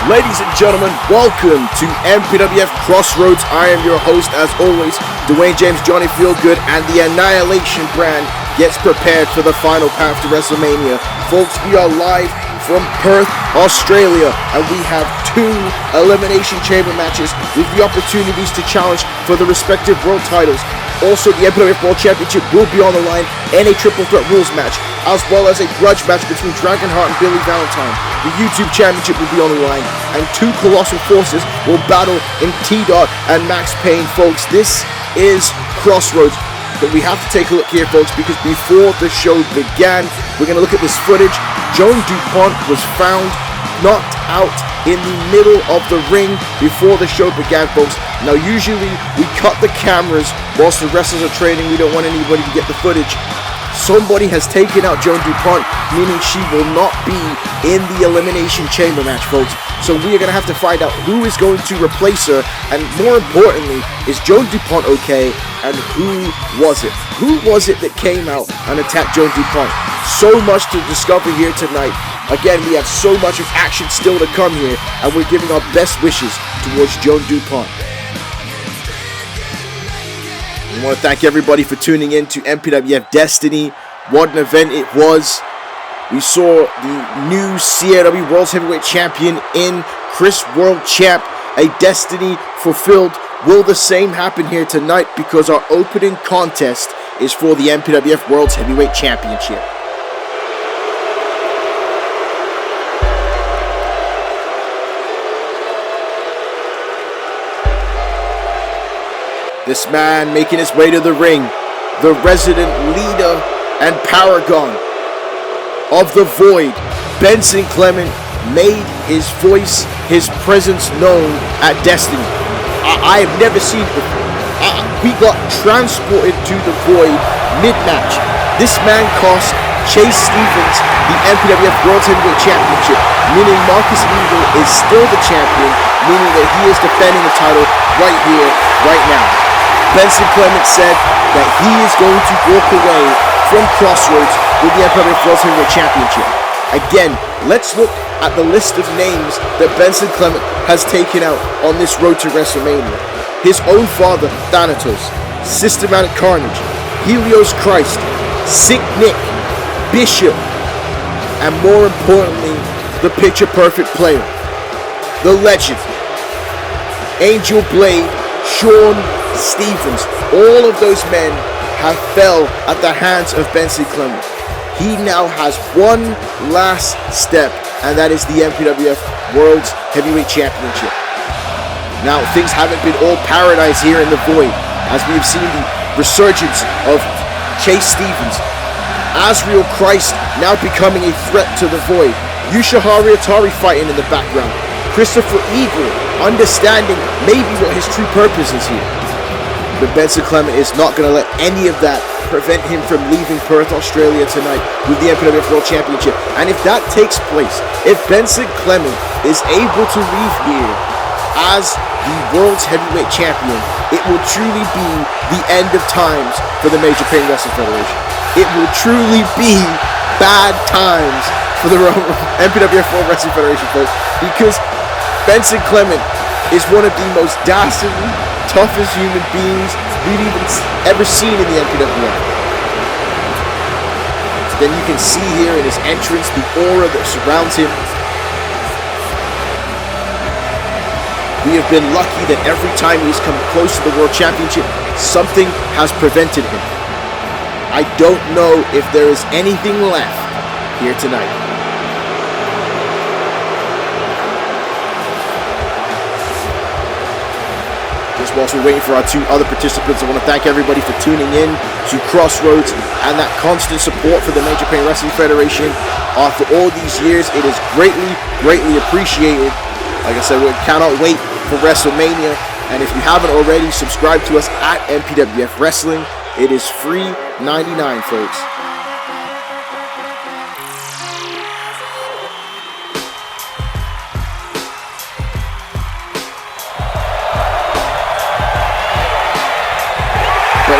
Ladies and gentlemen, welcome to MPWF Crossroads. I am your host, as always, Dwayne James Johnny Feelgood, and the Annihilation brand gets prepared for the final path to WrestleMania. Folks, we are live from Perth, Australia, and we have two Elimination Chamber matches with the opportunities to challenge for the respective world titles. Also, the MPWF World Championship will be on the line, and a triple threat rules match, as well as a grudge match between Dragonheart and Billy Valentine. The YouTube Championship will be on the line, and two colossal forces will battle in T-Dot and Max Payne. Folks, this is Crossroads. But we have to take a look here, folks, because before the show began, we're going to look at this footage. Joan DuPont was found knocked out in the middle of the ring before the show began, folks. Now, usually we cut the cameras whilst the wrestlers are training. We don't want anybody to get the footage. Somebody has taken out Joan DuPont, meaning she will not be in the Elimination Chamber match, folks. So we are going to have to find out who is going to replace her, and more importantly, is Joan DuPont okay, and who was it? Who was it that came out and attacked Joan DuPont? So much to discover here tonight. Again, we have so much of action still to come here, and we're giving our best wishes towards Joan DuPont. I want to thank everybody for tuning in to MPWF Destiny. What an event it was. We saw the new CAW World Heavyweight Champion in Chris World Champ. A destiny fulfilled. Will the same happen here tonight? Because our opening contest is for the MPWF World Heavyweight Championship. This man making his way to the ring, the resident leader and paragon of the Void, Benson Clement, made his voice, his presence known at Destiny. I have never seen it before. We got transported to the Void mid-match. This man cost Chase Stevens the MPWF World Heavyweight Championship, meaning Marcus Eagle is still the champion, meaning that he is defending the title right here, right now. Benson Clement said that he is going to walk away from Crossroads with the MPWF World Heavyweight Championship. Again, let's look at the list of names that Benson Clement has taken out on this road to WrestleMania. His own father, Thanatos, Systematic Carnage, Helios Christ, Sick Nick, Bishop, and more importantly, the Picture Perfect player, the legend, Angel Blade, Sean Stevens. All of those men have fell at the hands of Benson Clement. He now has one last step, and that is the MPWF World Heavyweight Championship. Now, things haven't been all paradise here in the Void, as we have seen the resurgence of Chase Stevens, Azrael Christ now becoming a threat to the Void, Yushihari Atari fighting in the background, Christopher Eagle understanding maybe what his true purpose is here. But Benson Clement is not going to let any of that prevent him from leaving Perth, Australia tonight with the MPWF World Championship. And if that takes place, if Benson Clement is able to leave here as the World's Heavyweight Champion, it will truly be the end of times for the Major Pain Wrestling Federation. It will truly be bad times for the MPWF World Wrestling Federation, folks, because Benson Clement is one of the most dastardly, toughest human beings we've even ever seen in the MPWF. Then you can see here in his entrance the aura that surrounds him. We have been lucky that every time he's come close to the World Championship, something has prevented him. I don't know if there is anything left here tonight. Whilst we're waiting for our two other participants, I want to thank everybody for tuning in to Crossroads and that constant support for the Major Pain Wrestling Federation. For all these years, it is greatly appreciated. Like I said, we cannot wait for WrestleMania. And if you haven't already, subscribe to us at MPWF Wrestling. It is free $99, folks.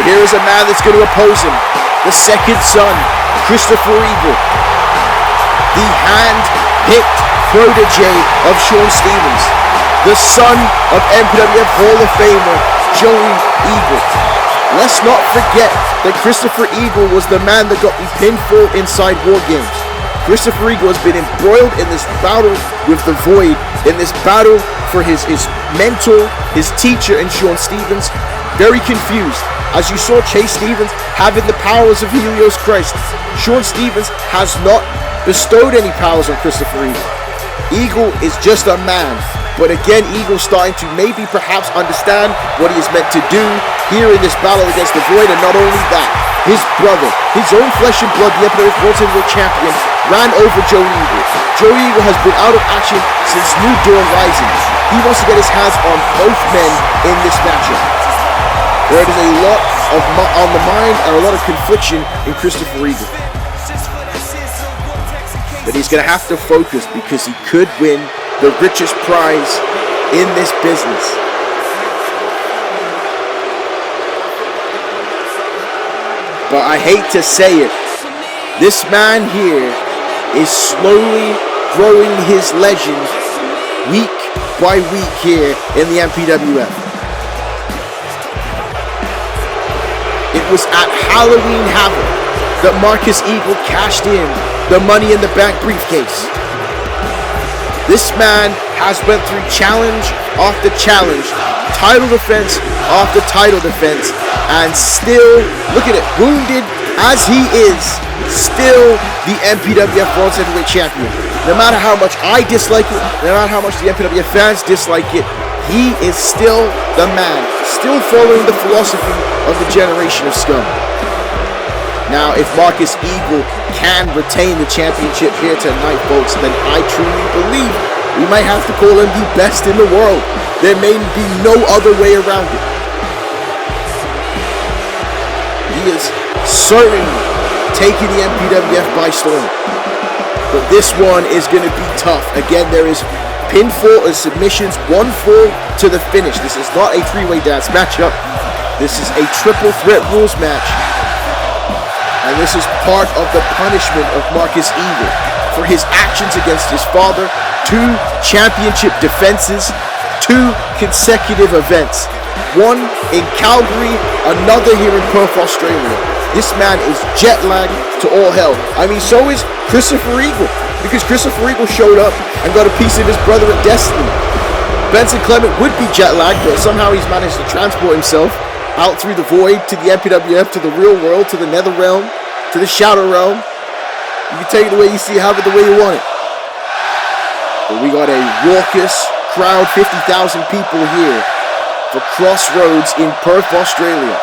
Here is a man that's going to oppose him, the second son, Christopher Eagle, the hand-picked protege of Shawn Stevens, the son of MPWF Hall of Famer Joey Eagle. Let's not forget that Christopher Eagle was the man that got the pinfall inside War Games. Christopher Eagle has been embroiled in this battle with the Void, in this battle for his mentor, his teacher in Shawn Stevens. Very confused. As you saw Chase Stevens having the powers of Helios Christ, Shawn Stevens has not bestowed any powers on Christopher Eagle. Eagle is just a man. But again, Eagle's starting to maybe perhaps understand what he is meant to do here in this battle against the Void. And not only that, his brother, his own flesh and blood, the MPWF World Heavyweight Champion, ran over Joey Eagle. Joey Eagle has been out of action since New Dawn Rising. He wants to get his hands on both men in this matchup. There is a lot on the mind and a lot of confliction in Christopher Eagle. But he's going to have to focus because he could win the richest prize in this business. But I hate to say it, this man here is slowly growing his legend week by week here in the MPWF. It was at Halloween Havoc that Marcus Eagle cashed in the Money in the Bank briefcase. This man has went through challenge after challenge, title defense after title defense, and still, look at it, wounded as he is, still the MPWF World Heavyweight Champion. No matter how much I dislike it, no matter how much the MPWF fans dislike it, he is still the man, still following the philosophy of the Generation of Scum. Now, if Marcus Eagle can retain the championship here tonight, folks, then I truly believe we might have to call him the best in the world. There may be no other way around it. He is certainly taking the MPWF by storm. But this one is going to be tough. Again, there is pinfall and submissions, 1 fall to the finish. This is not a three-way dance matchup. This is a triple threat rules match. And this is part of the punishment of Marcus Eagle for his actions against his father. 2 championship defenses, 2 consecutive events. 1 in Calgary, another here in Perth, Australia. This man is jet lagged to all hell. I mean, so is Christopher Eagle, because Christopher Eagle showed up and got a piece of his brother at Destiny. Benson Clement would be jet lagged, but somehow he's managed to transport himself out through the Void, to the MPWF, to the real world, to the Nether Realm, to the Shadow Realm. You can take it the way you see it, have it the way you want it. But we got a raucous crowd, 50,000 people here for Crossroads in Perth, Australia.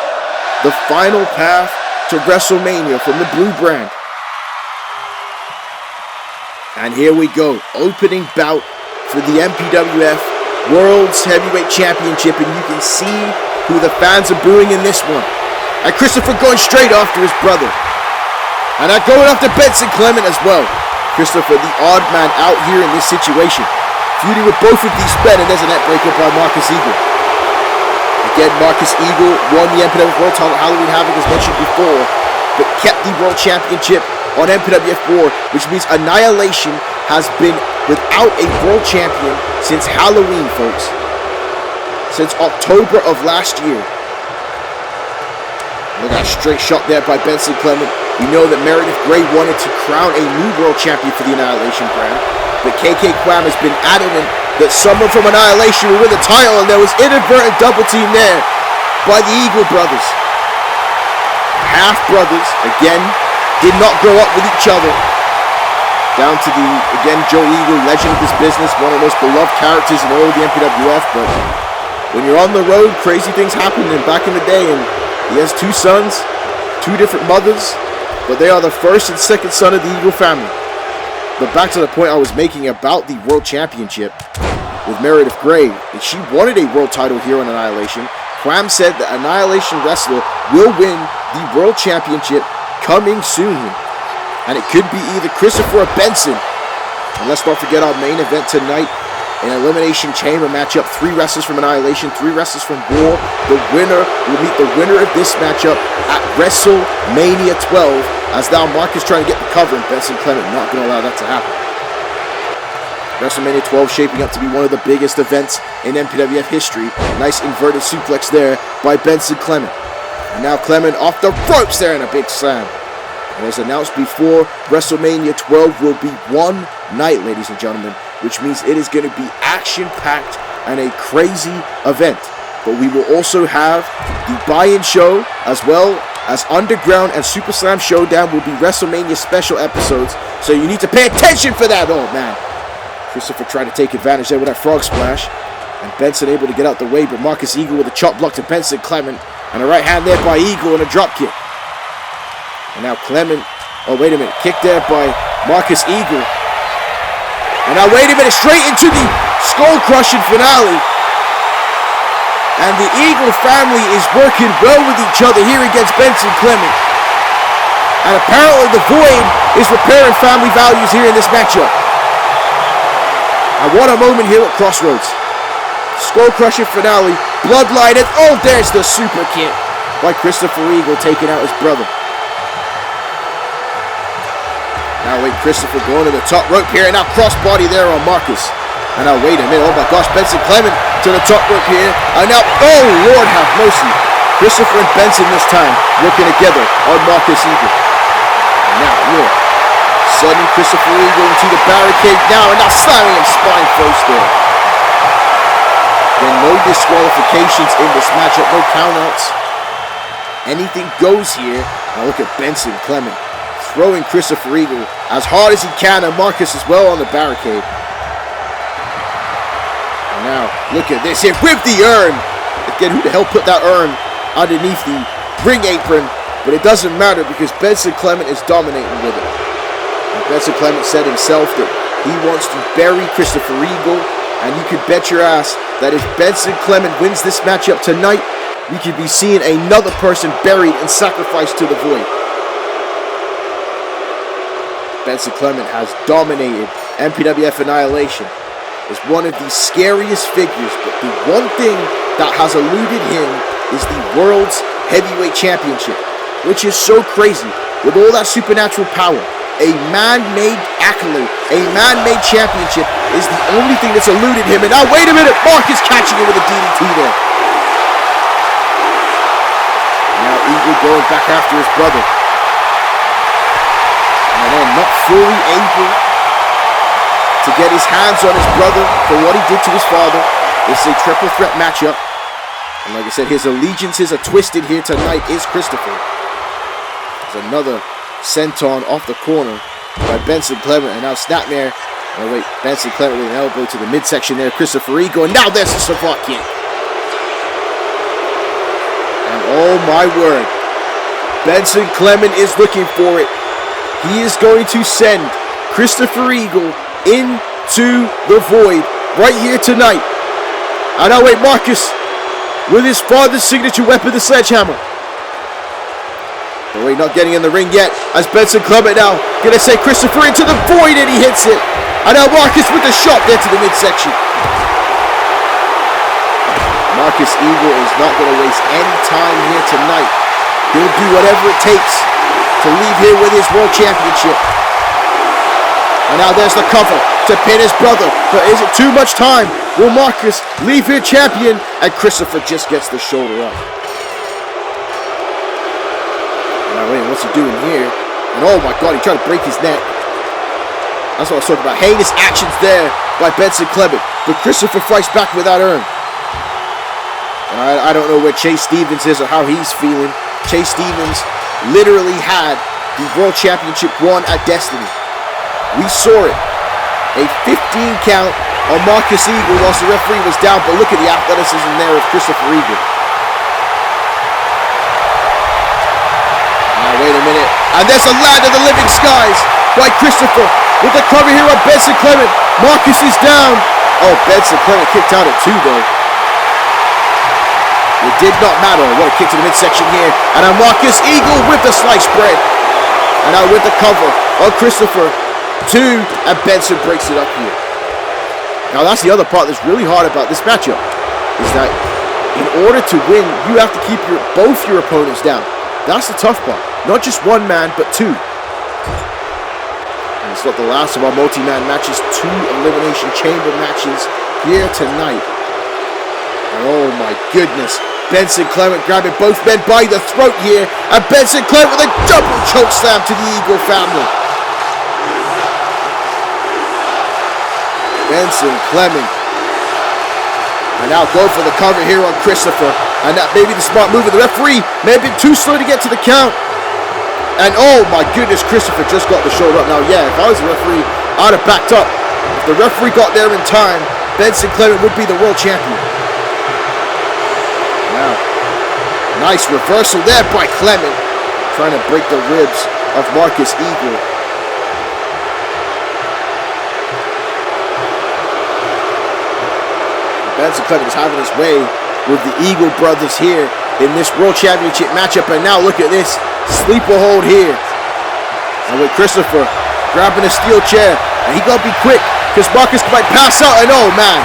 The final path to WrestleMania from the blue brand. And here we go, opening bout for the MPWF World Heavyweight Championship, and you can see who the fans are booing in this one. And Christopher going straight after his brother. And now going after Benson Clement as well. Christopher, the odd man out here in this situation. Feuding with both of these men, and there's a net breaker by Marcus Eagle. Again, Marcus Eagle won the MPWF World Title Halloween Havoc as mentioned before, but kept the World Championship on MPWF War, which means Annihilation has been without a World Champion since Halloween, folks. Since October of last year. Look at that straight shot there by Benson Clement. We know that Meredith Grey wanted to crown a new World Champion for the Annihilation brand, but KK Quam has been adamant that someone from Annihilation will win the title, and there was inadvertent double team there by the Eagle brothers. Half brothers, again, did not grow up with each other. Down to the, again, Joe Eagle, legend of this business, one of the most beloved characters in all of the MPWF, but when you're on the road, crazy things happen. And back in the day, and he has 2 sons, 2 different mothers, but they are the first and second son of the Eagle family. But back to the point I was making about the World Championship with Meredith Grey. She wanted a world title here on Annihilation. Quam said that Annihilation Wrestler will win the World Championship coming soon. And it could be either Christopher or Benson. And let's not forget our main event tonight, an Elimination Chamber matchup. 3 wrestlers from Annihilation, 3 wrestlers from War. The winner will meet the winner of this matchup at WrestleMania 12. As now Marcus trying to get the cover, and Benson Clement not going to allow that to happen. WrestleMania 12 shaping up to be one of the biggest events in MPWF history. Nice inverted suplex there by Benson Clement. And now Clement off the ropes there and a big slam. And as announced before, WrestleMania 12 will be one night, ladies and gentlemen, which means it is going to be action-packed and a crazy event. But we will also have the buy-in show, as well as Underground and Super Slam Showdown will be WrestleMania special episodes. So you need to pay attention for that. Oh, man. Christopher tried to take advantage there with that frog splash. And Benson able to get out the way, but Marcus Eagle with a chop block to Benson Clement. And a right hand there by Eagle and a drop kick. And now Clement, oh wait a minute, kick there by Marcus Eagle. And now wait a minute, straight into the skull-crushing finale. And the Eagle family is working well with each other here against Benson Clement. And apparently the Void is repairing family values here in this matchup. And what a moment here at Crossroads. Skull-crushing finale, bloodline, and oh, there's the super kick by Christopher Eagle taking out his brother. Now wait, Christopher going to the top rope here, and now crossbody there on Marcus. And now wait a minute, oh my gosh, Benson Clement to the top rope here. And now, oh Lord have mercy. Christopher and Benson this time working together on Marcus Eagle. And now look, sending Christopher Eagle into the barricade now, and now slamming him spine first there. Then no disqualifications in this matchup, no countouts. Anything goes here. Now look at Benson Clement throwing Christopher Eagle as hard as he can, and Marcus as well on the barricade. And now, look at this here with the urn. Again, who the hell put that urn underneath the ring apron? But it doesn't matter because Benson Clement is dominating with it. And Benson Clement said himself that he wants to bury Christopher Eagle, and you could bet your ass that if Benson Clement wins this matchup tonight, we could be seeing another person buried and sacrificed to the Void. Benson Clement has dominated MPWF Annihilation as one of the scariest figures, but the one thing that has eluded him is the World's Heavyweight Championship, which is so crazy. With all that supernatural power, a man-made accolade, a man-made championship is the only thing that's eluded him. And now, wait a minute, Marcus catching him with a DDT there. Now Eagle going back after his brother. And then not fully able to get his hands on his brother for what he did to his father. It's a triple threat matchup. And like I said, his allegiances are twisted here tonight is Christopher. There's another senton off the corner by Benson Clement. And now Snapmare. Oh wait, Benson Clement with an elbow to the midsection there. Christopher Eagle. And now there's a savant kick. And oh my word. Benson Clement is looking for it. He is going to send Christopher Eagle into the Void right here tonight. And now wait, Marcus with his father's signature weapon, the sledgehammer. But wait, not getting in the ring yet as Benson Clement now gonna say Christopher into the Void, and he hits it. And now Marcus with the shot there to the midsection. Marcus Eagle is not gonna waste any time here tonight. He'll do whatever it takes to leave here with his World Championship. And now there's the cover to pin his brother. But is it too much time? Will Marcus leave here champion? And Christopher just gets the shoulder up. Now wait, what's he doing here? And oh my God, he tried to break his neck. That's what I was talking about. Heinous actions there by Benson Clement. But Christopher fights back with that urn. And I don't know where Chase Stevens is or how he's feeling. Chase Stevens literally had the World Championship won at Destiny. We saw it. A 15 count on Marcus Eagle whilst the referee was down, but look at the athleticism there of Christopher Eagle. Now wait a minute. And there's a Land of the Living Skies by Christopher with the cover here on Benson Clement. Marcus is down. Oh, Benson Clement kicked out at 2 though. It did not matter. What a kick to the midsection here. And now Marcus Eagle with the sliced bread. And now with the cover on Christopher. 2, and Benson breaks it up here. Now that's the other part that's really hard about this matchup, is that in order to win, you have to keep both your opponents down. That's the tough part. Not just one man, but 2. And It's not the last of our multi-man matches. 2 Elimination Chamber matches here tonight. Oh my goodness. Benson Clement grabbing both men by the throat here. And Benson Clement with a double choke slam to the Eagle family. Benson Clement. And now go for the cover here on Christopher. And that may be the smart move of the referee. May have been too slow to get to the count. And oh my goodness, Christopher just got the shoulder up. Now, yeah, if I was a referee, I'd have backed up. If the referee got there in time, Benson Clement would be the world champion. Now, nice reversal there by Clement, trying to break the ribs of Marcus Eagle. Benson Clement is having his way with the Eagle brothers here in this World Championship matchup. And now look at this sleeper hold here. And with Christopher grabbing a steel chair. And he got to be quick because Marcus might pass out. And oh man,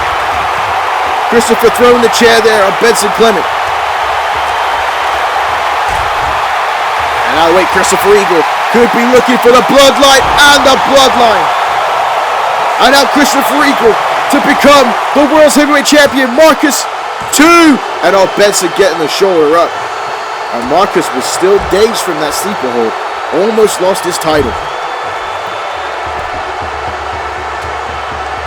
Christopher throwing the chair there on Benson Clement. And now wait, Christopher Eagle could be looking for the bloodline and the bloodline. And now Christopher Eagle to become the World Heavyweight Champion. Marcus 2. And oh, Benson getting the shoulder up. And Marcus was still dazed from that sleeper hold. Almost lost his title.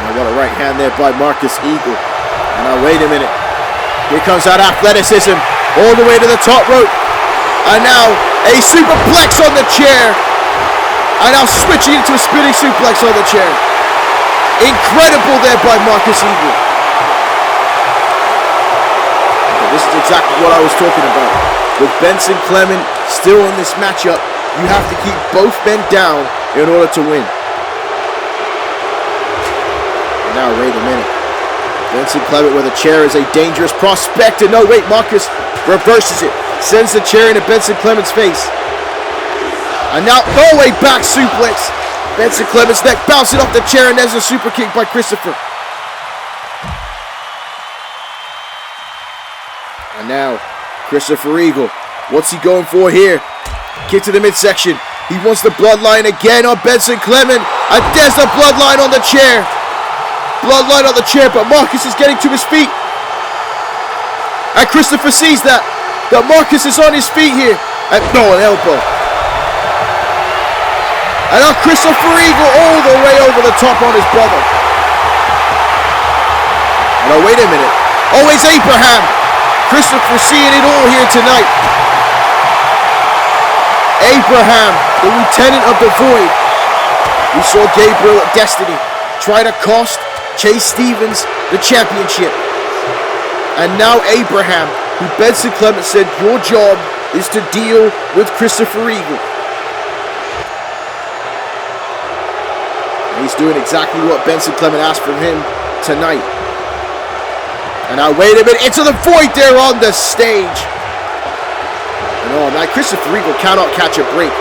And what a right hand there by Marcus Eagle. And now wait a minute. Here comes that athleticism all the way to the top rope. And now a superplex on the chair. And now switching into a spinning suplex on the chair. Incredible there by Marcus Eagle. Okay, this is exactly what I was talking about. With Benson Clement still in this matchup, you have to keep both men down in order to win. And now, wait a minute. Benson Clement with a chair is a dangerous prospect. And no, wait, Marcus reverses it. Sends the chair into Benson Clement's face. And now, no way back suplex. Benson Clement's neck bouncing off the chair, and there's a super kick by Christopher. And now, Christopher Eagle, what's he going for here? Kick to the midsection. He wants the bloodline again on Benson Clement. And there's the bloodline on the chair. Bloodline on the chair, but Marcus is getting to his feet. And Christopher sees that Marcus is on his feet here. And no, an elbow. And now Christopher Eagle all the way over the top on his brother. And oh, wait a minute. Oh, it's Abraham. Christopher seeing it all here tonight. Abraham, the lieutenant of the Void. We saw Gabriel at Destiny try to cost Chase Stevens the championship. And now Abraham, who Benson Clement said, your job is to deal with Christopher Eagle. He's doing exactly what Benson Clement asked from him tonight. And now wait a minute, into the Void there on the stage. And oh man, Christopher Eagle cannot catch a break.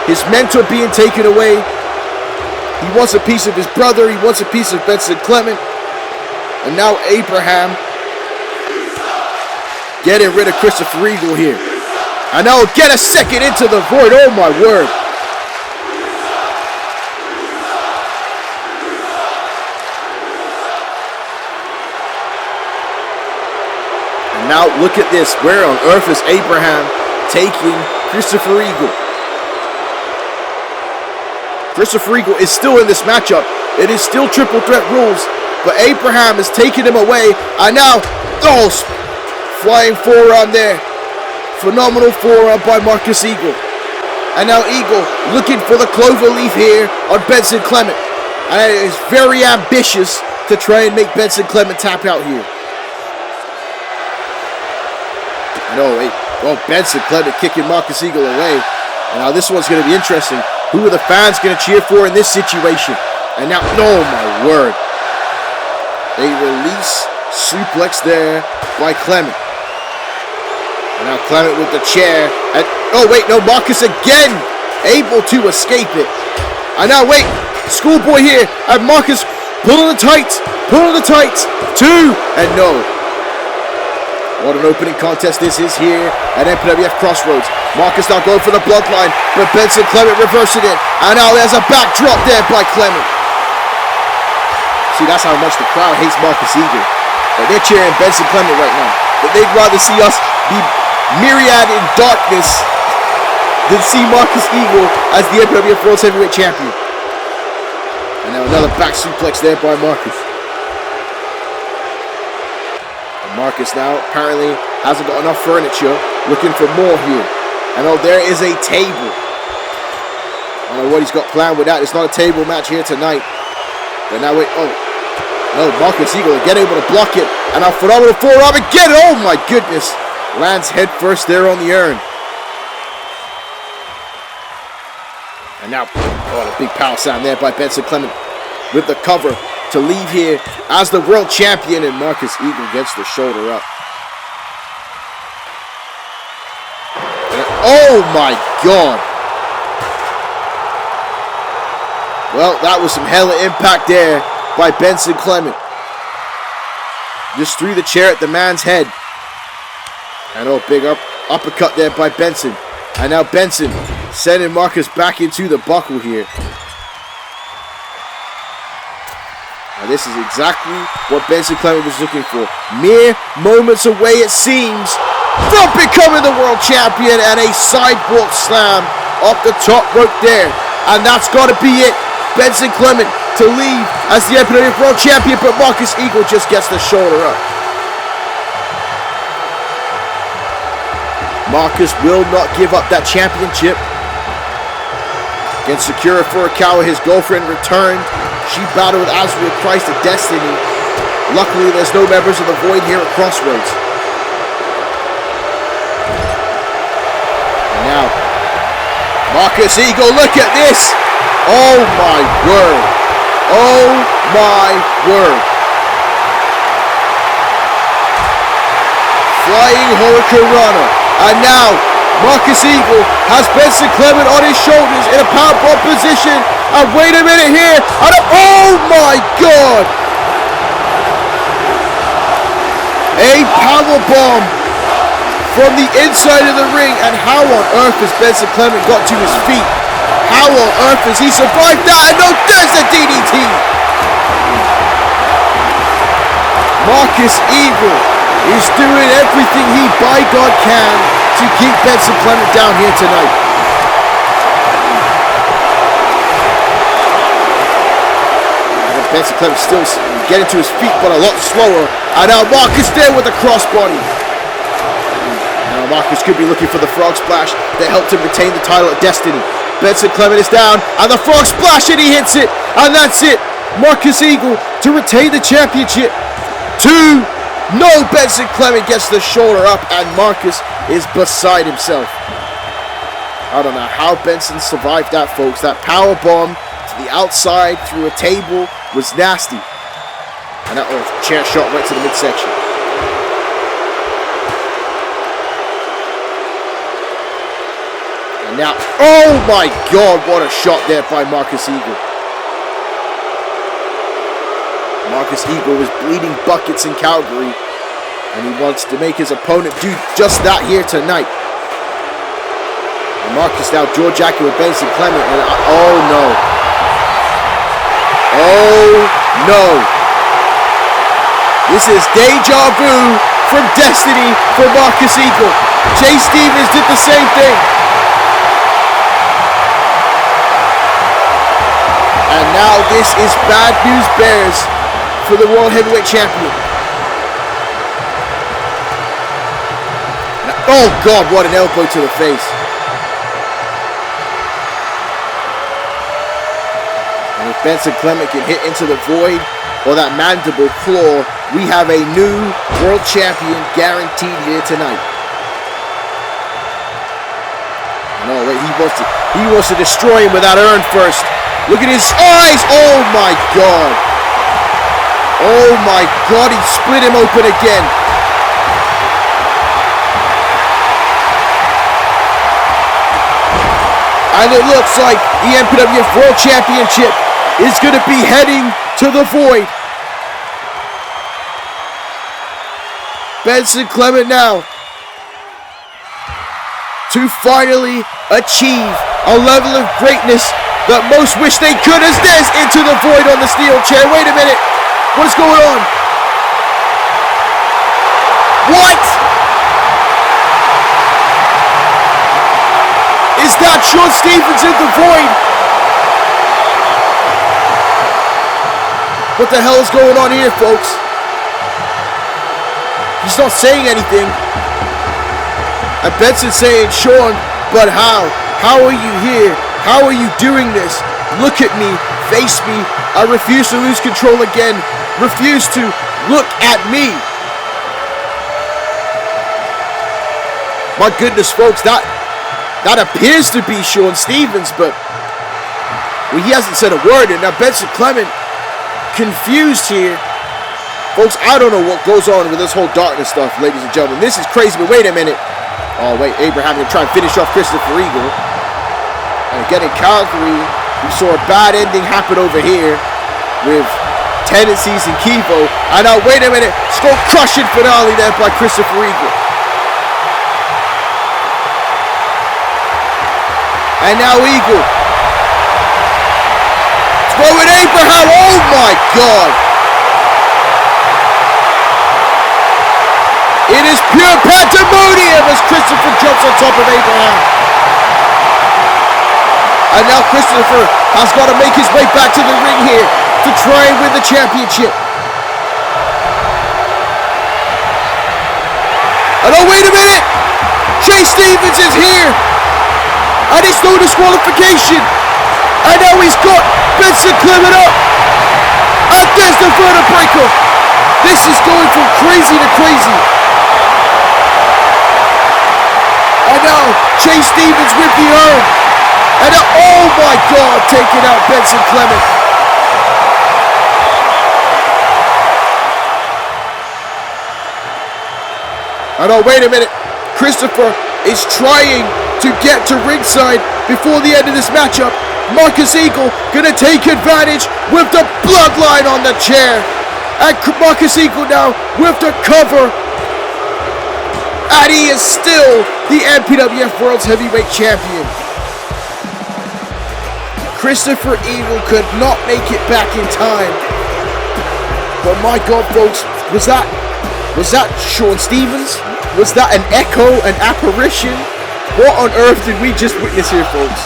His mentor being taken away. He wants a piece of his brother. He wants a piece of Benson Clement. And now Abraham getting rid of Christopher Eagle here. And now get a second into the Void. Oh my word. Now look at this. Where on earth is Abraham taking Christopher Eagle? Christopher Eagle is still in this matchup. It is still triple threat rules. But Abraham is taking him away. And now, oh, flying forearm there. Phenomenal forearm by Marcus Eagle. And now Eagle looking for the clover leaf here on Benson Clement. And it is very ambitious to try and make Benson Clement tap out here. No, wait. Oh, Benson Clement kicking Marcus Eagle away. And now this one's going to be interesting. Who are the fans going to cheer for in this situation? And now, oh my word. A release suplex there by Clement. And now Clement with the chair. And oh, wait, no, Marcus again able to escape it. And now, wait, Schoolboy here. And Marcus pulling the tights. Two. And no. What an opening contest this is here at MPWF Crossroads. Marcus now going for the bloodline, but Benson Clement reversing it. And now there's a backdrop there by Clement. See, that's how much the crowd hates Marcus Eagle. But they're cheering Benson Clement right now. But they'd rather see us be myriad in darkness than see Marcus Eagle as the MPWF World Heavyweight Champion. And now another back suplex there by Marcus. Marcus now apparently hasn't got enough furniture, looking for more here. And oh, there is a table. I don't know what he's got planned with that. It's not a table match here tonight. But now wait, oh. No, Marcus Eagle again able to block it. And a phenomenal forearm again. Oh my goodness. Lands head first there on the urn. And now, oh, a big power slam there by Benson Clement with the cover to leave here as the world champion, and Marcus Eagle gets the shoulder up. And, oh my God. Well, that was some hella impact there by Benson Clement. Just threw the chair at the man's head. And oh, big uppercut there by Benson. And now Benson sending Marcus back into the buckle here. Now this is exactly what Benson Clement was looking for. Mere moments away, it seems, from becoming the world champion, and a sidewalk slam off the top rope there. And that's got to be it. Benson Clement to leave as the MPWF World Champion, but Marcus Eagle just gets the shoulder up. Marcus will not give up that championship. Against Sakura Furukawa, his girlfriend returned. She battled with Azura Christ of Destiny. Luckily, there's no members of the Void here at Crossroads. And now, Marcus Eagle, look at this! Oh my word! Oh my word! Flying Hurricanrana. And now, Marcus Eagle has Benson Clement on his shoulders in a powerbomb position. And wait a minute here. And oh my God! A powerbomb from the inside of the ring. And how on earth has Benson Clement got to his feet? How on earth has he survived that? And no, there's the DDT! Marcus Eagle is doing everything he by God can to keep Benson Clement down here tonight. And Benson Clement still getting to his feet, but a lot slower. And now Marcus there with the crossbody. Now Marcus could be looking for the frog splash that helped him retain the title at Destiny. Benson Clement is down, and the frog splash, and he hits it. And that's it. Marcus Eagle to retain the championship. 2. No, Benson Clement gets the shoulder up, and Marcus is beside himself. I don't know how Benson survived that, folks. That power bomb to the outside through a table was nasty. And that chair shot right to the midsection. And now, oh my God, what a shot there by Marcus Eagle. Marcus Eagle was bleeding buckets in Calgary, and he wants to make his opponent do just that here tonight. And Marcus now jaw-jacking with Benson Clement, and oh no. Oh no. This is deja vu from Destiny for Marcus Eagle. Jay Stevens did the same thing. And now this is bad news bears for the World Heavyweight Champion. Now, oh God, what an elbow to the face. And if Benson Clement can hit into the void or that mandible claw, we have a new world champion guaranteed here tonight. And oh wait, he wants to destroy him with that urn first. Look at his eyes! Oh my God! Oh my God, he split him open again. And it looks like the MPWF World Championship is going to be heading to the void. Benson Clement now to finally achieve a level of greatness that most wish they could, as this into the void on the steel chair. Wait a minute. What's going on? What? Is that Shawn Stevens in the void? What the hell is going on here, folks? He's not saying anything. And Benson's saying, Shawn, but how? How are you here? How are you doing this? Look at me. Face me. I refuse to lose control again. Refuse to look at me. My goodness, folks, that appears to be Shawn Stevens, but he hasn't said a word. And now Benson Clement confused here. Folks, I don't know what goes on with this whole darkness stuff, ladies and gentlemen. This is crazy, but wait a minute. Oh, wait, Abraham going to try and finish off Christopher Eagle. And again in Calgary, we saw a bad ending happen over here with tendencies in Kivo. And now, wait a minute, skull crushing finale there by Christopher Eagle. And now Eagle. Throwing Abraham, oh my God. It is pure pandemonium as Christopher jumps on top of Abraham. And now Christopher has got to make his way back to the ring here to try and win the championship. And oh, wait a minute! Chase Stevens is here! And it's no disqualification! And now he's got Benson Clement up! And there's the vertebreaker! This is going from crazy to crazy! And now Chase Stevens with the arm! And now, oh my God, taking out Benson Clement! And oh, wait a minute. Christopher is trying to get to ringside before the end of this matchup. Marcus Eagle gonna take advantage with the bloodline on the chair. And Marcus Eagle now with the cover. And he is still the MPWF World Heavyweight Champion. Christopher Eagle could not make it back in time. But my God, folks, was that Shawn Stevens? Was that an echo, an apparition? What on earth did we just witness here, folks?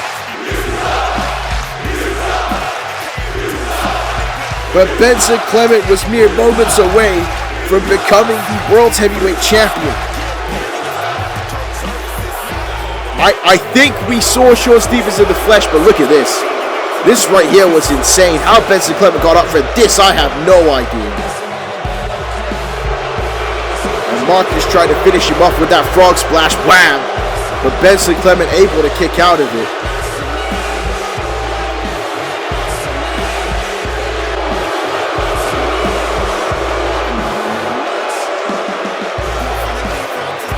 But Benson Clement was mere moments away from becoming the World Heavyweight Champion. I think we saw Shawn Stevens in the flesh, but look at this. This right here was insane. How Benson Clement got up for this, I have no idea. Marcus tried to finish him off with that frog splash, wham! But Benson Clement able to kick out of it.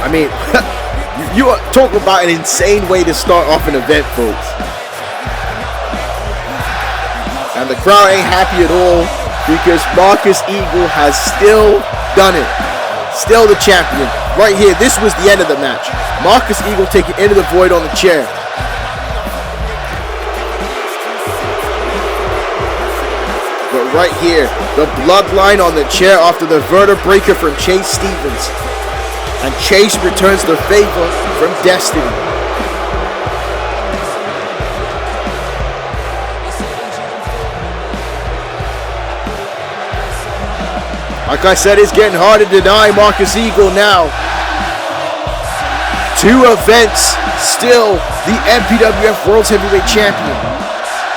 I mean, you are talking about an insane way to start off an event, folks. And the crowd ain't happy at all because Marcus Eagle has still done it. Still the champion. Right here, this was the end of the match. Marcus Eagle taking into the void on the chair. But right here, the bloodline on the chair after the vertebreaker from Chase Stevens. And Chase returns the favor from Destiny. Like I said, it's getting hard to deny Marcus Eagle now. 2 events, still the MPWF World Heavyweight Champion.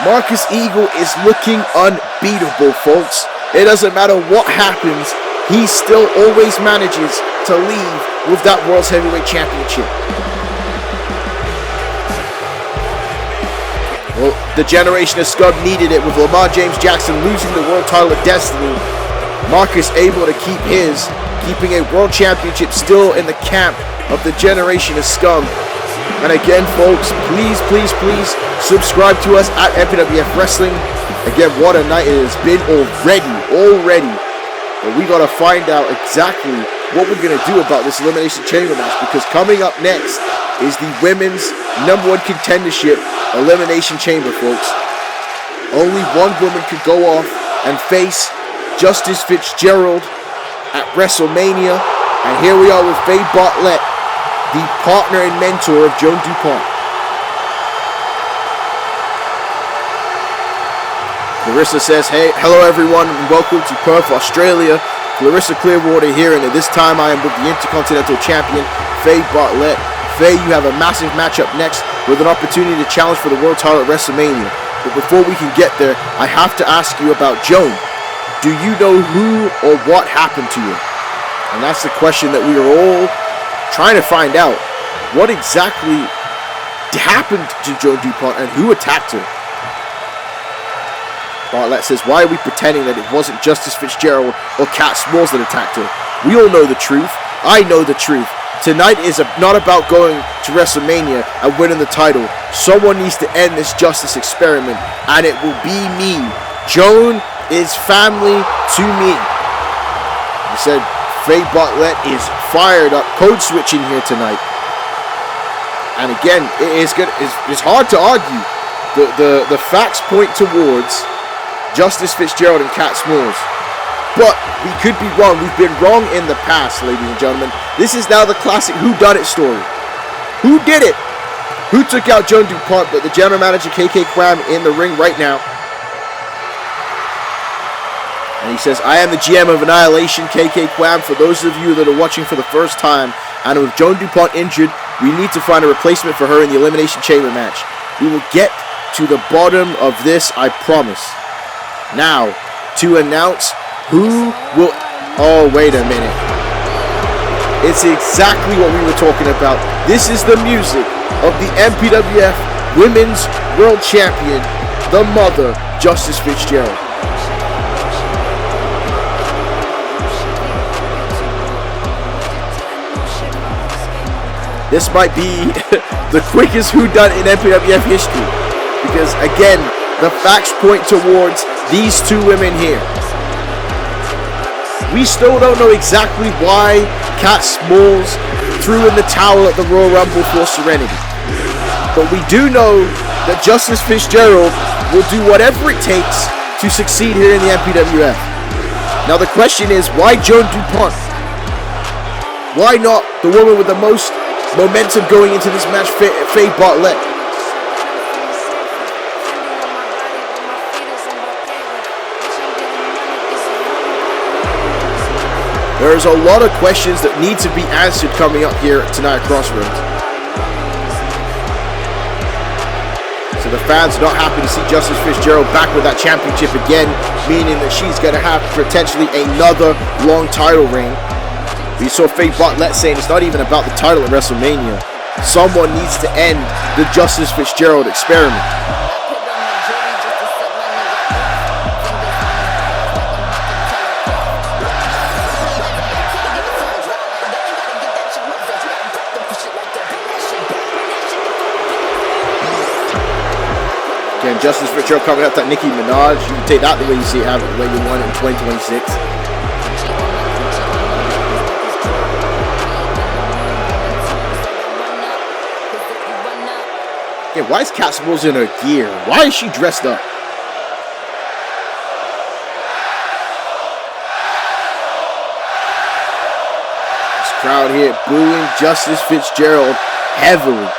Marcus Eagle is looking unbeatable, folks. It doesn't matter what happens, he still always manages to leave with that World Heavyweight Championship. Well, the generation of scum needed it with Lamar James Jackson losing the world title of Destiny. Marcus able to keep his, keeping a world championship still in the camp of the generation of scum. And again, folks, please subscribe to us at MPWF Wrestling. Again, what a night it has been already. But we gotta find out exactly what we're going to do about this Elimination Chamber match, because coming up next is the women's #1 contendership Elimination Chamber, folks. Only one woman could go off and face Justice Fitzgerald at WrestleMania, and here we are with Faye Bartlett, the partner and mentor of Joan DuPont. Clarissa says, hey, hello everyone, and welcome to Perth, Australia. Clarissa Clearwater here, and at this time I am with the Intercontinental Champion, Faye Bartlett. Faye, you have a massive matchup next with an opportunity to challenge for the world title at WrestleMania. But before we can get there, I have to ask you about Joan. Do you know who or what happened to you? And that's the question that we are all trying to find out. What exactly happened to Joan DuPont and who attacked her? Bartlett says, why are we pretending that it wasn't Justice Fitzgerald or Cat Smalls that attacked her? We all know the truth. I know the truth. Tonight is not about going to WrestleMania and winning the title. Someone needs to end this justice experiment, and it will be me. Joan is family to me. He said Faye Bartlett is fired up, code switching here tonight. And again, it's hard to argue. The facts point towards Justice Fitzgerald and Cat Smalls. But we could be wrong. We've been wrong in the past, ladies and gentlemen. This is now the classic whodunit story. Who did it? Who took out Joan DuPont? But the general manager, KK Kwam, in the ring right now. And he says, I am the GM of Annihilation, KK Kwam. For those of you that are watching for the first time, and with Joan DuPont injured, we need to find a replacement for her in the Elimination Chamber match. We will get to the bottom of this, I promise. Now, to announce who will... Oh, wait a minute. It's exactly what we were talking about. This is the music of the MPWF Women's World Champion, the mother, Justice Fitzgerald. This might be the quickest whodunit in MPWF history. Because, again, the facts point towards these two women here. We still don't know exactly why Cat Smalls threw in the towel at the Royal Rumble for Serenity. But we do know that Justice Fitzgerald will do whatever it takes to succeed here in the MPWF. Now the question is, why Joan DuPont? Why not the woman with the most momentum going into this match, Faye Bartlett? There's a lot of questions that need to be answered coming up here tonight at Crossroads. So the fans are not happy to see Justice Fitzgerald back with that championship again, meaning that she's going to have potentially another long title reign. We saw Faye Bartlett saying it's not even about the title at WrestleMania. Someone needs to end the Justice Fitzgerald experiment. Again, Justice Fitzgerald coming up that Nicki Minaj. You can take that the way you see it, have it the way you want it in 2026. Yeah, why is Cat Smalls in her gear? Why is she dressed up? This crowd here booing Justice Fitzgerald heavily.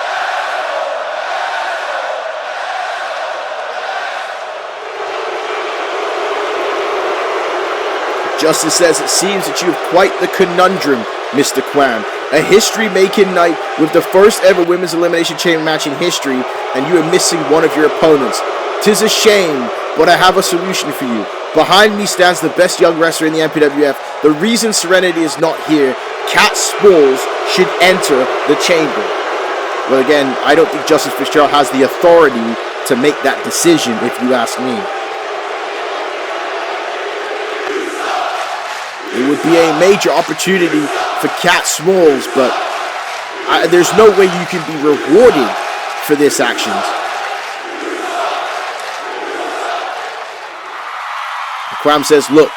Justice says, it seems that you have quite the conundrum, Mr. Kwam. A history-making night with the first ever Women's Elimination Chamber match in history, and you are missing one of your opponents. 'Tis a shame, but I have a solution for you. Behind me stands the best young wrestler in the MPWF. The reason Serenity is not here, Cat Smalls should enter the chamber. Well, again, I don't think Justice Fitzgerald has the authority to make that decision, if you ask me. It would be a major opportunity for Cat Smalls, but there's no way you can be rewarded for this actions. Kwam says, look,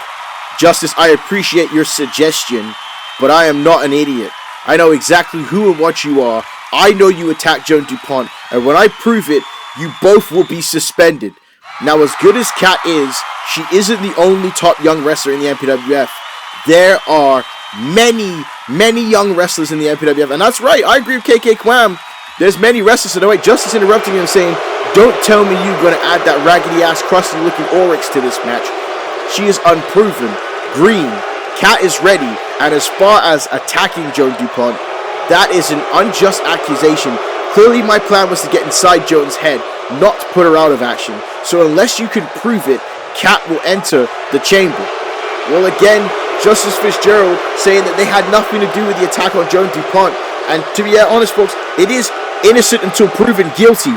Justice, I appreciate your suggestion, but I am not an idiot. I know exactly who and what you are. I know you attacked Joan DuPont, and when I prove it, you both will be suspended. Now, as good as Kat is, she isn't the only top young wrestler in the MPWF. There are many, many young wrestlers in the MPWF, and that's right, I agree with KK Kwam. There's many wrestlers, so no way, Justice interrupting him saying, don't tell me you're going to add that raggedy-ass, crusty-looking Oryx to this match. She is unproven. Green. Kat is ready. And as far as attacking Joan DuPont, that is an unjust accusation. Clearly, my plan was to get inside Joan's head, not to put her out of action. So unless you can prove it, Kat will enter the chamber. Well, again, Justice Fitzgerald saying that they had nothing to do with the attack on Joan DuPont. And to be honest, folks, it is innocent until proven guilty.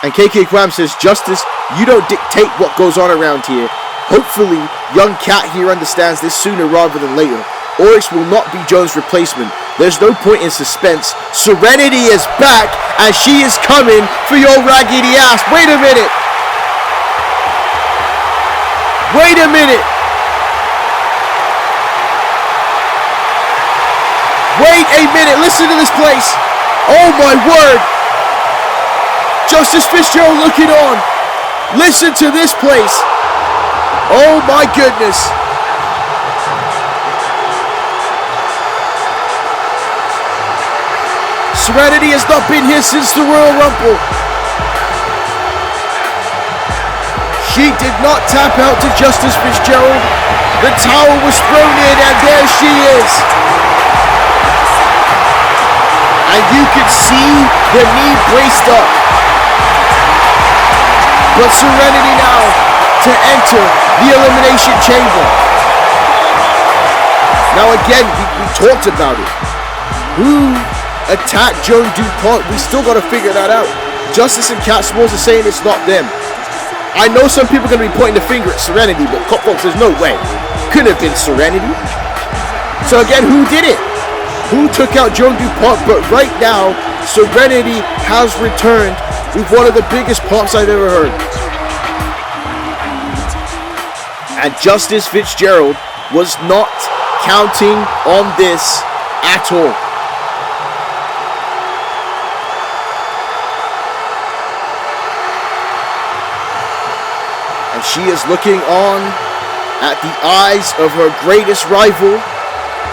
And KK Kwam says, Justice, you don't dictate what goes on around here. Hopefully, young Kat here understands this sooner rather than later. Oryx will not be Joan's replacement. There's no point in suspense. Serenity is back, and she is coming for your raggedy ass. Wait a minute. Wait a minute. Wait a minute. Listen to this place. Oh my word. Justice Fitzgerald looking on. Listen to this place. Oh my goodness. Serenity has not been here since the Royal Rumble. She did not tap out to Justice Fitzgerald. The towel was thrown in and there she is. And you can see the knee braced up. But Serenity now to enter the Elimination Chamber. Now again, we talked about it. Who attacked Joan DuPont? We still got to figure that out. Justice and Cat Smalls are saying it's not them. I know some people are going to be pointing the finger at Serenity, but folks, there's no way. Couldn't have been Serenity. So again, who did it? Who took out Joan DuPont? But right now, Serenity has returned with one of the biggest pops I've ever heard. And Justice Fitzgerald was not counting on this at all. And she is looking on at the eyes of her greatest rival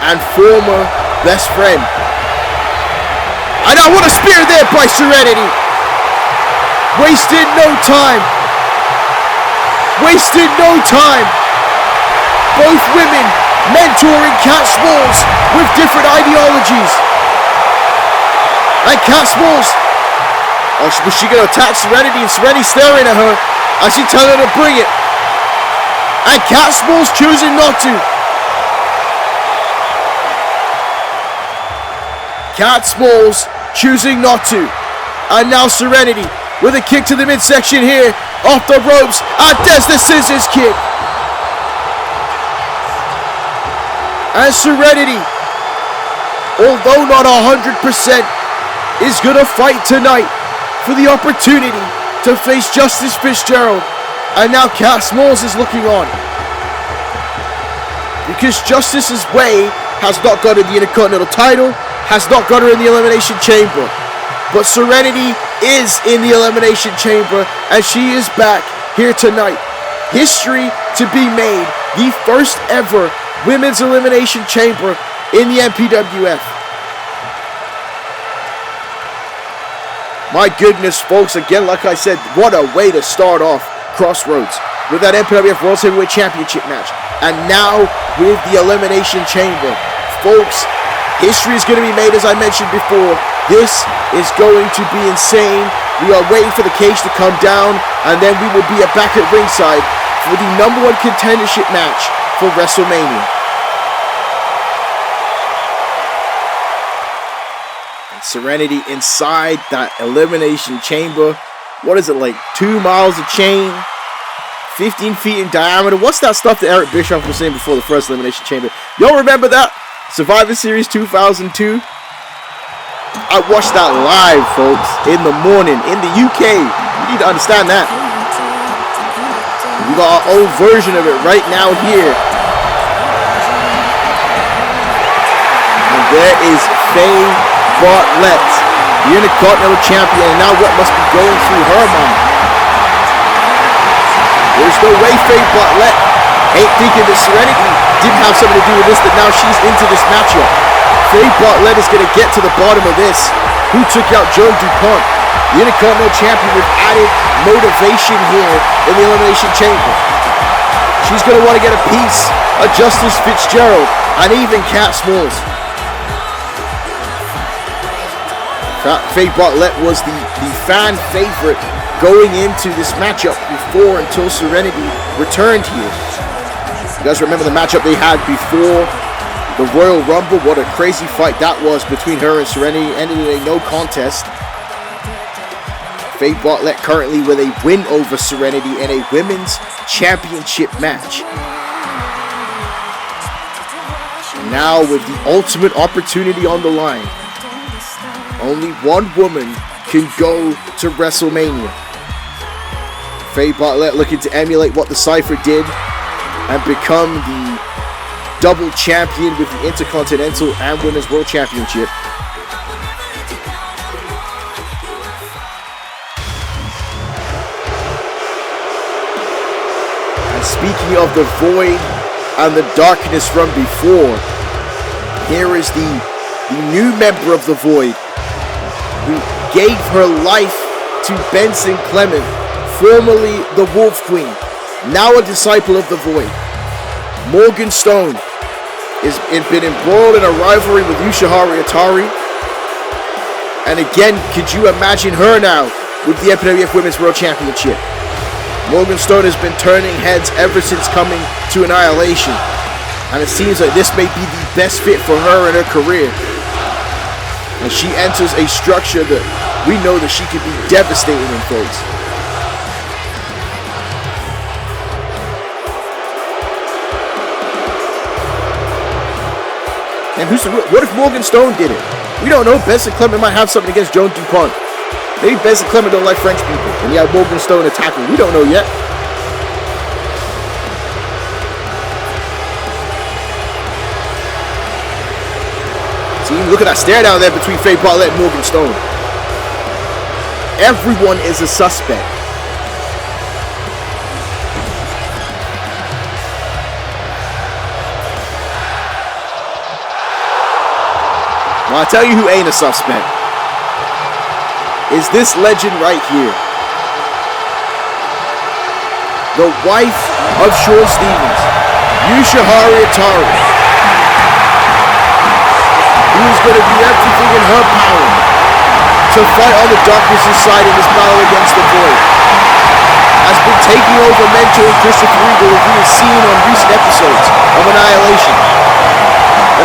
and former best friend. And I want a spear there by Serenity. Wasted no time. Wasted no time. Both women mentoring Cat Smalls with different ideologies. And Cat Smalls, was she going to attack Serenity? And Serenity staring at her as she telling her to bring it. And Cat Smalls choosing not to. Cat Smalls choosing not to. And now Serenity with a kick to the midsection here. Off the ropes. And there's the scissors kick. And Serenity, although not 100%, is going to fight tonight for the opportunity to face Justice Fitzgerald. And now Cat Smalls is looking on. Because Justice's way has not got her the Intercontinental title, has not got her in the Elimination Chamber. But Serenity is in the Elimination Chamber, and she is back here tonight. History to be made. The first ever Women's Elimination Chamber in the MPWF. My goodness, folks, again, like I said, what a way to start off Crossroads with that MPWF World Heavyweight Championship match. And now with the Elimination Chamber. Folks, history is going to be made, as I mentioned before. This is going to be insane. We are waiting for the cage to come down, and then we will be back at ringside for the #1 contendership match for WrestleMania. And Serenity inside that Elimination Chamber. What is it, like 2 miles of chain? 15 feet in diameter. What's that stuff that Eric Bischoff was saying before the first Elimination Chamber? Y'all remember that? Survivor Series 2002? I watched that live, folks, in the morning in the UK. You need to understand that. We got our own version of it right now here. there is Faye Bartlett, the Intercontinental Champion, and now what must be going through her mind? There's no way Faye Bartlett ain't thinking that Serenity didn't have something to do with this, that now she's into this matchup. Faye Bartlett is going to get to the bottom of this. Who took out Joan DuPont? The Intercontinental Champion with added motivation here in the Elimination Chamber. She's going to want to get a piece of Justice Fitzgerald and even Cat Smalls. Faye Bartlett was the fan favorite going into this matchup until Serenity returned here. You guys remember the matchup they had before the Royal Rumble? What a crazy fight that was between her and Serenity. Ended in a no contest. Faye Bartlett currently with a win over Serenity in a women's championship match. Now with the ultimate opportunity on the line, only one woman can go to WrestleMania. Faye Bartlett looking to emulate what the Cypher did and become the double champion with the Intercontinental and Women's World Championship. And speaking of the void and the darkness from before, here is the new member of the Void who gave her life to Benson Clement, formerly the Wolf Queen, now a disciple of the Void. Morgan Stone has been embroiled in a rivalry with Yoshiharu Atari. And again, could you imagine her now with the MPWF Women's World Championship? Morgan Stone has been turning heads ever since coming to Annihilation. And it seems like this may be the best fit for her in her career. And she enters a structure that we know that she could be devastating in, folks. And what if Morgan Stone did it? We don't know. Benson Clement might have something against Joan DuPont. Maybe Benson Clement don't like French people, and you have Morgan Stone attacking. We don't know yet. See, look at that stare down there between Faye Bartlett and Morgan Stone. Everyone is a suspect. Well, I'll tell you who ain't a suspect. Is this legend right here. The wife of Sean Stevens, Yoshiharu Atari, who is going to do everything in her power to fight on the darkness' side in this battle against the Void. Has been taking over mentoring Christopher Eagle, as we have seen on recent episodes of Annihilation.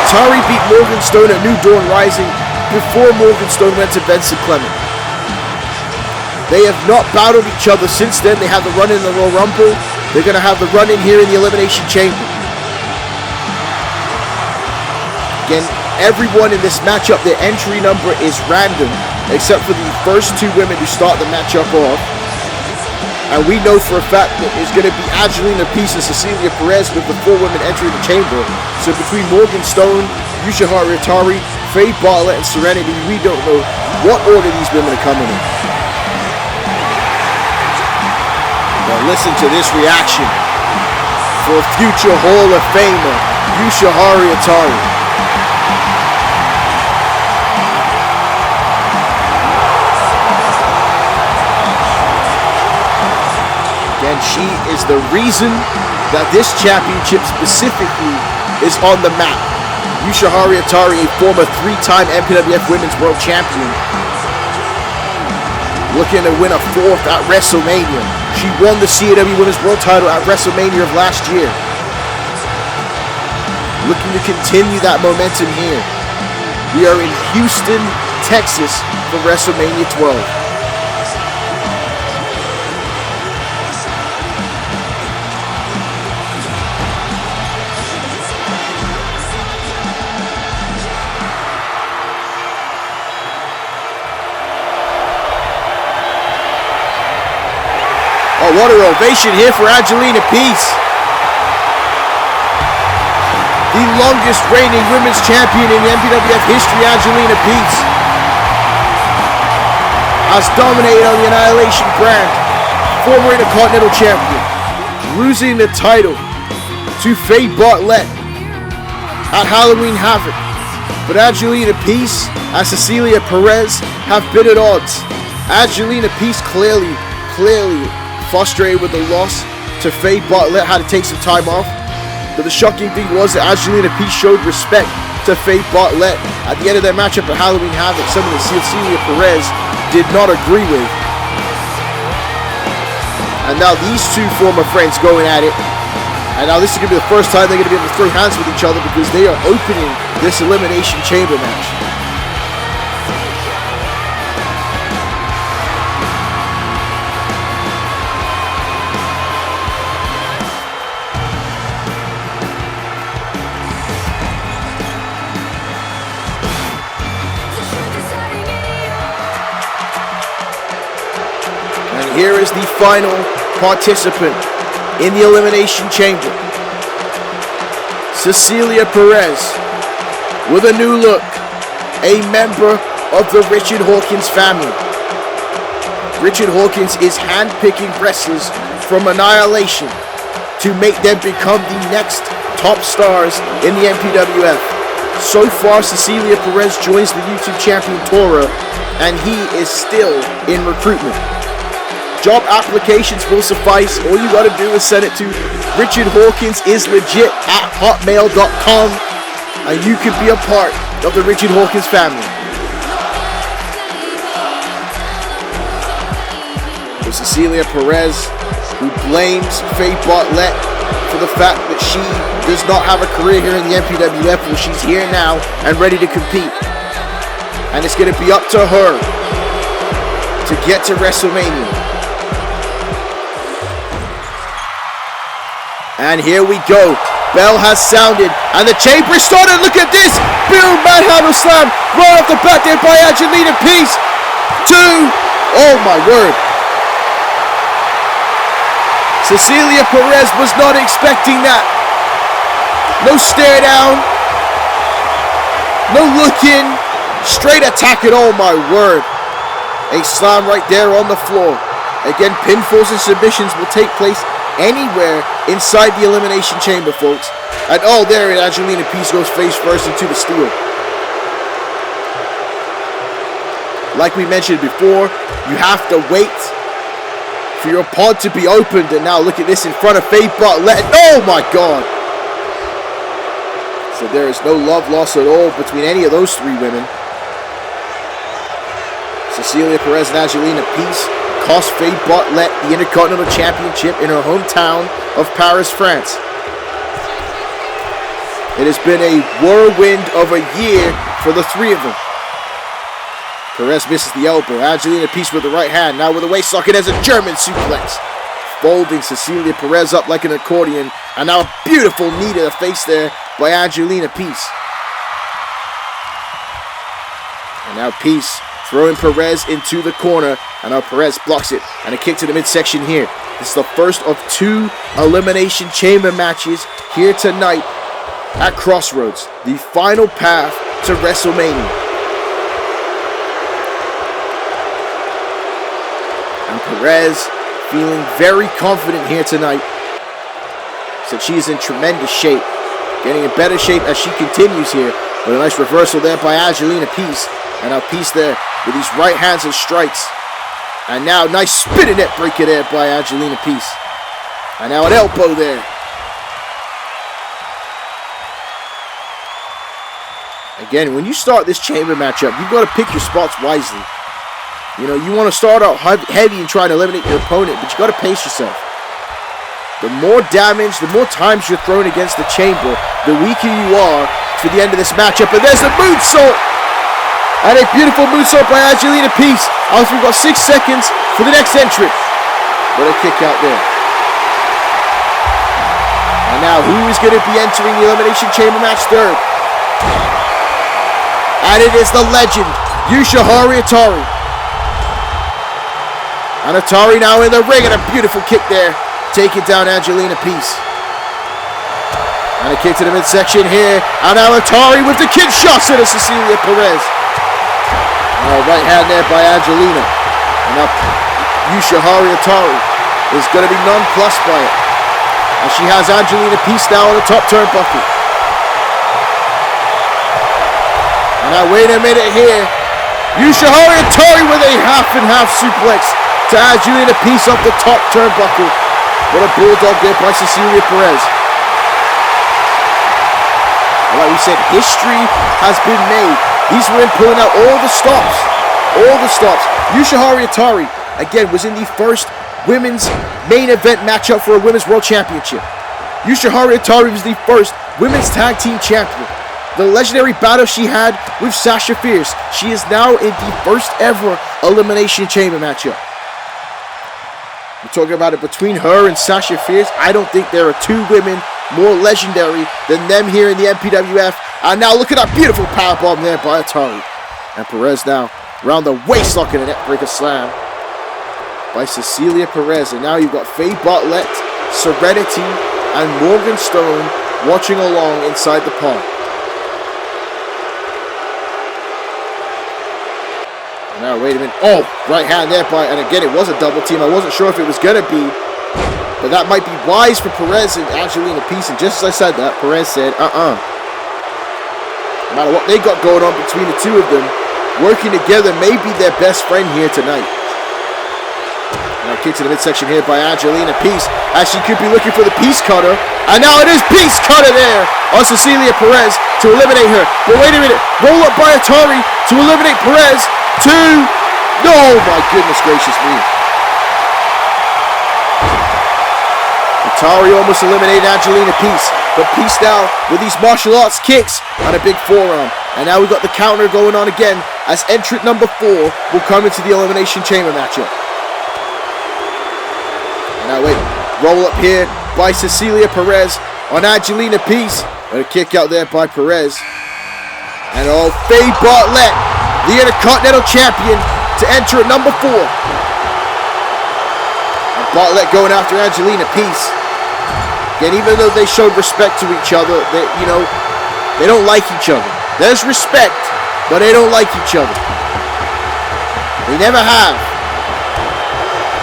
Atari beat Morgan Stone at New Dawn Rising before Morgan Stone went to Benson Clement. They have not battled each other since then. They had the run in the Royal Rumble. They're going to have the run in here in the Elimination Chamber. Again, everyone in this matchup, their entry number is random, except for the first two women who start the matchup off. And we know for a fact that it's going to be Angelina Peace and Cecilia Perez with the four women entering the chamber. So between Morgan Stone, Yoshiharu Atari, Faye Bartlett, and Serenity, we don't know what order these women are coming in. But listen to this reaction for future Hall of Famer, Yoshiharu Atari. And she is the reason that this championship specifically is on the map. Yoshiharu Atari, a former three-time MPWF Women's World Champion, looking to win a fourth at WrestleMania. She won the CAW Women's World Title at WrestleMania of last year. Looking to continue that momentum here. We are in Houston, Texas for WrestleMania 12. What an ovation here for Angelina Peace. the longest reigning women's champion in the MPWF history, Angelina Peace, has dominated on the Annihilation brand, former Intercontinental Champion, losing the title to Faye Bartlett at Halloween Havoc. But Angelina Peace and Cecilia Perez have been at odds. Angelina Peace clearly frustrated with the loss to Faye Bartlett, had to take some time off. But the shocking thing was that Angelina Peace showed respect to Faye Bartlett at the end of their matchup at Halloween Havoc, something that Cecilia Perez did not agree with. And now these two former friends going at it. And now this is going to be the first time they're going to be able to throw hands with each other, because they are opening this Elimination Chamber match. And here is the final participant in the Elimination Chamber. Cecilia Perez, with a new look, a member of the Richard Hawkins family. Richard Hawkins is handpicking wrestlers from Annihilation to make them become the next top stars in the MPWF. So far, Cecilia Perez joins the YouTube champion Tora, and he is still in recruitment. Job applications will suffice. All you gotta do is send it to richardhawkinsislegit@hotmail.com, and you could be a part of the Richard Hawkins family. For Cecilia Perez, who blames Faye Bartlett for the fact that she does not have a career here in the MPWF, well, she's here now and ready to compete. And it's gonna be up to her to get to WrestleMania. And here we go. Bell has sounded, and the chamber started. Look at this! Boom! Manhandle slam right off the bat there by Angelina Peace. 2. Oh my word! Cecilia Perez was not expecting that. No stare down. No looking. Straight attack it. Oh my word! A slam right there on the floor. Again, pinfalls and submissions will take place anywhere inside the Elimination Chamber, folks. And oh, there it is. Angelina Peace goes face first into the steel. Like we mentioned before, you have to wait for your pod to be opened. And now look at this in front of Faye Bartlett. Oh my God! So there is no love lost at all between any of those three women. Cecilia Perez and Angelina Peace cost Faye Bartlett the Intercontinental Championship in her hometown of Paris, France. It has been a whirlwind of a year for the three of them. Perez misses the elbow. Angelina Peace with the right hand. Now with a waist socket as a German suplex. Folding Cecilia Perez up like an accordion. And now a beautiful knee to the face there by Angelina Peace. And now Peace throwing Perez into the corner. And now Perez blocks it. And a kick to the midsection here. This is the first of 2 Elimination Chamber matches here tonight at Crossroads. The final path to WrestleMania. And Perez feeling very confident here tonight. Said she is in tremendous shape. Getting in better shape as she continues here. But a nice reversal there by Angelina Peace. And now Peace there with these right hands and strikes. And now nice spinning net breaker there by Angelina Peace. And now an elbow there. Again, when you start this chamber matchup, you've got to pick your spots wisely. You know, you want to start out heavy and try to eliminate your opponent, but you got to pace yourself. The more damage, the more times you're thrown against the chamber, the weaker you are for the end of this matchup. And there's the moonsault! And a beautiful moonsault by Angelina Peace. After we've got 6 seconds for the next entrant. What a kick out there. And now who is going to be entering the Elimination Chamber match third? And it is the legend, Yoshinari Atari. And Atari now in the ring, and a beautiful kick there, taking down Angelina Peace. And a kick to the midsection here. And now Atari with the kick shots to Cecilia Perez. Right hand there by Angelina. And now Yoshiharu Atari is going to be nonplussed by it. And she has Angelina Peace now on the top turnbuckle. And now wait a minute here. Yoshiharu Atari with a half and half suplex to Angelina Peace off the top turnbuckle. What a bulldog there by Cecilia Perez. And like we said, history has been made. These women pulling out all the stops. All the stops. Yoshiharu Atari, again, was in the first women's main event matchup for a women's world championship. Yoshiharu Atari was the first women's tag team champion. The legendary battle she had with Sasha Fierce. She is now in the first ever Elimination Chamber matchup. We're talking about it between her and Sasha Fierce. I don't think there are two women more legendary than them here in the MPWF. And now look at that beautiful powerbomb there by Atari. And Perez now around the waist lock and a neckbreaker slam by Cecilia Perez. And now you've got Faye Bartlett, Serenity, and Morgan Stone watching along inside the pod. And now wait a minute. Oh, right hand there by, and again it was a double team. I wasn't sure if it was going to be, but that might be wise for Perez and Angelina Peace. And just as I said that, Perez said, No matter what they got going on between the two of them, working together may be their best friend here tonight. Now kick to the midsection here by Angelina Peace, as she could be looking for the Peace Cutter. And now it is Peace Cutter there on Cecilia Perez to eliminate her. But wait a minute, roll up by Atari to eliminate Perez. Oh my goodness gracious me. Atari almost eliminated Angelina Peace, but Peace now with these martial arts kicks and a big forearm. And now we've got the counter going on again as entrant number 4 will come into the Elimination Chamber matchup. And now wait, roll up here by Cecilia Perez on Angelina Peace. And a kick out there by Perez. And oh, Faye Bartlett, the Intercontinental Champion, to enter at number 4. And Bartlett going after Angelina Peace. Again, even though they showed respect to each other, they don't like each other. There's respect, but they don't like each other. They never have.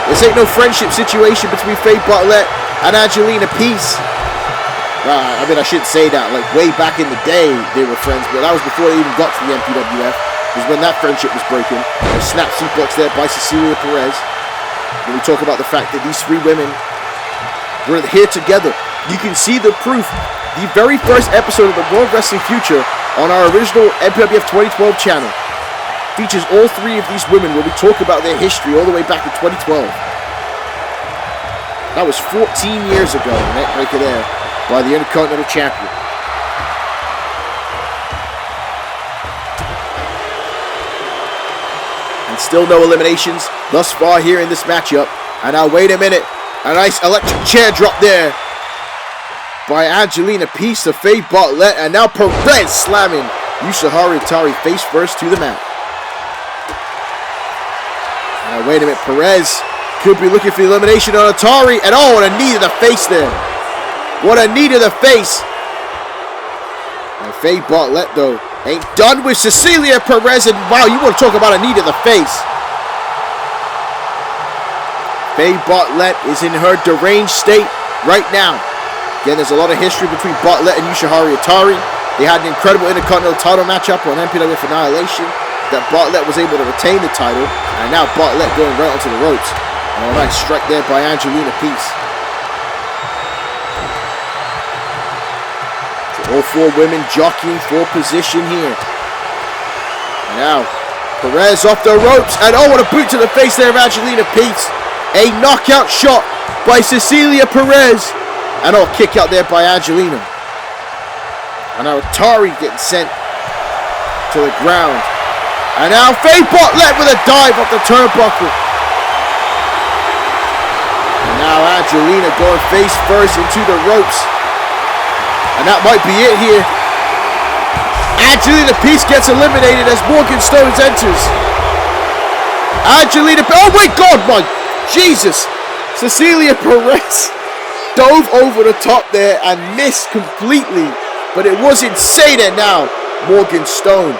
This ain't no friendship situation between Faye Bartlett and Angelina Peace. I mean, I shouldn't say that. Like, way back in the day, they were friends, but that was before they even got to the MPWF. Was when that friendship was broken. A snap suplex there by Cecilia Perez. When we talk about the fact that these 3 women were here together, you can see the proof. The very first episode of the World Wrestling Future on our original MPWF 2012 channel features all 3 of these women where we talk about their history all the way back in 2012. That was 14 years ago, neckbreaker there by the Intercontinental Champion. And still no eliminations thus far here in this matchup. And now wait a minute, a nice electric chair drop there by Angelina Peace to Faye Bartlett. And now Perez slamming Yoshiharu Atari face first to the mat. And now wait a minute, Perez could be looking for the elimination on Atari. And oh, what a knee to the face there. What a knee to the face. And Faye Bartlett, though, ain't done with Cecilia Perez. And wow, you want to talk about a knee to the face. Faye Bartlett is in her deranged state right now. Again, there's a lot of history between Bartlett and Yoshiharu Atari. They had an incredible Intercontinental title matchup on MPWF Annihilation that Bartlett was able to retain the title. And now Bartlett going right onto the ropes. And a nice strike there by Angelina Peace. All 4 women jockeying for position here. And now, Perez off the ropes. And oh, what a boot to the face there of Angelina Peace. A knockout shot by Cecilia Perez. And oh, kick out there by Angelina. And now Atari getting sent to the ground. And now Faye Bartlett with a dive off the turnbuckle. And now Angelina going face first into the ropes. And that might be it here. Angelina Peace gets eliminated as Morgan Stone enters. Oh my God, my Jesus. Cecilia Perez dove over the top there and missed completely. But it was insane. And now Morgan Stone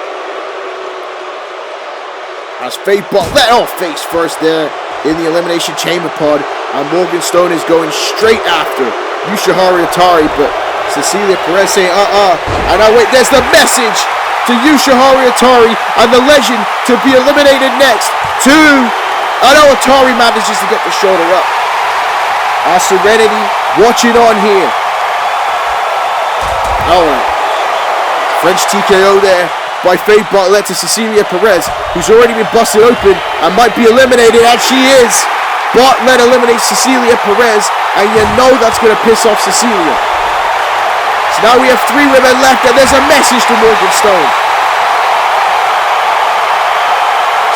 has Faye Bartlett face first there in the Elimination Chamber pod. And Morgan Stone is going straight after Yoshiharu Atari. But Cecilia Perez saying, And now wait, there's the message to Yoshiharu Atari and the legend to be eliminated next. I know Atari manages to get the shoulder up. Serenity watching on here. Alright. French TKO there by Faye Bartlett to Cecilia Perez, who's already been busted open and might be eliminated, and she is. Bartlett eliminates Cecilia Perez, and you know that's going to piss off Cecilia. So now we have 3 women left, and there's a message to Morgan Stone.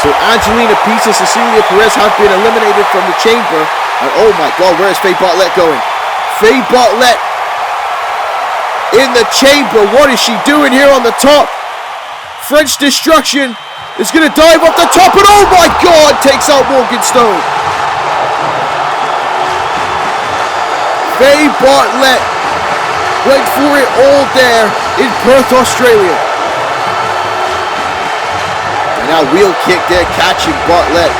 So Angelina Peace and Cecilia Perez have been eliminated from the chamber. And oh my God, where is Faye Bartlett going? Faye Bartlett in the chamber. What is she doing here on the top? French Destruction is going to dive off the top. And oh my God, takes out Morgan Stone. Faye Bartlett went for it all there in Perth, Australia. And now wheel kick there, catching Bartlett.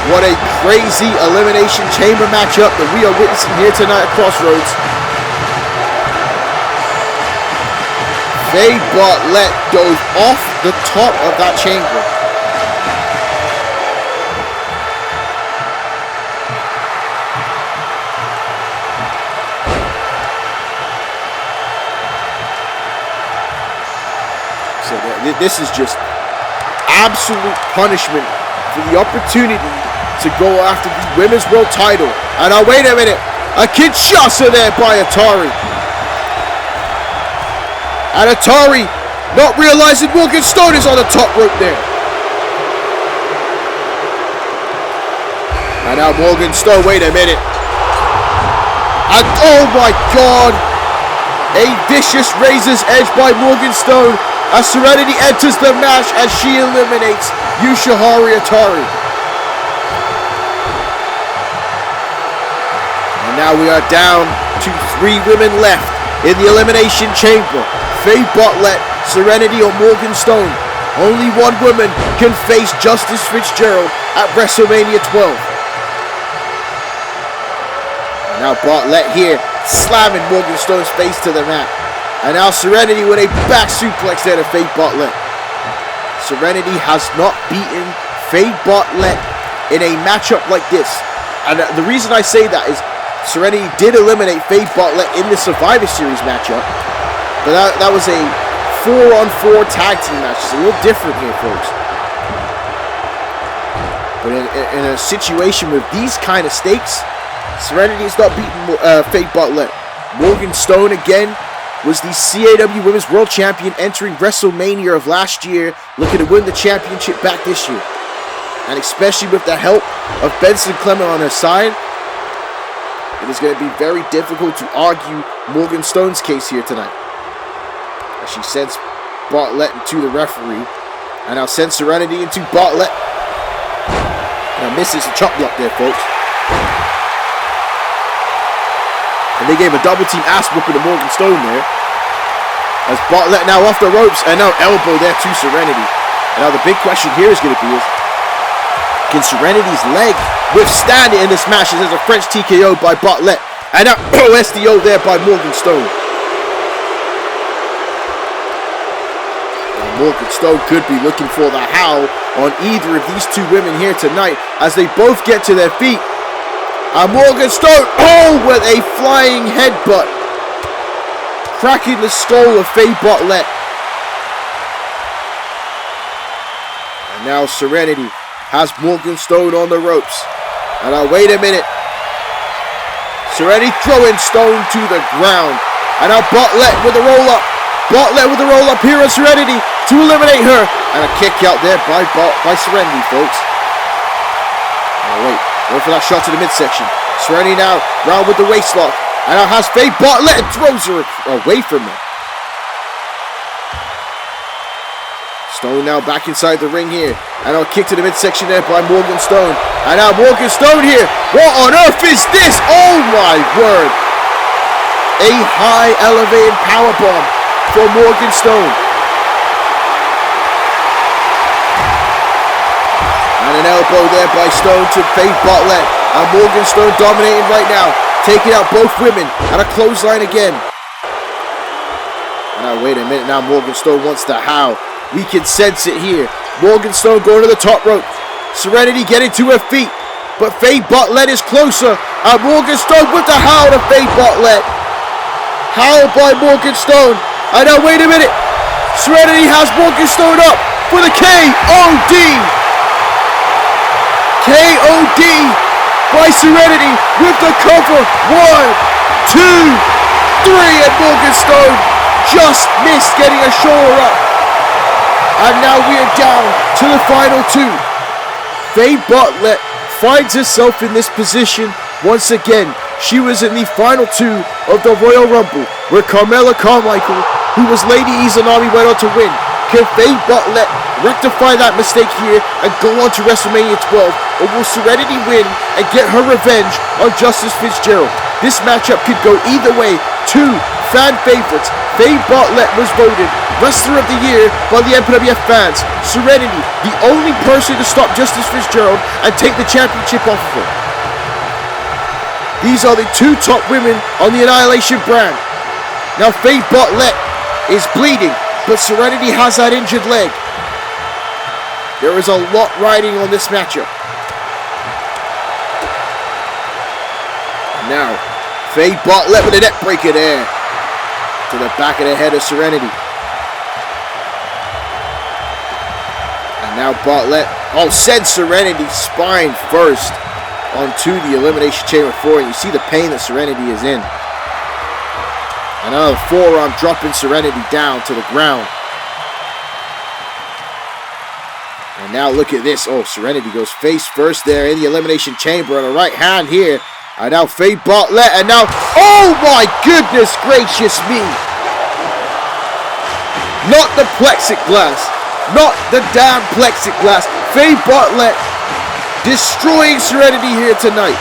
What a crazy Elimination Chamber matchup that we are witnessing here tonight at Crossroads. Faye Bartlett dove off the top of that chamber. So this is just absolute punishment for the opportunity to go after the Women's World Title. And now wait a minute, a Kinshasa there by Atari. And Atari not realizing Morgan Stone is on the top rope there. And now Morgan Stone, wait a minute. And oh my God, a vicious razor's edge by Morgan Stone as Serenity enters the match as she eliminates Yoshiharu Atari. And now we are down to 3 women left in the Elimination Chamber. Faye Bartlett, Serenity, or Morgan Stone. Only one woman can face Justice Fitzgerald at WrestleMania 12. And now Bartlett here, slamming Morgan Stone's face to the mat. And now Serenity with a back suplex there to Faye Bartlett. Serenity has not beaten Faye Bartlett in a matchup like this. And the reason I say that is Serenity did eliminate Faye Bartlett in the Survivor Series matchup. But that was a 4-on-4 tag team match. It's a little different here, folks. But in a situation with these kind of stakes, Serenity is not beating Faye Bartlett. Morgan Stone, again, was the CAW Women's World Champion entering WrestleMania of last year, looking to win the championship back this year. And especially with the help of Benson Clement on her side, it is going to be very difficult to argue Morgan Stone's case here tonight. As she sends Bartlett into the referee. And now sends Serenity into Bartlett. Now misses the chop block there, folks. And they gave a double team ass whooping to Morgan Stone there. As Bartlett now off the ropes. And now elbow there to Serenity. And now the big question here is going to be is, can Serenity's leg withstand it in this match? There's a French TKO by Bartlett. And now SDO there by Morgan Stone. Morgan Stone could be looking for the howl on either of these 2 women here tonight as they both get to their feet. And Morgan Stone, with a flying headbutt, cracking the skull of Faye Bartlett. And now Serenity has Morgan Stone on the ropes. And now wait a minute. Serenity throwing Stone to the ground. And now Bartlett with a roll up. Bartlett with a roll up here on Serenity to eliminate her. And a kick out there by Serenity, folks. Oh, wait for that shot to the midsection. Serenity now round with the waist lock. And now has Faye Bartlett and throws her away from her. Stone now back inside the ring here. And I'll kick to the midsection there by Morgan Stone. And now Morgan Stone here. What on earth is this? Oh my word. A high elevated powerbomb for Morgan Stone. And an elbow there by Stone to Faith Bartlett. And Morgan Stone dominating right now. Taking out both women. And a clothesline again. And now wait a minute. Now Morgan Stone wants to howl. We can sense it here. Morgan Stone going to the top rope. Serenity getting to her feet. But Faith Bartlett is closer. And Morgan Stone with the howl to Faith Bartlett. Howl by Morgan Stone. And now wait a minute. Serenity has Morgan Stone up for the KOD. KOD by Serenity with the cover. 1, 2, 3. And Morgan Stone just missed getting a shoulder up. And now we are down to the final 2. Faith Bartlett finds herself in this position once again. She was in the final 2 of the Royal Rumble, where Carmella Carmichael, who was Lady Izanami, went on to win. Can Faith Bartlett rectify that mistake here and go on to WrestleMania 12? Or will Serenity win and get her revenge on Justice Fitzgerald? This matchup could go either way. 2 fan favorites. Faith Bartlett was voted Wrestler of the Year by the MPWF fans. Serenity, the only person to stop Justice Fitzgerald and take the championship off of her. These are the 2 top women on the Annihilation brand. Now Faith Bartlett is bleeding, but Serenity has that injured leg. There is a lot riding on this matchup. Now, Faith Bartlett with a net breaker there. To the back of the head of Serenity. And now Bartlett, sends Serenity spine first onto the Elimination Chamber floor. And you see the pain that Serenity is in. Another forearm dropping Serenity down to the ground. And now look at this. Serenity goes face first there in the Elimination Chamber on the right hand here. And now Faith Bartlett, and now, oh my goodness gracious me. Not the plexiglass. Not the damn plexiglass. Faith Bartlett destroying Serenity here tonight.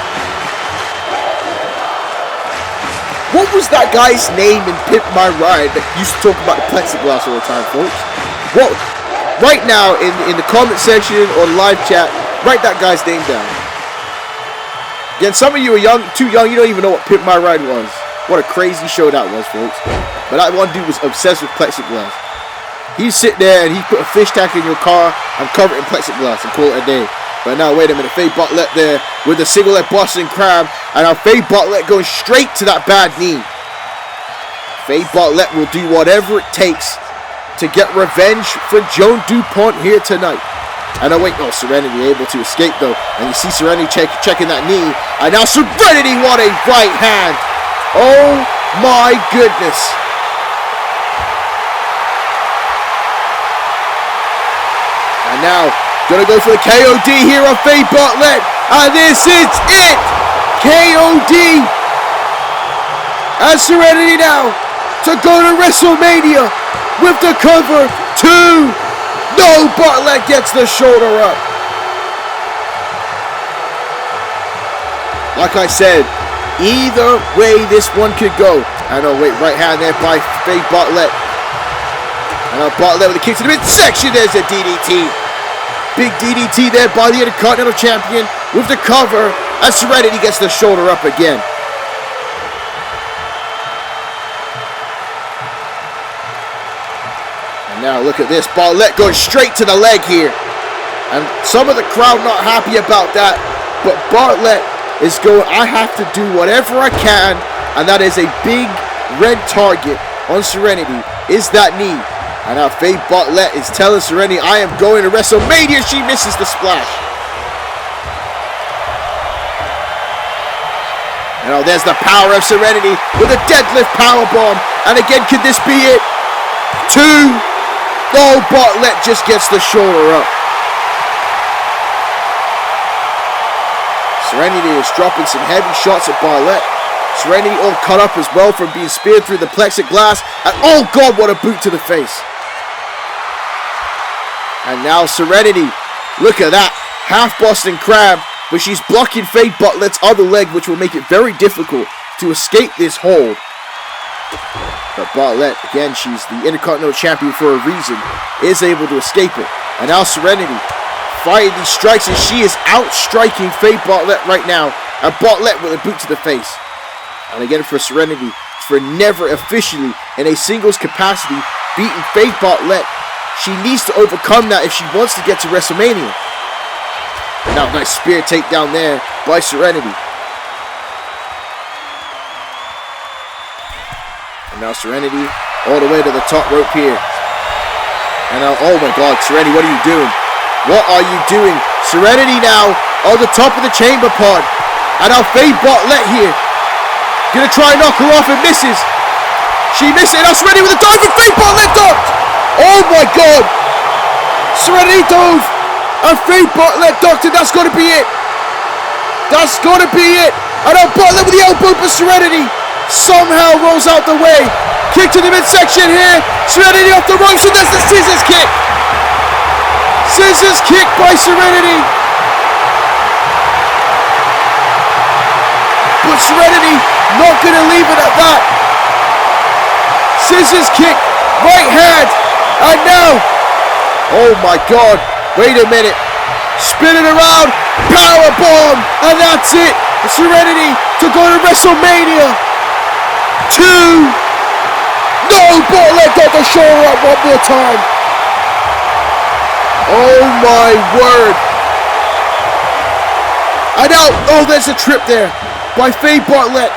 What was that guy's name in Pimp My Ride that used to talk about the plexiglass all the time, folks? Well, right now in the comment section or the live chat, write that guy's name down. Again, some of you are too young, you don't even know what Pimp My Ride was. What a crazy show that was, folks. But that one dude was obsessed with plexiglass. He'd sit there and he'd put a fish tank in your car and cover it in plexiglass and call it a day. But now, wait a minute, Faith Bartlett there with the single leg Boston Crab. And now Faith Bartlett going straight to that bad knee. Faith Bartlett will do whatever it takes to get revenge for Joan DuPont here tonight. And now wait, Serenity able to escape though. And you see Serenity checking that knee. And now Serenity, what a right hand. Oh my goodness. And now, gonna go for the KOD here on Faith Bartlett. And this is it. KOD. And Serenity now to go to WrestleMania with the cover 2. No, Bartlett gets the shoulder up. Like I said, either way this one could go. And right hand there by Faith Bartlett. And Bartlett with a kick to the midsection. There's a DDT. Big DDT there by the Intercontinental Champion with the cover. And Serenity gets the shoulder up again. Now look at this, Bartlett going straight to the leg here. And some of the crowd not happy about that. But Bartlett is going, I have to do whatever I can. And that is a big red target on Serenity, is that knee. And now Faith Bartlett is telling Serenity, I am going to WrestleMania. She misses the splash. And there's the power of Serenity with a deadlift powerbomb. And again, could this be it? 2. No, Bartlett just gets the shoulder up. Serenity is dropping some heavy shots at Bartlett. Serenity all cut up as well from being speared through the plexiglass. And oh God, what a boot to the face. And now Serenity. Look at that. Half Boston Crab. But she's blocking Faye Bartlett's other leg, which will make it very difficult to escape this hold. But Bartlett, again, she's the Intercontinental Champion for a reason, is able to escape it. And now Serenity fighting these strikes, and she is out-striking Faye Bartlett right now. And Bartlett with a boot to the face. And again for Serenity, for never officially in a singles capacity beating Faye Bartlett. She needs to overcome that if she wants to get to WrestleMania. And now nice spear takedown there by Serenity. And now Serenity all the way to the top rope here. And now, oh my God, Serenity, what are you doing? What are you doing? Serenity now on the top of the chamber pod. And now Faye Bartlett here. Gonna try and knock her off and misses. She misses it. Now Serenity with a dive and Faye Bartlett ducked. Oh my God. Serenity dove. And Faye Bartlett ducked, and that's gonna be it. That's gonna be it. And now Bartlett with the elbow, but Serenity somehow rolls out the way. Kick to the midsection here. Serenity off the ropes, and that's the scissors kick. Scissors kick by Serenity. But Serenity not going to leave it at that. Scissors kick, right hand, and now, oh my God, wait a minute. Spin it around, power bomb, and that's it. Serenity to go to WrestleMania 2. No, Bartlett got the shoulder up one more time. Oh my word. And now, oh, there's a trip there by Faye Bartlett.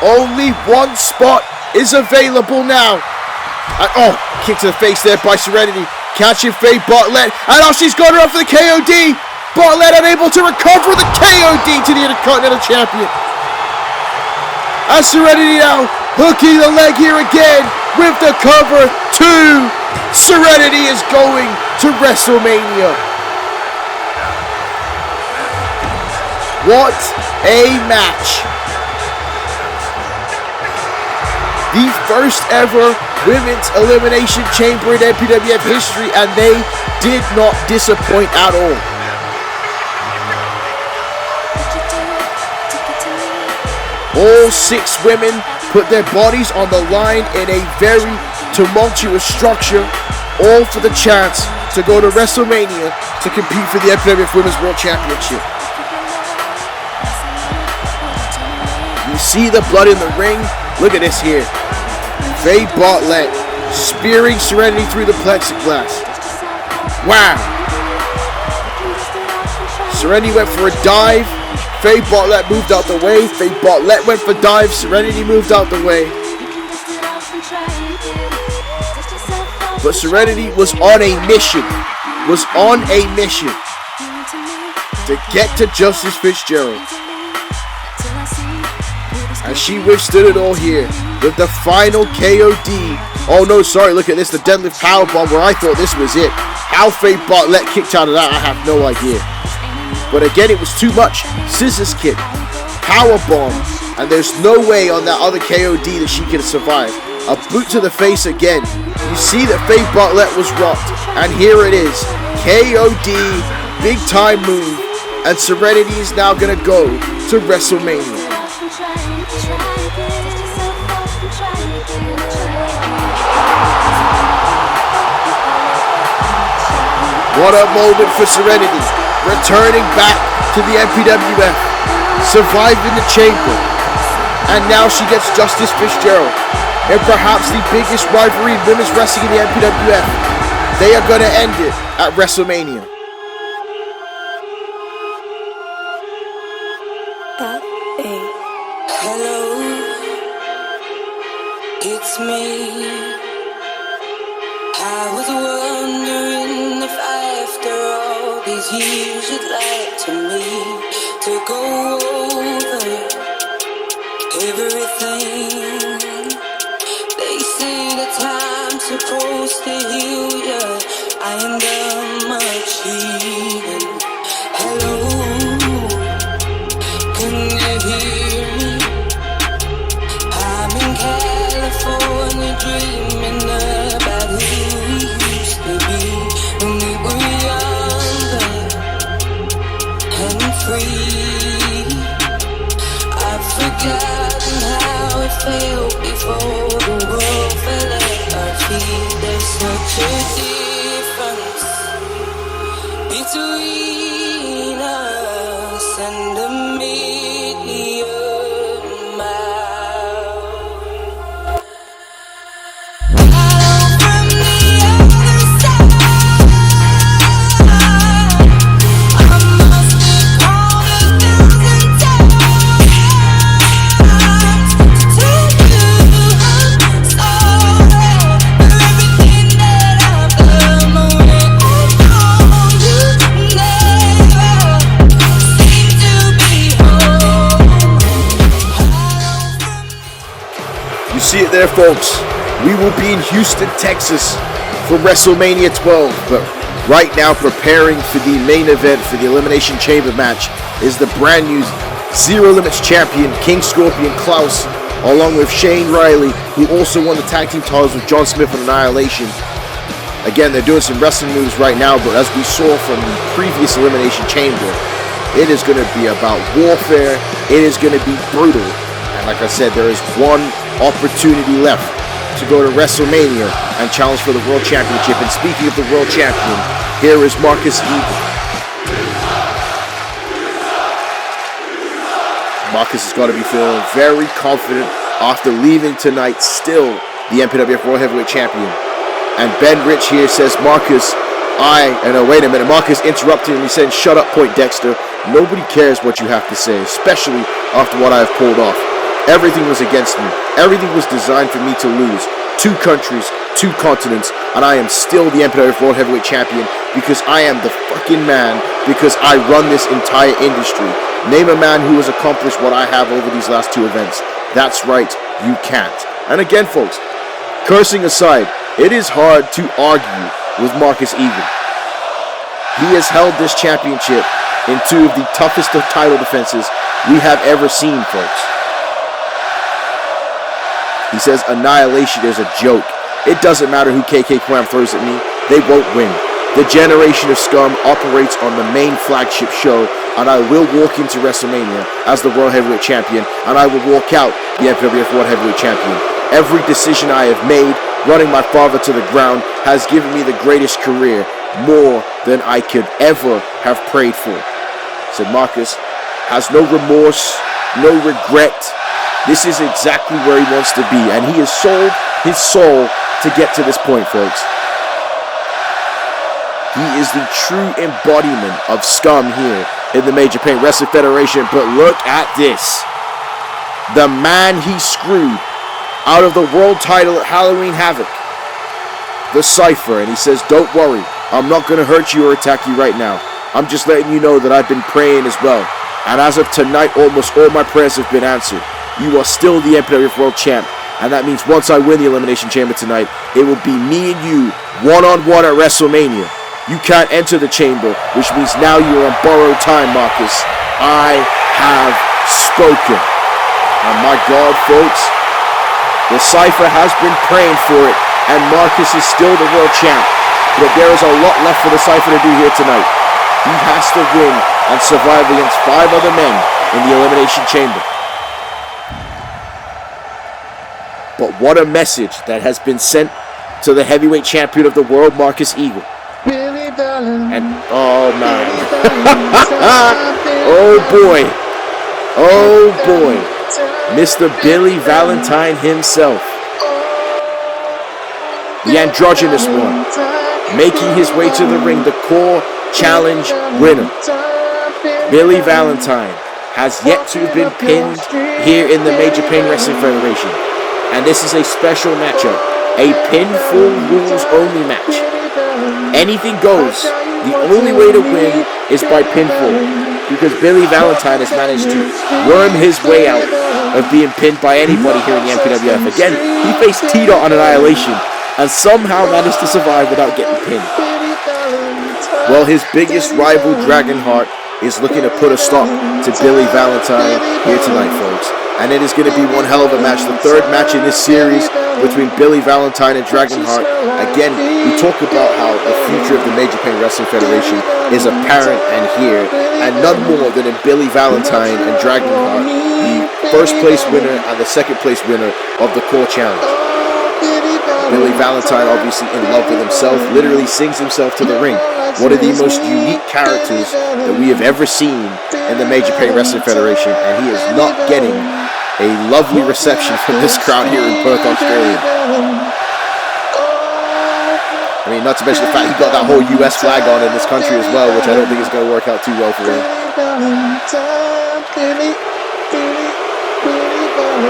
Only one spot is available now. And, oh, kick to the face there by Serenity. Catching Faye Bartlett. And now she's got her up for the KOD. Bartlett unable to recover the KOD to the Intercontinental Champion. And Serenity now hooking the leg here again with the cover. 2. Serenity is going to WrestleMania. What a match. The first ever Women's Elimination Chamber in MPWF history, and they did not disappoint at all. All 6 women put their bodies on the line in a very tumultuous structure, all for the chance to go to WrestleMania to compete for the MPWF Women's World Championship. You see the blood in the ring? Look at this here. Faye Bartlett spearing Serenity through the plexiglass. Wow. Serenity went for a dive. Faye Bartlett moved out the way. Faye Bartlett went for dive. Serenity moved out the way. But Serenity was on a mission. To get to Justice Fitzgerald. And she withstood it all here with the final KOD. Oh no, sorry, look at this, the deadlift powerbomb, where I thought this was it. How Faye Bartlett kicked out of that, I have no idea. But again, it was too much. Scissors kick, powerbomb, and there's no way on that other KOD that she could survive. A boot to the face again. You see that Faye Bartlett was rocked, and here it is. KOD, big time move, and Serenity is now gonna go to WrestleMania. What a moment for Serenity, returning back to the MPWF, surviving the chamber, and now she gets Justice Fitzgerald, and perhaps the biggest rivalry in women's wrestling in the MPWF. They are going to end it at WrestleMania. Hello, it's me. I was wondering if after all these years you'd like to me to go over everything. They say the time's supposed to heal ya. I ain't done much healing. Hello, can you hear me? I'm in California dreaming of folks, we will be in Houston, Texas for WrestleMania 12. But right now, preparing for the main event for the Elimination Chamber match is the brand new Zero Limits champion, King Scorpion Klaus, along with Shane Riley, who also won the tag team titles with John Smith and Annihilation. Again, they're doing some wrestling moves right now, but as we saw from the previous Elimination Chamber, it is going to be about warfare. It is going to be brutal. And like I said, there is one opportunity left to go to WrestleMania and challenge for the World Championship. And speaking of the World Champion, here is Marcus Eagle. Marcus has got to be feeling very confident after leaving tonight still the MPWF World Heavyweight Champion. And Ben Rich here says, Marcus, wait a minute, Marcus interrupted him. He said, shut up, Point Dexter. Nobody cares what you have to say, especially after what I have pulled off. Everything was against me. Everything was designed for me to lose. 2 countries, 2 continents, and I am still the MPWF World Heavyweight Champion because I am the fucking man, because I run this entire industry. Name a man who has accomplished what I have over these last 2 events. That's right, you can't. And again, folks, cursing aside, it is hard to argue with Marcus Eagle. He has held this championship in 2 of the toughest of title defenses we have ever seen, folks. He says Annihilation is a joke. It doesn't matter who KK Kwam throws at me, they won't win. The Generation of Scum operates on the main flagship show, and I will walk into WrestleMania as the World Heavyweight Champion, and I will walk out the MPWF World Heavyweight Champion. Every decision I have made, running my father to the ground, has given me the greatest career, more than I could ever have prayed for. Said Marcus has no remorse, no regret. This is exactly where he wants to be, and he has sold his soul to get to this point, folks. He is the true embodiment of scum here in the Major Pain Wrestling Federation, but look at this. The man he screwed out of the world title at Halloween Havoc, the Cypher, and he says, don't worry, I'm not going to hurt you or attack you right now. I'm just letting you know that I've been praying as well. And as of tonight, almost all my prayers have been answered. You are still the MPWF World Champ. And that means once I win the Elimination Chamber tonight, it will be me and you, one-on-one at WrestleMania. You can't enter the chamber, which means now you're on borrowed time, Marcus. I have spoken. And my God, folks, the Cypher has been praying for it, and Marcus is still the World Champ. But there is a lot left for the Cypher to do here tonight. He has to win and survive against 5 other men in the Elimination Chamber. But what a message that has been sent to the heavyweight champion of the world, Marcus Eagle. And, oh man. Oh boy. Oh boy. Mr. Billy Valentine himself. The androgynous one. Making his way to the ring, the core challenge winner. Billy Valentine has yet to have been pinned here in the Major Pain Wrestling Federation. And this is a special matchup, a pinfall rules only match. Anything goes. The only way to win is by pinfall, because Billy Valentine has managed to worm his way out of being pinned by anybody here in the MPWF. Again, he faced Tora on Annihilation and somehow managed to survive without getting pinned. Well, his biggest rival, Dragonheart, is looking to put a stop to Billy Valentine here tonight, folks. And it is going to be one hell of a match. The 3rd match in this series between Billy Valentine and Dragonheart. Again, we talk about how the future of the Major Pain Wrestling Federation is apparent and here. And none more than in Billy Valentine and Dragonheart, the 1st place winner and the 2nd place winner of the core challenge. Billy Valentine, obviously in love with himself, literally sings himself to the ring. One of the most unique characters that we have ever seen in the Major Pain Wrestling Federation, and he is not getting a lovely reception from this crowd here in Perth, Australia. I mean, not to mention the fact he got that whole US flag on in this country as well, which I don't think is going to work out too well for him.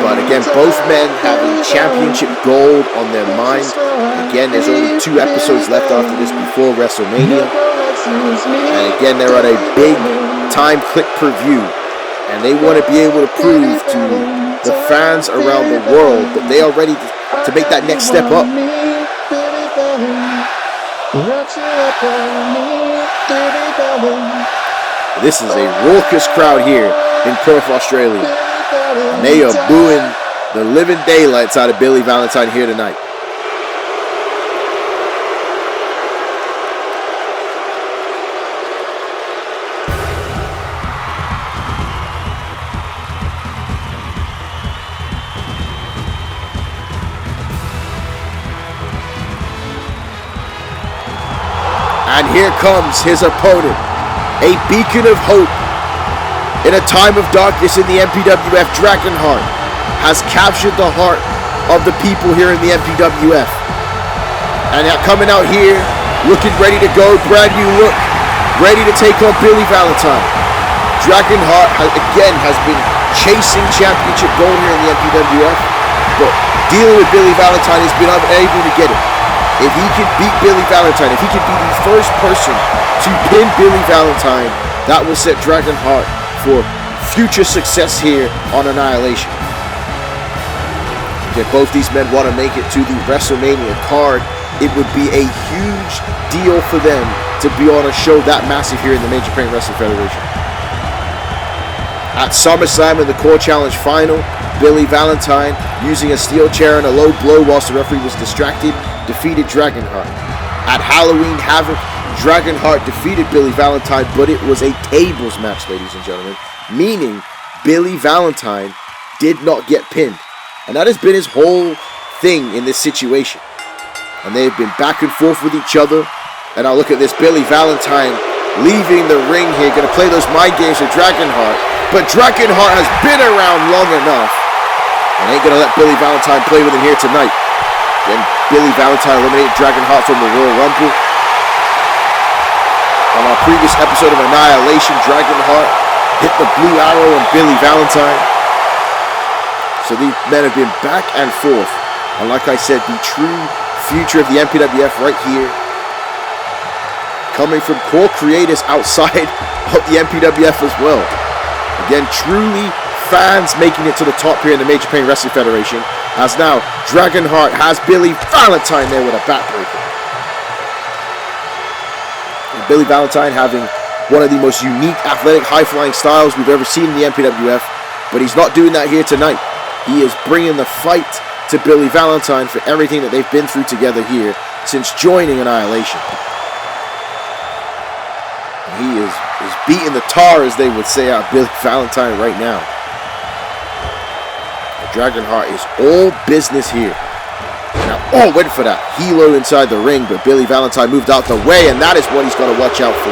But again, both men having championship gold on their mind. Again, there's only 2 episodes left after this before WrestleMania. And again, they're on a big time click per view. And they want to be able to prove to the fans around the world that they already to make that next step up. This is a raucous crowd here in Perth, Australia. And they are booing the living daylights out of Billy Valentine here tonight. And here comes his opponent, a beacon of hope in a time of darkness in the MPWF. Dragonheart has captured the heart of the people here in the MPWF. And now coming out here, looking ready to go, brand new look, ready to take on Billy Valentine. Dragonheart again has been chasing championship gold here in the MPWF, but dealing with Billy Valentine has been unable to get it. If he can beat Billy Valentine, if he can be the first person to pin Billy Valentine, that will set Dragonheart for future success here on Annihilation. If both these men want to make it to the WrestleMania card, it would be a huge deal for them to be on a show that massive here in the Major Japan Wrestling Federation. At SummerSlam in the Core Challenge final, Billy Valentine, using a steel chair and a low blow whilst the referee was distracted, defeated Dragonheart. At Halloween Havoc, Dragonheart defeated Billy Valentine, but it was a tables match, ladies and gentlemen, meaning Billy Valentine did not get pinned. And that has been his whole thing in this situation. And they have been back and forth with each other. And now look at this, Billy Valentine leaving the ring here, going to play those mind games with Dragonheart. But Dragonheart has been around long enough and ain't going to let Billy Valentine play with him here tonight. Then Billy Valentine eliminated Dragonheart from the Royal Rumble. On our previous episode of Annihilation, Dragonheart hit the blue arrow on Billy Valentine. So these men have been back and forth. And like I said, the true future of the MPWF right here, coming from core creators outside of the MPWF as well. Again, truly fans making it to the top here in the Major Japan Wrestling Federation, as now Dragonheart has Billy Valentine there with a backbreaker. And Billy Valentine having one of the most unique, athletic, high-flying styles we've ever seen in the MPWF, but he's not doing that here tonight. He is bringing the fight to Billy Valentine for everything that they've been through together here since joining Annihilation. He is beating the tar, as they would say, out of Billy Valentine right now. Dragonheart is all business here. Now, went for that helo inside the ring, but Billy Valentine moved out the way, and that is what he's got to watch out for.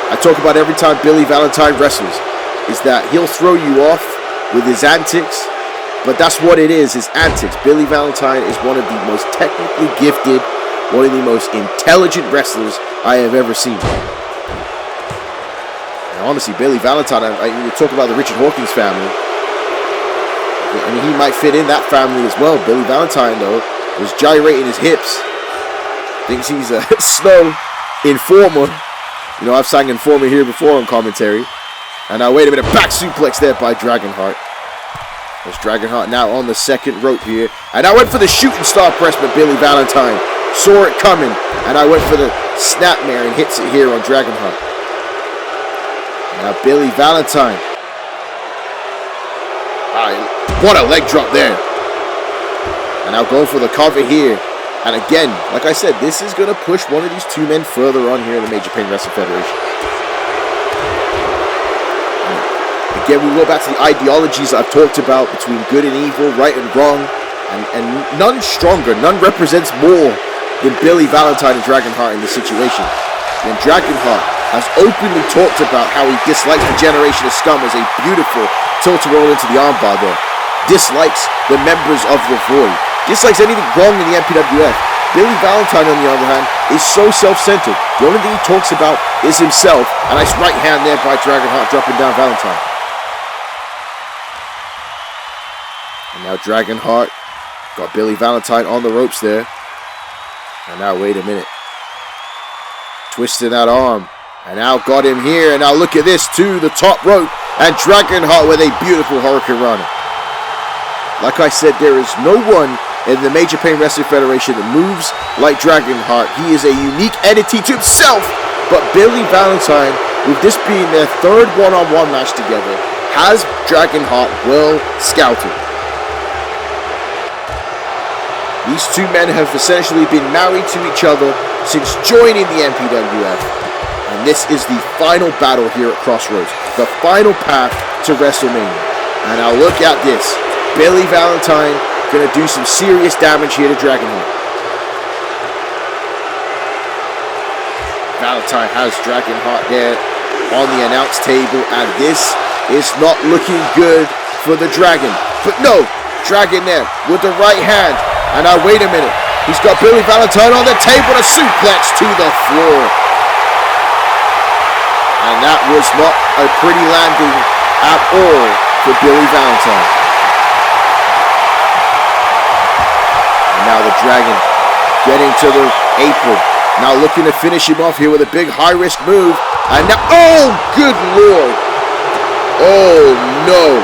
I talk about every time Billy Valentine wrestles, is that he'll throw you off with his antics, but that's what it is, his antics. Billy Valentine is one of the most technically gifted, one of the most intelligent wrestlers I have ever seen. And honestly, Billy Valentine, you talk about the Richard Hawkins family, I mean, he might fit in that family as well. Billy Valentine, though, was gyrating his hips. Thinks he's a Snow Informer. You know, I've sang Informer here before on commentary. And now, wait a minute, back suplex there by Dragonheart. There's Dragonheart now on the second rope here. And I went for the shooting star press, but Billy Valentine saw it coming. And I went for the snapmare and hits it here on Dragonheart. Now, Billy Valentine. What a leg drop there. And now going for the cover here. And again, like I said, this is going to push one of these two men further on here in the Major Japan Wrestling Federation. And again, we go back to the ideologies I've talked about between good and evil, right and wrong. And none stronger, none represents more than Billy Valentine and Dragonheart in this situation. And Dragonheart has openly talked about how he dislikes the Generation of Scum as a beautiful tilt-a-roll into the armbar there. Dislikes the members of the Void. Dislikes anything wrong in the MPWF. Billy Valentine, on the other hand, is so self-centered. The only thing he talks about is himself. A nice right hand there by Dragonheart dropping down Valentine. And now Dragonheart got Billy Valentine on the ropes there. And now wait a minute. Twisting that arm. And now got him here. And now look at this to the top rope. And Dragonheart with a beautiful Hurricane Rana. Like I said, there is no one in the Major Pain Wrestling Federation that moves like Dragonheart. He is a unique entity to himself. But Billy Valentine, with this being their third one-on-one match together, has Dragonheart well scouted. These two men have essentially been married to each other since joining the MPWF. And this is the final battle here at Crossroads. The final path to WrestleMania. And now look at this. Billy Valentine going to do some serious damage here to Dragonheart. Valentine has Dragonheart there on the announce table, and this is not looking good for the Dragon. But no, Dragon there with the right hand. And now wait a minute. He's got Billy Valentine on the table, a suplex to the floor. And that was not a pretty landing at all for Billy Valentine. Now the Dragon getting to the apron. Now looking to finish him off here with a big high-risk move. And now, oh, good Lord. Oh, no.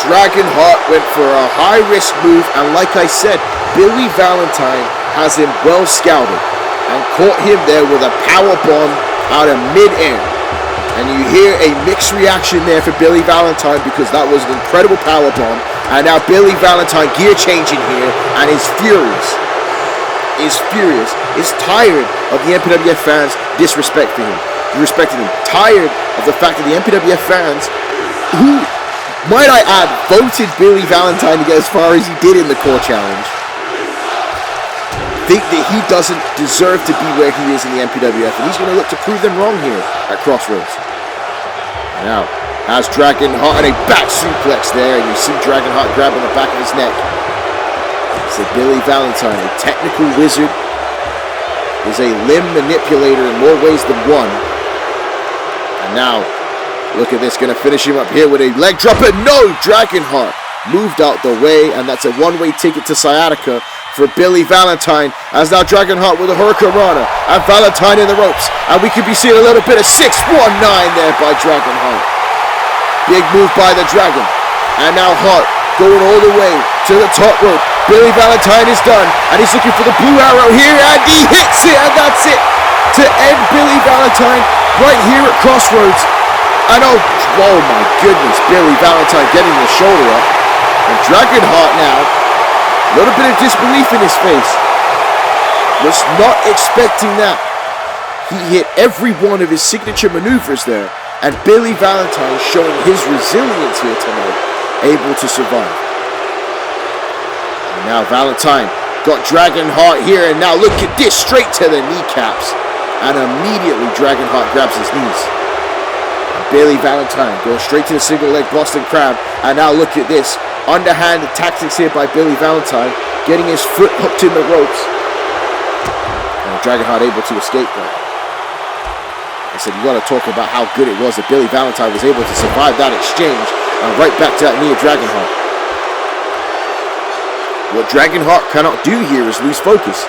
Dragonheart went for a high-risk move. And like I said, Billy Valentine has him well scouted. And caught him there with a powerbomb out of mid-air. And you hear a mixed reaction there for Billy Valentine because that was an incredible powerbomb. And now Billy Valentine gear changing here and is furious. Is tired of the MPWF fans disrespecting him. Tired of the fact that the MPWF fans, who, might I add, voted Billy Valentine to get as far as he did in the core challenge, think that he doesn't deserve to be where he is in the MPWF, and he's going to look to prove them wrong here at Crossroads. Now, has Dragonheart and a back suplex there, and you see Dragonheart grabbing the back of his neck. So Billy Valentine, a technical wizard, is a limb manipulator in more ways than one. And now, look at this, going to finish him up here with a leg drop, and no, Dragonheart moved out the way, and that's a one-way ticket to sciatica for Billy Valentine, as now Dragonheart with a Hurricanrana, and Valentine in the ropes, and we could be seeing a little bit of 619 there by Dragonheart. Big move by the Dragon, and now Hart going all the way to the top rope. Billy Valentine is done, and he's looking for the blue arrow here, and he hits it, and that's it to end Billy Valentine right here at Crossroads. And oh my goodness, Billy Valentine getting the shoulder up, and Dragonheart now, a little bit of disbelief in his face. Was not expecting that. He hit every one of his signature maneuvers there, and Billy Valentine showing his resilience here tonight, able to survive. And now Valentine got Dragonheart here, and now look at this, straight to the kneecaps. And immediately Dragonheart grabs his knees. And Billy Valentine goes straight to the single leg Boston Crab, and now look at this, underhanded tactics here by Billy Valentine, getting his foot hooked in the ropes. And Dragonheart able to escape that. I said, you got to talk about how good it was that Billy Valentine was able to survive that exchange, and right back to that knee of Dragonheart. What Dragonheart cannot do here is lose focus.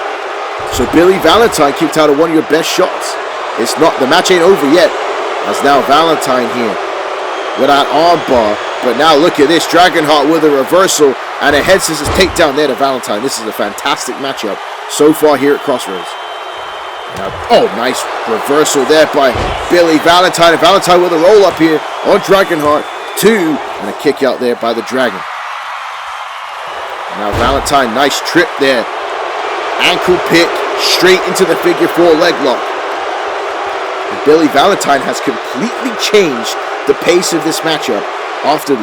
So Billy Valentine kicked out of one of your best shots. It's not, the match ain't over yet. As now Valentine here with that arm bar. But now look at this, Dragonheart with a reversal and a head scissors takedown there to Valentine. This is a fantastic matchup so far here at Crossroads. Now, oh, nice reversal there by Billy Valentine. And Valentine with a roll up here on Dragonheart. 2, and a kick out there by the Dragon. And now Valentine, nice trip there. Ankle pick straight into the figure 4 leg lock. And Billy Valentine has completely changed the pace of this matchup after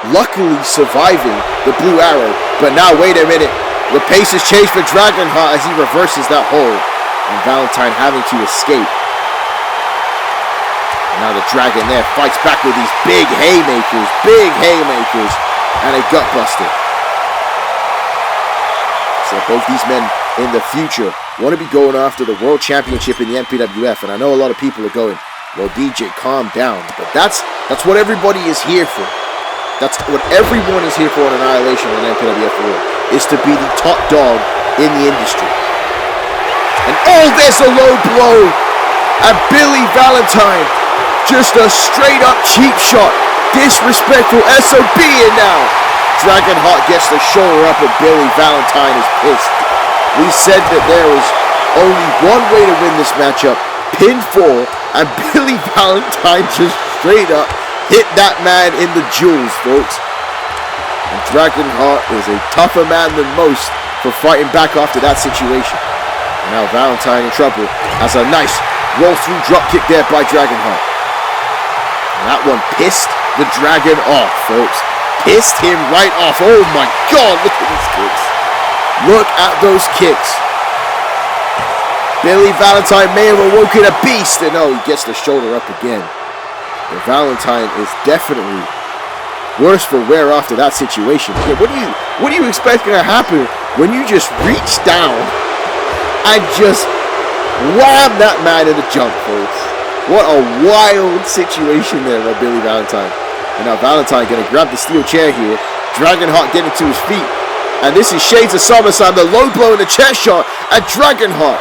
luckily surviving the blue arrow. But now wait a minute, the pace has changed for Dragonheart as he reverses that hold. And Valentine having to escape. And now the Dragon there fights back with these big haymakers, and a gut buster. So both these men in the future want to be going after the World Championship in the MPWF, and I know a lot of people are going, well, DJ, calm down. But that's what everybody is here for. That's what everyone is here for in Annihilation and MPWF World, is to be the top dog in the industry. And oh, there's a low blow. And Billy Valentine, just a straight up cheap shot. Disrespectful SOB in now. Dragonheart gets the shoulder up and Billy Valentine is pissed. We said that there was only one way to win this matchup, pinfall, and Billy Valentine just straight up hit that man in the jewels, folks. And Dragonheart is a tougher man than most for fighting back after that situation. And now Valentine in trouble has a nice roll-through dropkick there by Dragonheart. And that one pissed the Dragon off, folks. Pissed him right off. Oh my God, look at these kicks. Look at those kicks. Billy Valentine may have awoken a beast, and no, he gets the shoulder up again. But Valentine is definitely worse for wear after that situation. Yeah, what do you expect going to happen when you just reach down and just wham that man in the jump, folks? What a wild situation there by Billy Valentine. And now Valentine going to grab the steel chair here. Dragonheart getting to his feet. And this is Shades of SummerSlam, the low blow in the chair shot at Dragonheart.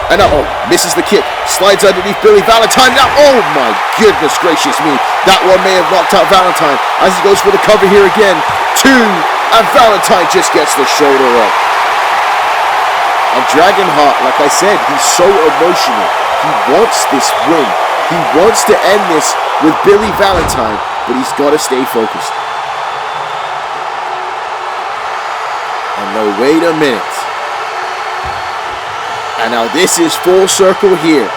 And now, misses the kick, slides underneath Billy Valentine. Now, oh my goodness gracious me. That one may have knocked out Valentine as he goes for the cover here again. 2, and Valentine just gets the shoulder up. And Dragonheart, like I said, he's so emotional. He wants this win. He wants to end this with Billy Valentine, but he's got to stay focused. And no, wait a minute. And now this is full circle here.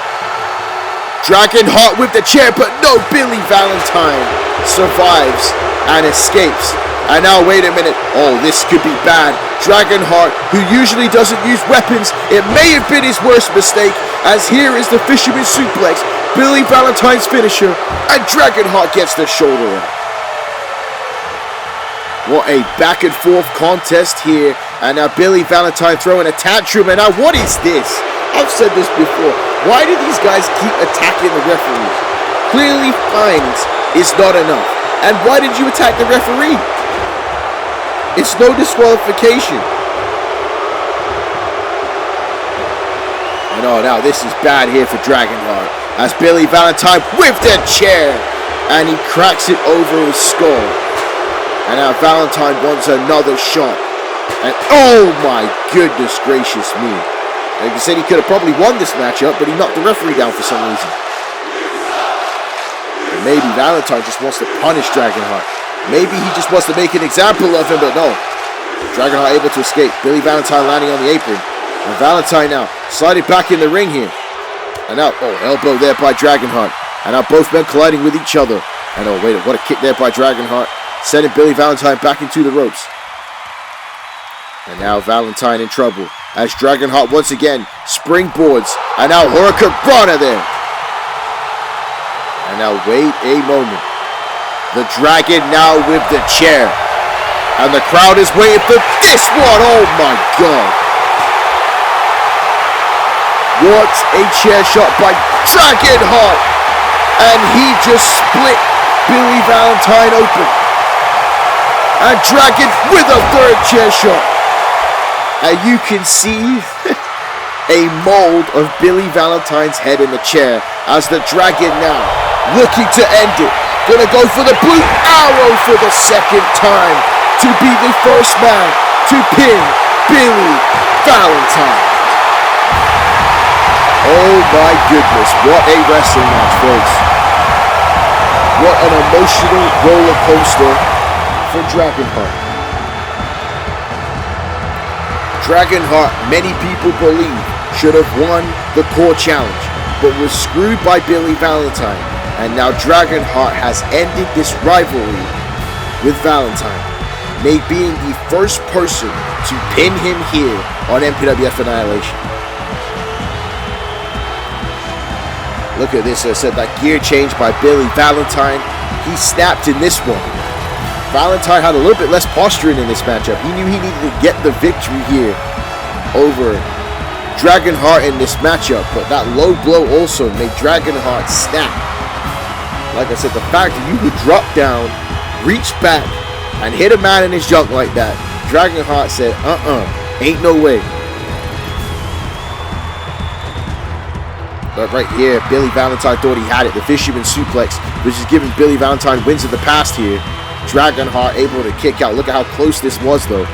Dragonheart with the chair, but no, Billy Valentine survives and escapes. And now wait a minute. Oh, this could be bad. Dragonheart, who usually doesn't use weapons, it may have been his worst mistake, as here is the Fisherman Suplex, Billy Valentine's finisher, and Dragonheart gets the shoulder up. What a back and forth contest here. And now Billy Valentine throwing a tantrum. And now what is this? I've said this before. Why do these guys keep attacking the referees? Clearly fines is not enough. And why did you attack the referee? It's no disqualification. And oh, now this is bad here for Dragonheart. As Billy Valentine with the chair. And he cracks it over his skull. And now Valentine wants another shot. And oh my goodness gracious me. Like I said, he could have probably won this matchup, but he knocked the referee down for some reason. And maybe Valentine just wants to punish Dragonheart. Maybe he just wants to make an example of him, but no. Dragonheart able to escape. Billy Valentine landing on the apron. And Valentine now sliding back in the ring here. And now, oh, elbow there by Dragonheart. And now both men colliding with each other. And oh, wait, what a kick there by Dragonheart. Sending Billy Valentine back into the ropes. And now Valentine in trouble. As Dragonheart once again springboards. And now Hurricane Rana there. And now wait a moment. The Dragon now with the chair. And the crowd is waiting for this one. Oh my God. What a chair shot by Dragonheart. And he just split Billy Valentine open. And Dragon with a third chair shot. And you can see a mold of Billy Valentine's head in the chair as the Dragon now looking to end it. Gonna go for the blue arrow for the second time to be the first man to pin Billy Valentine. Oh my goodness, what a wrestling match, folks. What an emotional roller coaster for Dragonheart. Dragonheart, many people believe, should have won the core challenge, but was screwed by Billy Valentine. And now Dragonheart has ended this rivalry with Valentine, being the first person to pin him here on MPWF Annihilation. Look at this, I said that gear change by Billy Valentine. He snapped in this one. Valentine had a little bit less posturing in this matchup. He knew he needed to get the victory here over Dragonheart in this matchup, but that low blow also made Dragonheart snap. Like I said, the fact that you could drop down, reach back, and hit a man in his junk like that, Dragonheart said, ain't no way. But right here, Billy Valentine thought he had it. The Fisherman Suplex, which is giving Billy Valentine wins of the past here. Dragonheart able to kick out. Look at how close this was, though.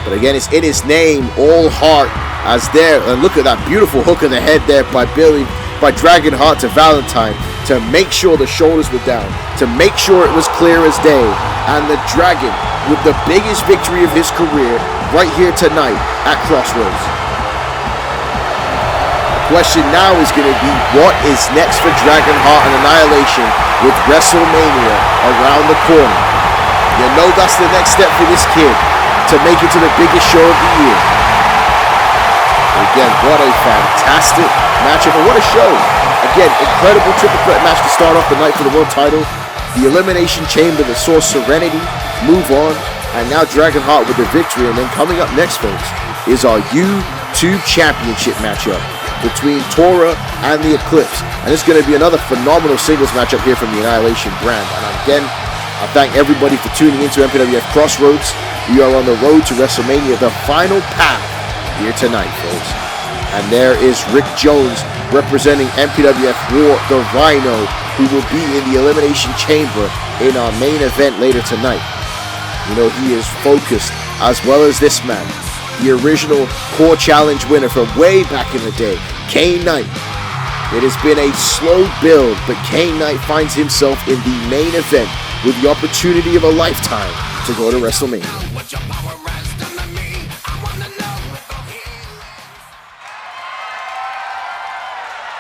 But again, it's in his name, all heart, as there. And look at that beautiful hook in the head there by Dragonheart to Valentine, to make sure the shoulders were down, to make sure it was clear as day. And the Dragon with the biggest victory of his career right here tonight at Crossroads. The question now is going to be, what is next for Dragonheart and Annihilation with WrestleMania around the corner? You know that's the next step for this kid, to make it to the biggest show of the year. Again, what a fantastic matchup, and what a show. Again, incredible triple threat match to start off the night for the world title. The Elimination Chamber that saw Serenity move on, and now Dragonheart with the victory. And then coming up next, folks, is our YouTube Championship matchup between Tora and the Eclipse. And it's going to be another phenomenal singles matchup here from the Annihilation brand. And again, I thank everybody for tuning into MPWF Crossroads. We are on the road to WrestleMania, the final path here tonight, folks. And there is Rick Jones representing MPWF War, the Rhino, who will be in the Elimination Chamber in our main event later tonight. You know, he is focused, as well as this man, the original Core Challenge winner from way back in the day, Kane Knight. It has been a slow build, but Kane Knight finds himself in the main event with the opportunity of a lifetime to go to WrestleMania.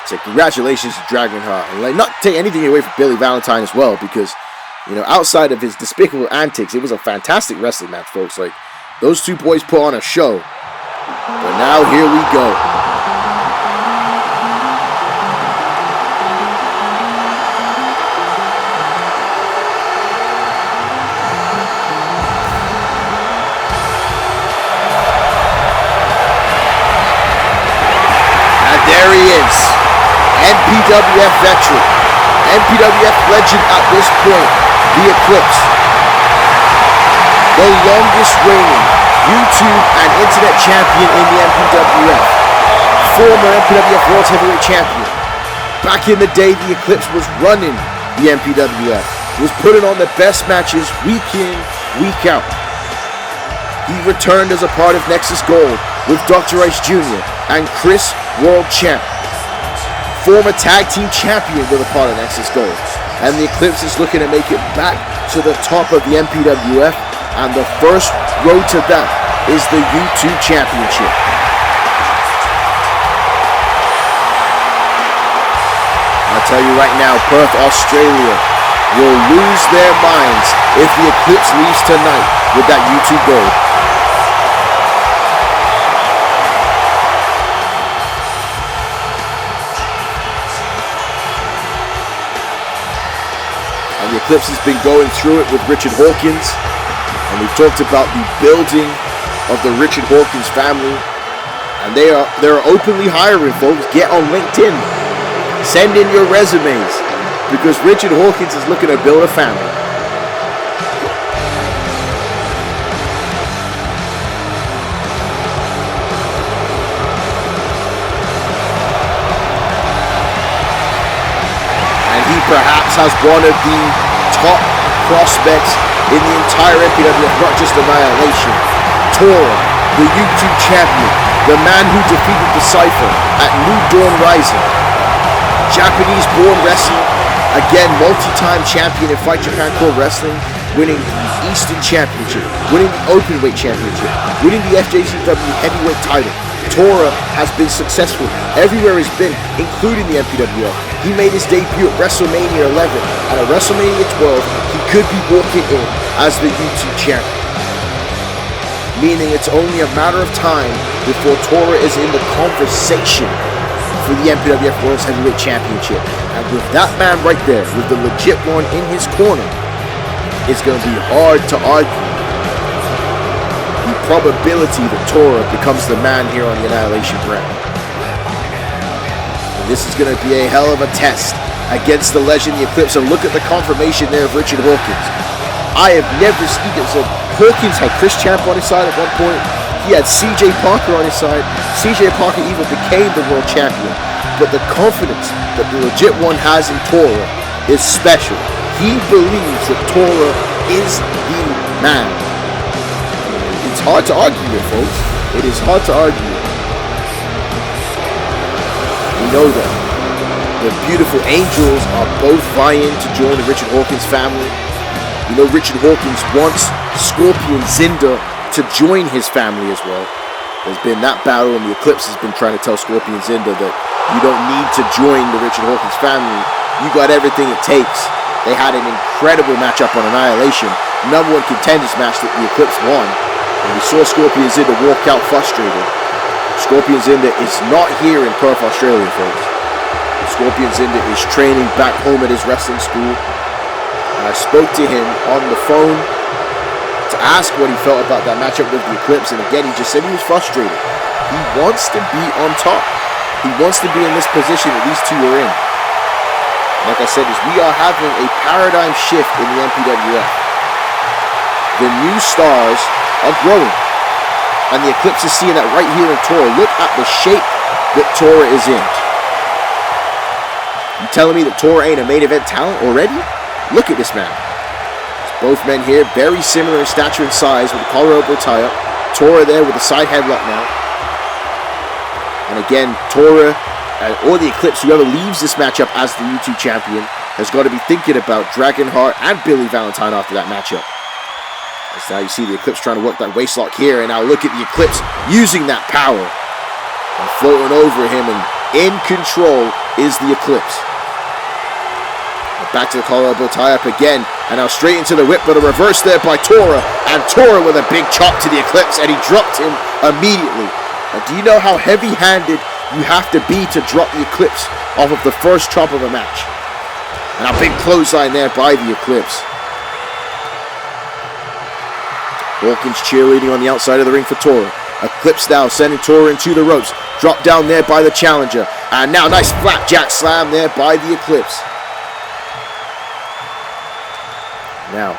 So congratulations to Dragonheart, and like, not take anything away from Billy Valentine as well, because, you know, outside of his despicable antics, it was a fantastic wrestling match, folks. Like, those two boys put on a show. But now here we go. And there he is. MPWF veteran, MPWF legend at this point, the Eclipse. The longest reigning YouTube and Internet champion in the MPWF. Former MPWF World Heavyweight Champion. Back in the day, the Eclipse was running the MPWF. Was putting on the best matches week in, week out. He returned as a part of Nexus Gold with Dr. Ice Jr. and Chris, World Champ. Former tag team champion with a part of Nexus Gold. And the Eclipse is looking to make it back to the top of the MPWF. And the first road to that is the YouTube Championship. I'll tell you right now, Perth, Australia will lose their minds if the Eclipse leaves tonight with that YouTube gold. The Eclipse has been going through it with Richard Hawkins, and we've talked about the building of the Richard Hawkins family, and they're openly hiring, folks. Get on LinkedIn, send in your resumes, because Richard Hawkins is looking to build a family. And he perhaps has one of the top prospects in the entire MPWF, not just Annihilation. Tora, the YouTube champion, the man who defeated the Cypher at New Dawn Rising. Japanese-born wrestler, again multi-time champion in Fight Japan Pro Wrestling, winning the Eastern Championship, winning the Openweight Championship, winning the FJCW Heavyweight Title. Tora has been successful everywhere he's been, including the MPWF. He made his debut at WrestleMania 11, and at WrestleMania 12, he could be walking in as the YouTube champion. Meaning it's only a matter of time before Tora is in the conversation for the MPWF World Heavyweight Championship. And with that man right there, with the legit one in his corner, it's going to be hard to argue the probability that Tora becomes the man here on the Annihilation brand. And this is going to be a hell of a test against the legend, the Eclipse. And look at the confirmation there of Richard Hawkins. I have never seen it. So Hawkins had Chris Champ on his side at one point. He had CJ Parker on his side. CJ Parker even became the world champion. But the confidence that the legit one has in Tora is special. He believes that Tora is the man. It's hard to argue it, folks. It is hard to argue it. We know that the beautiful angels are both vying to join the Richard Hawkins family. You know, Richard Hawkins wants Scorpion Zinder to join his family as well. There's been that battle, and the Eclipse has been trying to tell Scorpion Zinder that you don't need to join the Richard Hawkins family. You got everything it takes. They had an incredible matchup on Annihilation, #1 contenders match that the Eclipse won. And we saw Scorpion Zinder walk out frustrated. Scorpion Zinder is not here in Perth, Australia, folks. Scorpion Zinder is training back home at his wrestling school. And I spoke to him on the phone to ask what he felt about that matchup with the Eclipse. And again, he just said he was frustrated. He wants to be on top. He wants to be in this position that these two are in. Like I said, we are having a paradigm shift in the MPWF. The new stars are growing. And the Eclipse is seeing that right here in Tora. Look at the shape that Tora is in. You telling me that Tora ain't a main event talent already? Look at this man. Both men here, very similar in stature and size with the collar elbow tie-up. Tora there with the side headlock now. And again, Tora or the Eclipse, whoever leaves this matchup as the YouTube champion, has got to be thinking about Dragonheart and Billy Valentine after that matchup. As now you see the Eclipse trying to work that waistlock here, and now look at the Eclipse using that power. And floating over him, and in control is the Eclipse. Back to the collar elbow tie-up again, and now straight into the whip, but a reverse there by Tora, and Tora with a big chop to the Eclipse, and he dropped him immediately. Now, do you know how heavy-handed you have to be to drop the Eclipse off of the first chop of a match? And a big clothesline there by the Eclipse. Hawkins cheerleading on the outside of the ring for Tora. Eclipse now sending Tora into the ropes. Drop down there by the challenger. And now nice flapjack slam there by the Eclipse. Now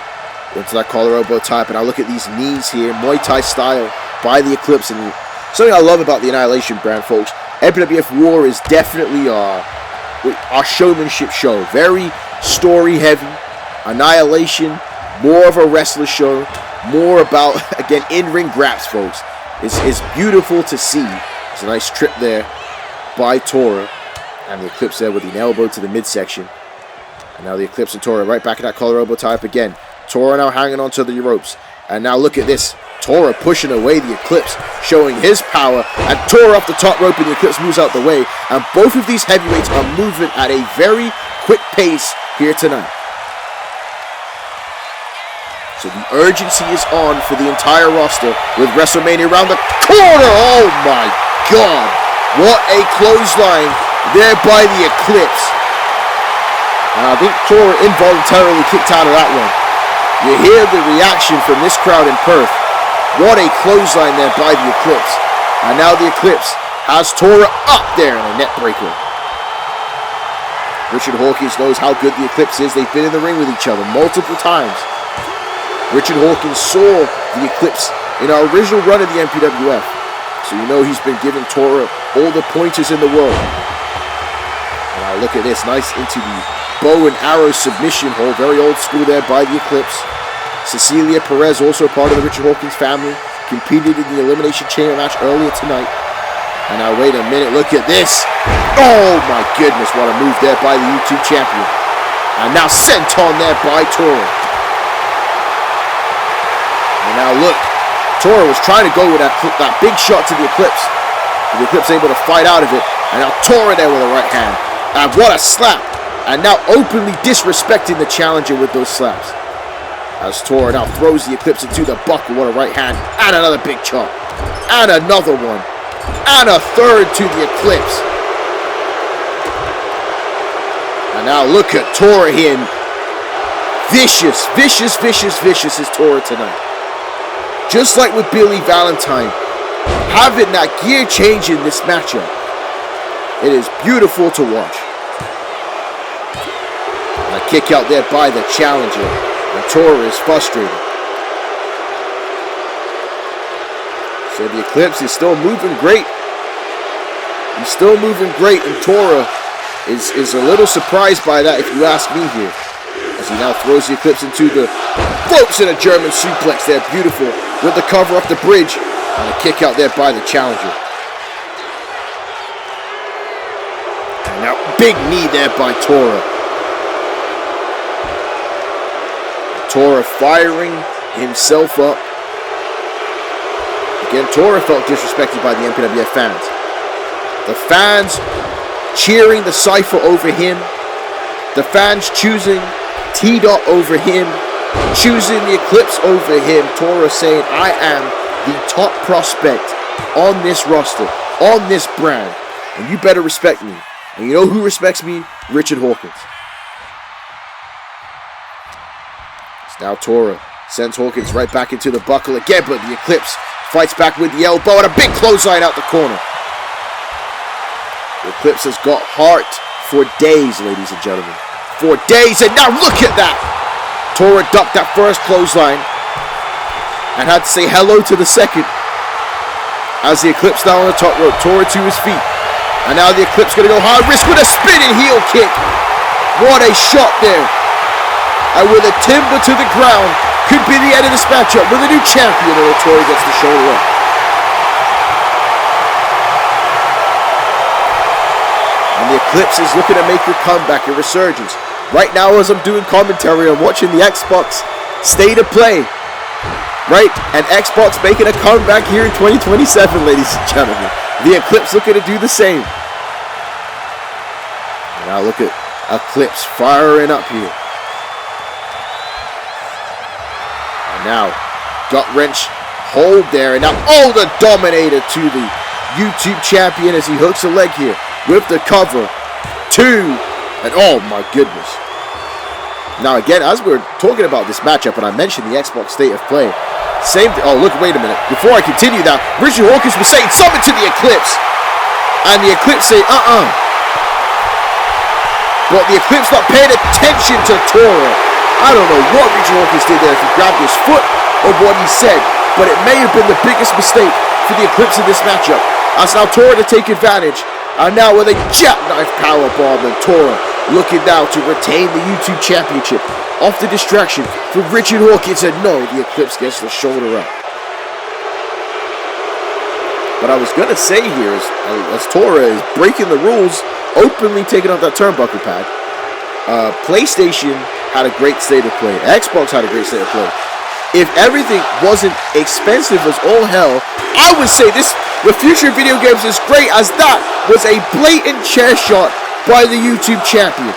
into that collar elbow type, and I look at these knees here, Muay Thai style by the Eclipse. And something I love about the Annihilation brand, folks, MPWF War is definitely our showmanship show. Very story heavy. Annihilation, more of a wrestler show, more about, again, in-ring graps, folks. It's beautiful to see. It's a nice trip there by Tora, and the Eclipse there with the elbow to the midsection. And now the Eclipse and Tora right back in that collar elbow tie up again. Tora now hanging onto the ropes. And now look at this. Tora pushing away the Eclipse, showing his power. And Tora off the top rope, and the Eclipse moves out the way. And both of these heavyweights are moving at a very quick pace here tonight. So the urgency is on for the entire roster with WrestleMania around the corner. Oh my God. What a clothesline there by the Eclipse. And I think Tora involuntarily kicked out of that one. You hear the reaction from this crowd in Perth. What a clothesline there by the Eclipse. And now the Eclipse has Tora up there in a net breaker. Richard Hawkins knows how good the Eclipse is. They've been in the ring with each other multiple times. Richard Hawkins saw the Eclipse in our original run of the MPWF. So you know he's been giving Tora all the pointers in the world. And now look at this. Nice into the bow and arrow submission hold. Very old school there by the Eclipse. Cecilia Perez, also part of the Richard Hawkins family, competed in the Elimination Chamber match earlier tonight. And now wait a minute. Look at this. Oh my goodness. What a move there by the YouTube champion. And now sent on there by Tora. And now look, Tora was trying to go with that big shot to the Eclipse. But the Eclipse able to fight out of it. And now Tora there with a right hand. And what a slap. And now openly disrespecting the challenger with those slaps. As Tora now throws the Eclipse into the buckle. What a right hand. And another big chop. And another one. And a third to the Eclipse. And now look at Tora here. Vicious, vicious, vicious, vicious is Tora tonight. Just like with Billy Valentine, having that gear change in this matchup. It is beautiful to watch. And a kick out there by the challenger. And Tora is frustrated. So the Eclipse is still moving great. He's still moving great. And Tora is a little surprised by that, if you ask me here. As he now throws the Eclipse into the ropes in a German suplex there. Beautiful. With the cover off the bridge. And a kick out there by the challenger. And now big knee there by Tora. Tora firing himself up. Again, Tora felt disrespected by the MPWF fans. The fans cheering the Cypher over him. The fans choosing T-Dot over him. Choosing the Eclipse over him. Tora saying, I am the top prospect on this roster, on this brand. And you better respect me. And you know who respects me? Richard Hawkins. It's now Tora sends Hawkins right back into the buckle again, but the Eclipse fights back with the elbow and a big clothesline out the corner. The Eclipse has got heart for days, ladies and gentlemen. For days, and now look at that! Tora ducked that first clothesline and had to say hello to the second. As the Eclipse now on the top rope, Tora to his feet. And now the Eclipse going to go high risk with a spinning heel kick. What a shot there. And with a timber to the ground, could be the end of this matchup with a new champion, and Tora gets the shoulder up. And the Eclipse is looking to make a comeback, a resurgence. Right now, as I'm doing commentary, I'm watching the Xbox State of Play. Right? And Xbox making a comeback here in 2027, ladies and gentlemen. The Eclipse looking to do the same. And now look at Eclipse firing up here. And now, gut wrench hold there. And now, oh, the Dominator to the YouTube champion as he hooks a leg here with the cover. 2. And oh my goodness. Now again, as we were talking about this matchup, and I mentioned the Xbox State of Play, same thing. Oh, look, wait a minute. Before I continue that, Richard Hawkins was saying something to the Eclipse. And the Eclipse say, But the Eclipse not paying attention to Tora. I don't know what Richard Hawkins did there, if he grabbed his foot or what he said, but it may have been the biggest mistake for the Eclipse in this matchup. As now Tora to take advantage. And now with a jackknife powerbomb, and Tora looking now to retain the YouTube Championship. Off the distraction for Richard Hawkins, and no, the Eclipse gets the shoulder up. What I was going to say here is, as Tora is breaking the rules, openly taking off that turnbuckle pad, PlayStation had a great state of play. Xbox had a great state of play. If everything wasn't expensive as all hell, I would say the future of video games is great, as that was a blatant chair shot by the YouTube champion.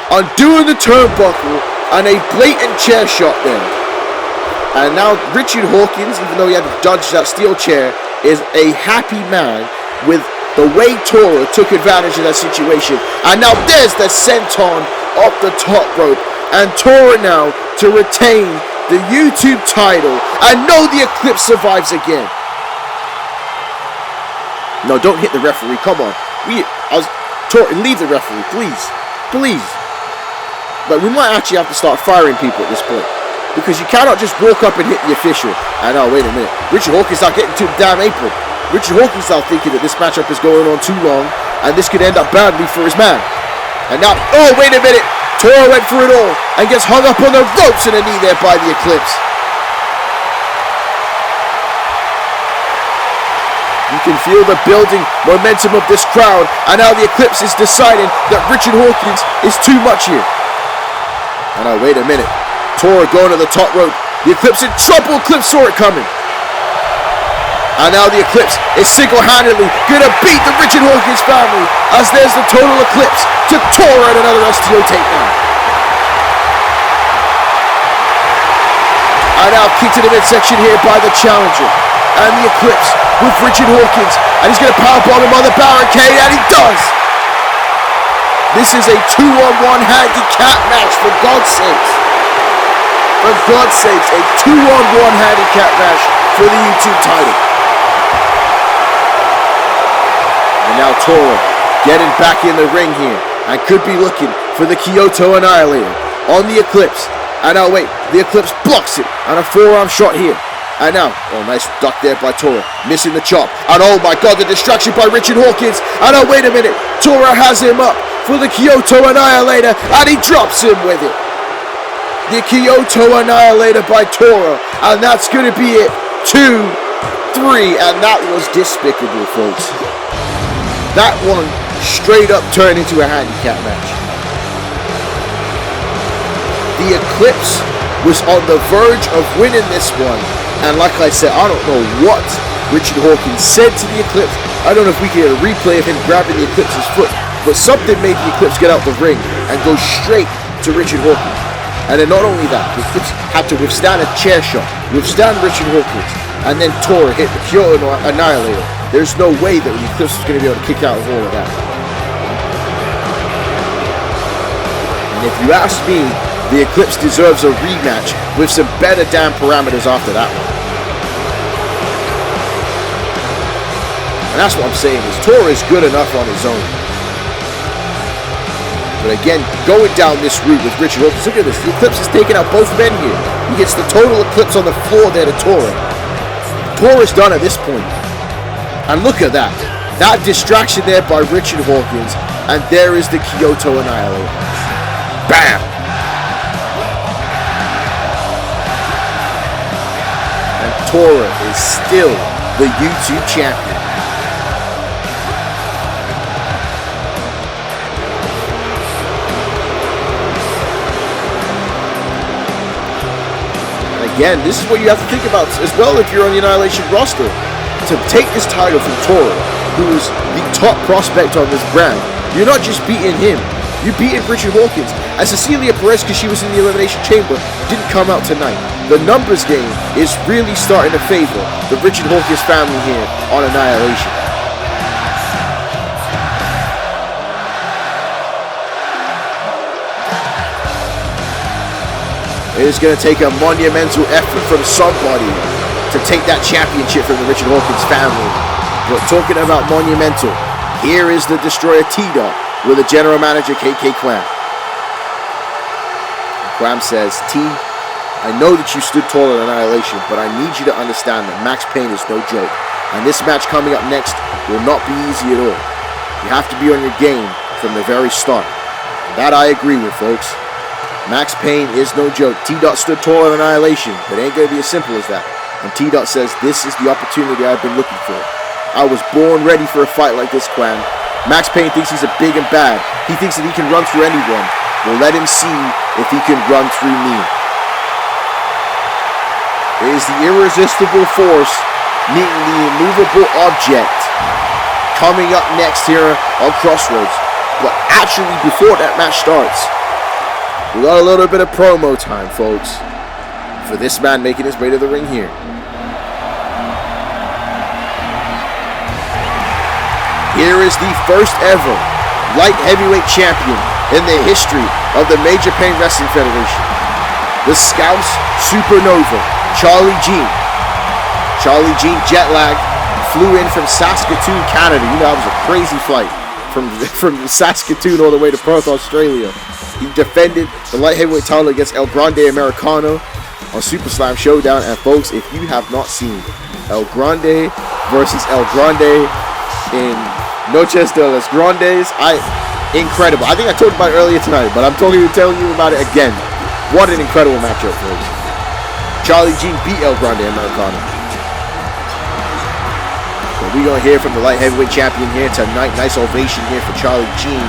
Undoing the turnbuckle and a blatant chair shot there. And now Richard Hawkins, even though he had to dodge that steel chair, is a happy man with the way Tora took advantage of that situation. And now there's the senton off the top rope. And Tora now to retain the YouTube title. And no, the Eclipse survives again. No, don't hit the referee. Come on. Tora, leave the referee, please. Please. But we might actually have to start firing people at this point. Because you cannot just walk up and hit the official. And oh, wait a minute. Richard Hawkins not getting to the damn apron. Richard Hawkins now thinking that this matchup is going on too long. And this could end up badly for his man. And now, oh, wait a minute. Tora went for it all and gets hung up on the ropes and a knee there by the Eclipse. You can feel the building momentum of this crowd, and now the Eclipse is deciding that Richard Hawkins is too much here. And oh, wait a minute. Tora going to the top rope. The Eclipse in trouble. Eclipse saw it coming. And now the Eclipse is single-handedly going to beat the Richard Hawkins family, as there's the total Eclipse to Tora and another STO takedown. And now kick to the midsection here by the challenger. And the Eclipse with Richard Hawkins. And he's going to powerbomb him on the barricade, and he does. This is a 2-on-1 handicap match, for God's sakes. For God's sakes, a 2-on-1 handicap match for the YouTube title. And now Tora getting back in the ring here, and could be looking for the Kyoto Annihilator on the Eclipse. And now wait, the Eclipse blocks it, and a forearm shot here. And now, oh, nice duck there by Tora. Missing the chop. And oh my god, the distraction by Richard Hawkins. And oh, wait a minute. Tora has him up for the Kyoto Annihilator. And he drops him with it. The Kyoto Annihilator by Tora. And that's going to be it. 2, 3. And that was despicable, folks. That one straight up turned into a handicap match. The Eclipse was on the verge of winning this one. And like I said, I don't know what Richard Hawkins said to the Eclipse. I don't know if we can get a replay of him grabbing the Eclipse's foot. But something made the Eclipse get out the ring and go straight to Richard Hawkins. And then not only that, the Eclipse had to withstand a chair shot, withstand Richard Hawkins, and then Tora hit the Kyoto Annihilator. There's no way that the Eclipse was going to be able to kick out of all of that. And if you ask me, the Eclipse deserves a rematch with some better damn parameters after that one. And that's what I'm saying, is Tora is good enough on his own. But again, going down this route with Richard Hawkins, look at this, the Eclipse is taking out both men here. He gets the total Eclipse on the floor there to Tora. Tora's done at this point. And look at that. That distraction there by Richard Hawkins, and there is the Kyoto Annihilator. Bam! Tora is still the YouTube champion. And again, this is what you have to think about as well if you're on the Annihilation roster. To take this title from Tora, who is the top prospect on this brand, you're not just beating him, you're beating Richard Hawkins. And Cecilia Perez, because she was in the Elimination Chamber, didn't come out tonight. The numbers game is really starting to favor the Richard Hawkins family here on Annihilation. It is going to take a monumental effort from somebody to take that championship from the Richard Hawkins family. But talking about monumental, here is the Destroyer T-Dot with the General Manager KK Quam. Quam says, T, I know that you stood tall at Annihilation, but I need you to understand that Max Payne is no joke. And this match coming up next will not be easy at all. You have to be on your game from the very start. And that I agree with, folks. Max Payne is no joke. T-Dot stood tall at Annihilation, but it ain't going to be as simple as that. And T-Dot says, this is the opportunity I've been looking for. I was born ready for a fight like this, Quam. Max Payne thinks he's a big and bad. He thinks that he can run through anyone. Well, let him see if he can run through me. It is the irresistible force meeting the immovable object coming up next here on Crossroads. But actually, before that match starts, we got a little bit of promo time, folks, for this man making his way to the ring here. Here is the first ever light heavyweight champion in the history of the Major Pain Wrestling Federation. The Scouse Supernova, Charlie Jean. Charlie Jean, jet lag, flew in from Saskatoon, Canada. You know, that was a crazy flight from Saskatoon all the way to Perth, Australia. He defended the light heavyweight title against El Grande Americano on Super Slam Showdown. And folks, if you have not seen El Grande versus El Grande in Noches de los Grandes, incredible. I think I talked about it earlier tonight, but I'm telling you about it again. What an incredible matchup, folks. Charlie Jean beat El Grande Americano. So we're going to hear from the light heavyweight champion here tonight. Nice ovation here for Charlie Jean.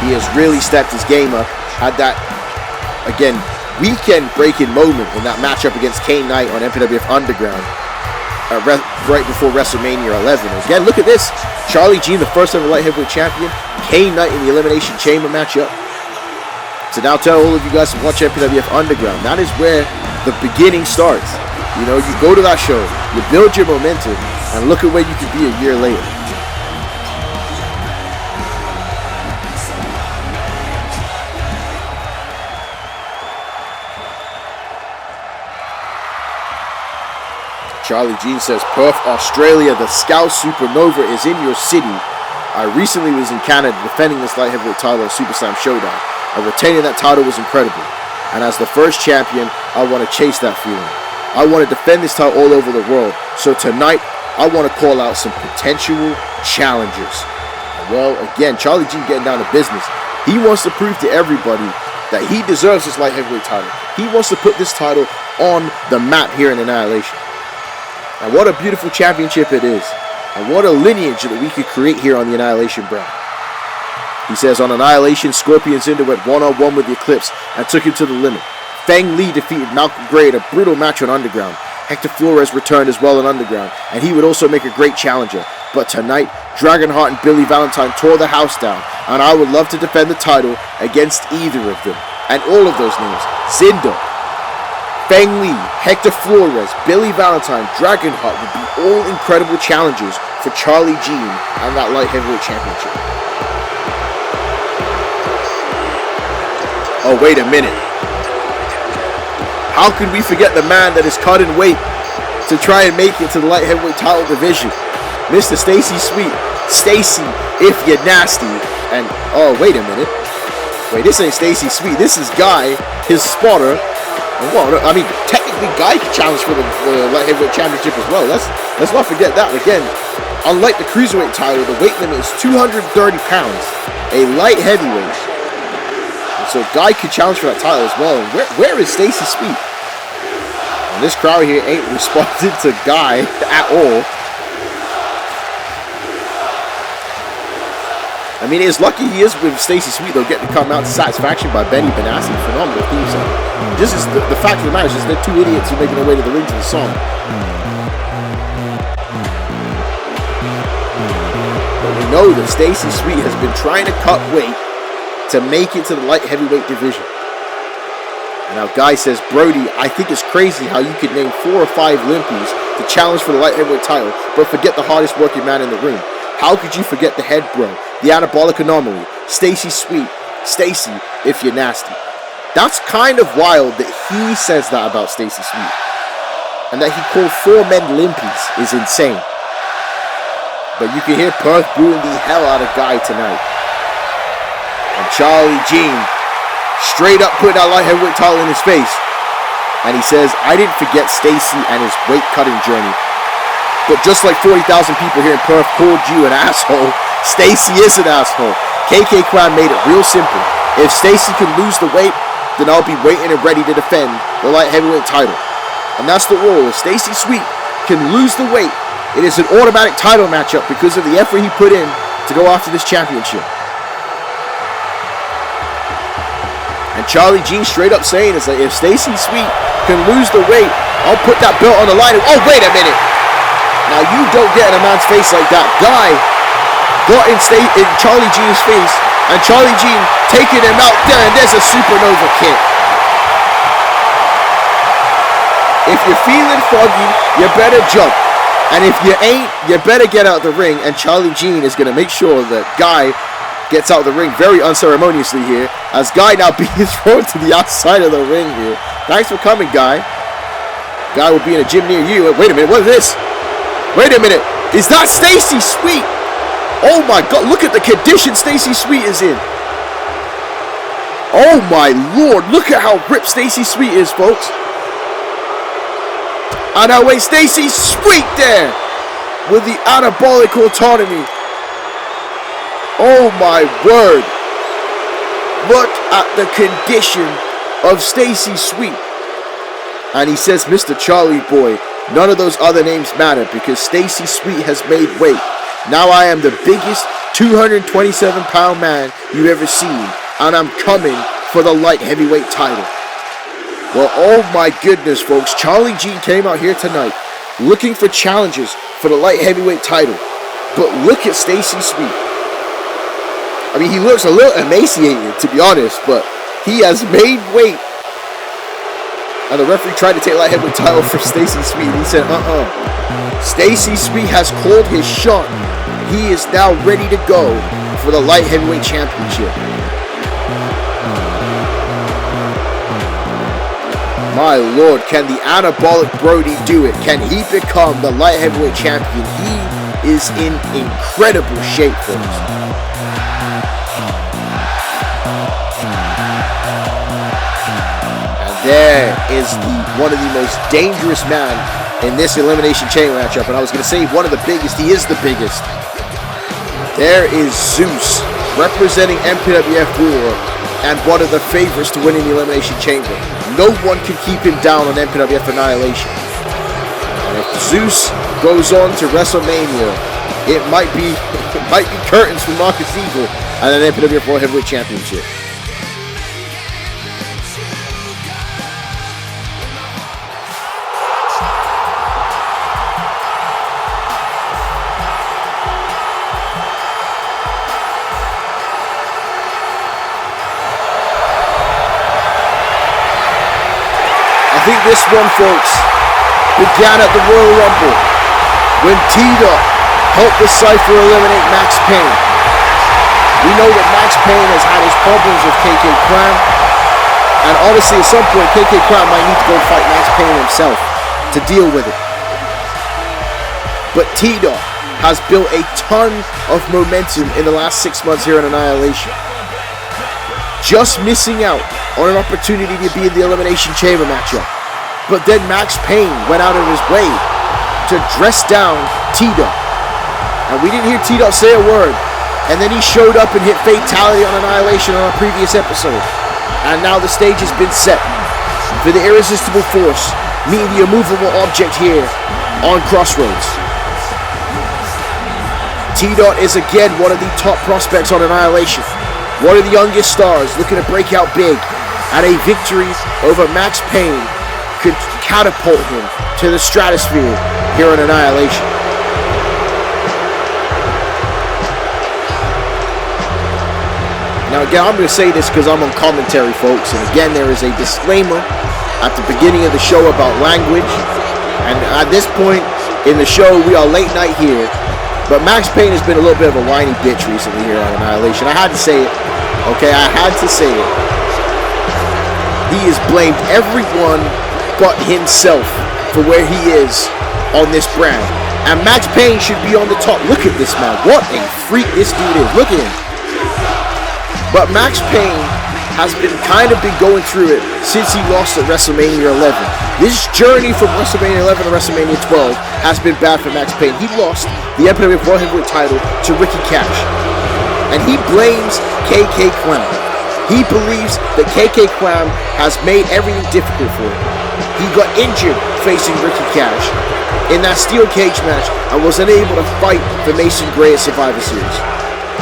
He has really stepped his game up. Had that, again, weekend-breaking moment in that matchup against Kane Knight on MPWF Underground. Right before WrestleMania 11. Again, look at this. Charlie Jean, the first ever light heavyweight champion. Kane Knight in the Elimination Chamber matchup. So now tell all of you guys to watch MPWF Underground. That is where the beginning starts. You know, you go to that show, you build your momentum, and look at where you could be a year later. Charlie Jean says, Perth, Australia, the Scouse Supernova is in your city. I recently was in Canada defending this light heavyweight title at Super Slam Showdown. And retaining that title was incredible. And as the first champion, I want to chase that feeling. I want to defend this title all over the world. So tonight, I want to call out some potential challengers. Well, again, Charlie G getting down to business. He wants to prove to everybody that he deserves this light heavyweight title. He wants to put this title on the map here in Annihilation. And what a beautiful championship it is. And what a lineage that we could create here on the Annihilation brand. He says, on Annihilation, Scorpion Zinder went one-on-one with the Eclipse and took him to the limit. Feng Lee defeated Malcolm Gray in a brutal match on Underground. Hector Flores returned as well on Underground, and he would also make a great challenger. But tonight, Dragonheart and Billy Valentine tore the house down, and I would love to defend the title against either of them. And all of those names, Zinder, Feng Lee, Hector Flores, Billy Valentine, Dragonheart would be all incredible challengers for Charlie Jean and that light heavyweight championship. Oh, wait a minute. How could we forget the man that is cut in weight to try and make it to the light heavyweight title division? Mr. Stacy Sweet. Stacy, if you're nasty. And, oh, wait a minute. Wait, this ain't Stacy Sweet. This is Guy, his spotter. Well, I mean, technically Guy can challenge for the light heavyweight championship as well. Let's not forget that. Again, unlike the cruiserweight title, the weight limit is 230 pounds. A light heavyweight. So Guy could challenge for that title as well. And where is Stacy Sweet? And this crowd here ain't responding to Guy at all. I mean, as lucky he is with Stacy Sweet, they'll get to come out to satisfaction by Benny Benassi. Phenomenal theme song. Just is the fact of the matter is just they're two idiots who are making their way to the ring to the song. But we know that Stacy Sweet has been trying to cut weight to make it to the light heavyweight division. And now Guy says, Brody, I think it's crazy how you could name 4 or 5 Olympians to challenge for the light heavyweight title, but forget the hardest working man in the ring. How could you forget the head bro, the anabolic anomaly, Stacy Sweet, Stacy, if you're nasty? That's kind of wild that he says that about Stacy Sweet. And that he called 4 men Olympians is insane. But you can hear Perth booing the hell out of Guy tonight. And Charlie Jean straight up put that light heavyweight title in his face. And he says, I didn't forget Stacy and his weight cutting journey. But just like 40,000 people here in Perth called you an asshole, Stacy is an asshole. KK Crown made it real simple. If Stacy can lose the weight, then I'll be waiting and ready to defend the light heavyweight title. And that's the rule. If Stacy Sweet can lose the weight, it is an automatic title matchup because of the effort he put in to go after this championship. And Charlie Jean straight up saying is like, if Stacy Sweet can lose the weight, I'll put that belt on the line. Oh, wait a minute. Now you don't get in a man's face like that. Guy got in Charlie Jean's face, and Charlie Jean taking him out there, and there's a supernova kick. If you're feeling foggy, you better jump. And if you ain't, you better get out the ring, and Charlie Jean is going to make sure that Guy gets out of the ring very unceremoniously here, as Guy now being thrown to the outside of the ring here. Thanks for coming, Guy. Guy will be in a gym near you. Wait a minute, what is this? Wait a minute, is that Stacy Sweet? Oh my God, look at the condition Stacy Sweet is in. Oh my Lord, look at how ripped Stacy Sweet is, folks. And now wait, Stacy Sweet there with the anabolic autonomy. Oh my word. Look at the condition of Stacy Sweet. And he says, Mr. Charlie Boy, none of those other names matter because Stacy Sweet has made weight. Now I am the biggest 227-pound man you've ever seen. And I'm coming for the light heavyweight title. Well, oh my goodness, folks. Charlie G came out here tonight looking for challenges for the light heavyweight title. But look at Stacy Sweet. I mean, he looks a little emaciated, to be honest, but he has made weight. And the referee tried to take light heavyweight title for Stacy Sweet. He said, Stacy Sweet has called his shot. He is now ready to go for the light heavyweight championship. My Lord, can the anabolic Brody do it? Can he become the light heavyweight champion? He is in incredible shape, folks. And there is the one of the most dangerous men in this Elimination Chamber matchup. And I was going to say one of the biggest. He is the biggest. There is Zeus representing MPWF World and one of the favorites to win in the Elimination Chamber. No one can keep him down on MPWF Annihilation. And if Zeus goes on to WrestleMania, it might be curtains for Marcus Eagle and an MPWF World Heavyweight Championship. I think this one, folks, began at the Royal Rumble when Tora helped the Cypher eliminate Max Payne. We know that Max Payne has had his problems with KK Crown, and honestly, at some point, KK Crown might need to go fight Max Payne himself to deal with it. But Tora has built a ton of momentum in the last 6 months here in Annihilation. Just missing out on an opportunity to be in the Elimination Chamber matchup. But then Max Payne went out of his way to dress down Tora. And we didn't hear Tora say a word. And then he showed up and hit Fatality on Annihilation on a previous episode. And now the stage has been set for the Irresistible Force meeting the Immovable Object here on Crossroads. Tora is again one of the top prospects on Annihilation. One of the youngest stars looking to break out big. And a victory over Max Payne could catapult him to the stratosphere here on Annihilation. Now again, I'm going to say this because I'm on commentary, folks, and again there is a disclaimer at the beginning of the show about language, and at this point in the show we are late night here, but Max Payne has been a little bit of a whiny bitch recently here on Annihilation. I had to say it, okay, I had to say it. He has blamed everyone but himself for where he is on this brand. And Max Payne should be on the top. Look at this man. What a freak this dude is. Look at him. But Max Payne has been going through it since he lost at WrestleMania 11. This journey from WrestleMania 11 to WrestleMania 12 has been bad for Max Payne. He lost the MPWF World Heavyweight Title to Ricky Cash. And he blames KK Clown. He believes that KK Clown has made everything difficult for him. He got injured facing Ricky Cash in that steel cage match and was unable to fight for Mason Gray at Survivor Series.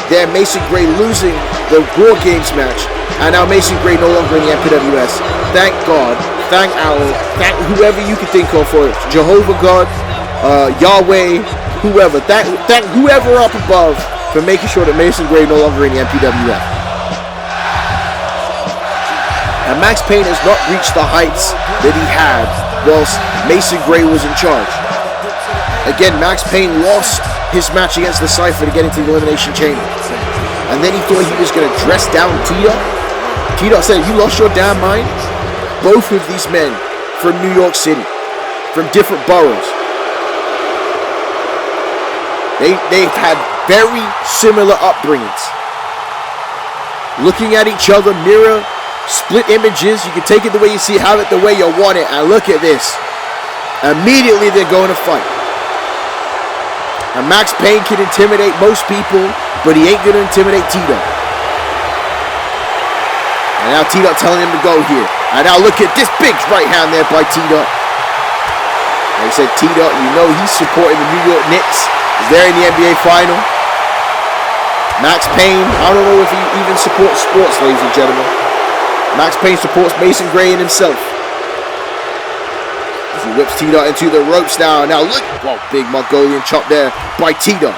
Then Mason Gray losing the War Games match, and now Mason Gray no longer in the MPWS. Thank God, thank Allah, thank whoever you can think of for it. Jehovah God, Yahweh, whoever. Thank whoever up above for making sure that Mason Gray no longer in the MPWF. And Max Payne has not reached the heights that he had whilst Mason Gray was in charge. Again, Max Payne lost his match against the Cypher to get into the Elimination Chamber. And then he thought he was going to dress down Tora. Tora said, "You lost your damn mind?" Both of these men from New York City, from different boroughs. They've had very similar upbringings. Looking at each other, mirror, split images. You can take it the way you see it, have it the way you want it. And look at this. Immediately they're going to fight. And Max Payne can intimidate most people, but he ain't going to intimidate Tora. And now Tora telling him to go here. And now look at this big right hand there by Tora. Like I said, Tora, you know he's supporting the New York Knicks. He's there in the NBA final. Max Payne, I don't know if he even supports sports, ladies and gentlemen. Max Payne supports Mason Gray and himself. As he whips Tora into the ropes now. Now look, whoa, big Mongolian chop there by Tora.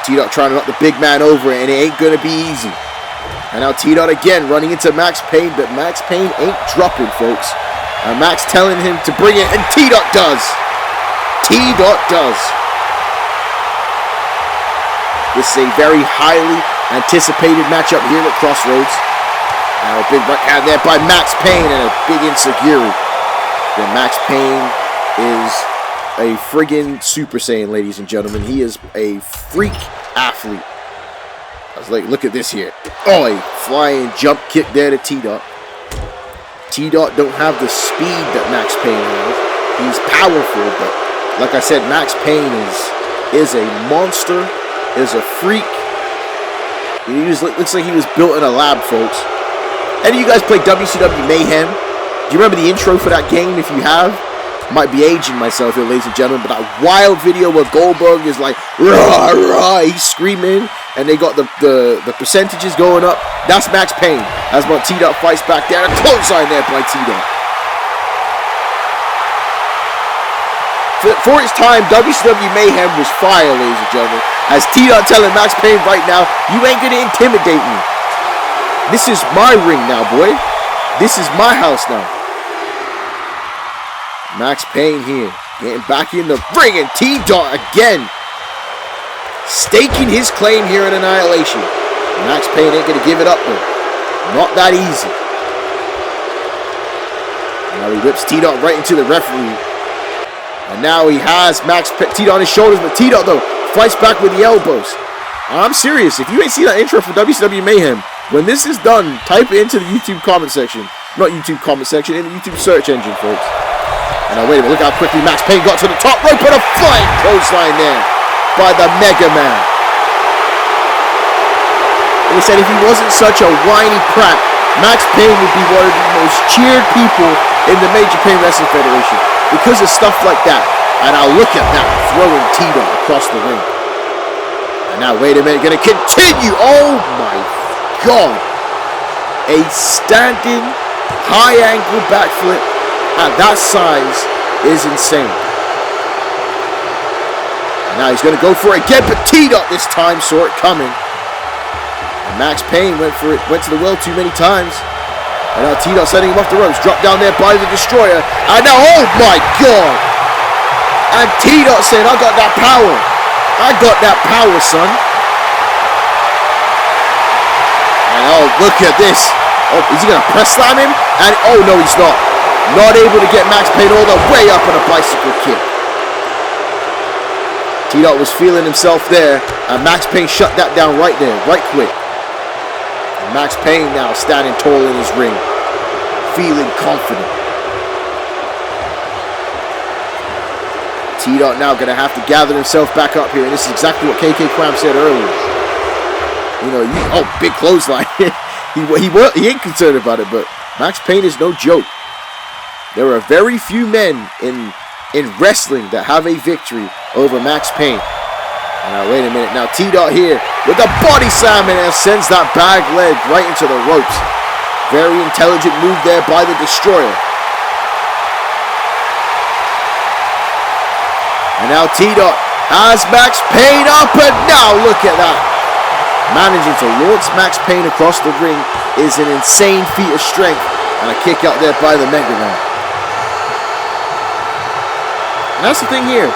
Tora trying to knock the big man over, and it ain't going to be easy. And now Tora again running into Max Payne, but Max Payne ain't dropping, folks. And Max telling him to bring it, and Tora does. Tora does. This is a very highly anticipated matchup here at Crossroads. Now a big right hand there by Max Payne and a big insecurity. Then Max Payne is a friggin' Super Saiyan, ladies and gentlemen. He is a freak athlete. I was like, look at this here. Oh, a flying jump kick there to Tora. T-Dot don't have the speed that Max Payne has. He's powerful, but like I said, Max Payne is a monster, is a freak. He looks like he was built in a lab, folks. Any of you guys play WCW Mayhem? Do you remember the intro for that game? If you have, might be aging myself here, ladies and gentlemen, but that wild video where Goldberg is like, rah, rah, he's screaming, and they got the percentages going up. That's Max Payne. As my T-Dot fights back there. A clothesline there by T-Dot. For its time, WCW Mayhem was fire, ladies and gentlemen. As T-Dot telling Max Payne right now, you ain't gonna intimidate me. This is my ring now, boy. This is my house now. Max Payne here, getting back in the ring, and T-Dot again staking his claim here in Annihilation. Max Payne ain't gonna give it up though. Not that easy. Now he whips T-Dot right into the referee. And now he has T-Dot on his shoulders, but T-Dot though fights back with the elbows. I'm serious. If you ain't seen that intro for WCW Mayhem, when this is done, type it into the YouTube comment section. Not YouTube comment section, in the YouTube search engine, folks. And now wait a minute, look how quickly Max Payne got to the top rope, but a flying clothesline there by the Mega Man. And he said if he wasn't such a whiny prat, Max Payne would be one of the most cheered people in the Major Payne Wrestling Federation because of stuff like that. And now look at that, throwing T-Dot across the ring. And now wait a minute, gonna continue. Oh my God. A standing high angle backflip at that size is insane. And now he's going to go for it again, but T-Dot this time saw it coming. And Max Payne went for it, went to the well too many times. And now T-Dot setting him off the ropes, dropped down there by the Destroyer. And now, oh my God! And T-Dot saying, I got that power. I got that power, son. And oh, look at this. Oh, is he going to press slam him? And oh no, he's not. Not able to get Max Payne all the way up on a bicycle kick. T-Dot was feeling himself there, and Max Payne shut that down right there, right quick. And Max Payne now standing tall in his ring, feeling confident. T-Dot now going to have to gather himself back up here, and this is exactly what KK Cram said earlier. You know, oh, big clothesline. he ain't concerned about it, but Max Payne is no joke. There are very few men in wrestling that have a victory over Max Payne. Now wait a minute. Now T-Dot here with the body slam and sends that bag leg right into the ropes. Very intelligent move there by the Destroyer. And now T-Dot has Max Payne up, and now look at that. Managing to launch Max Payne across the ring is an insane feat of strength. And a kick out there by the Mega Man. And that's the thing here.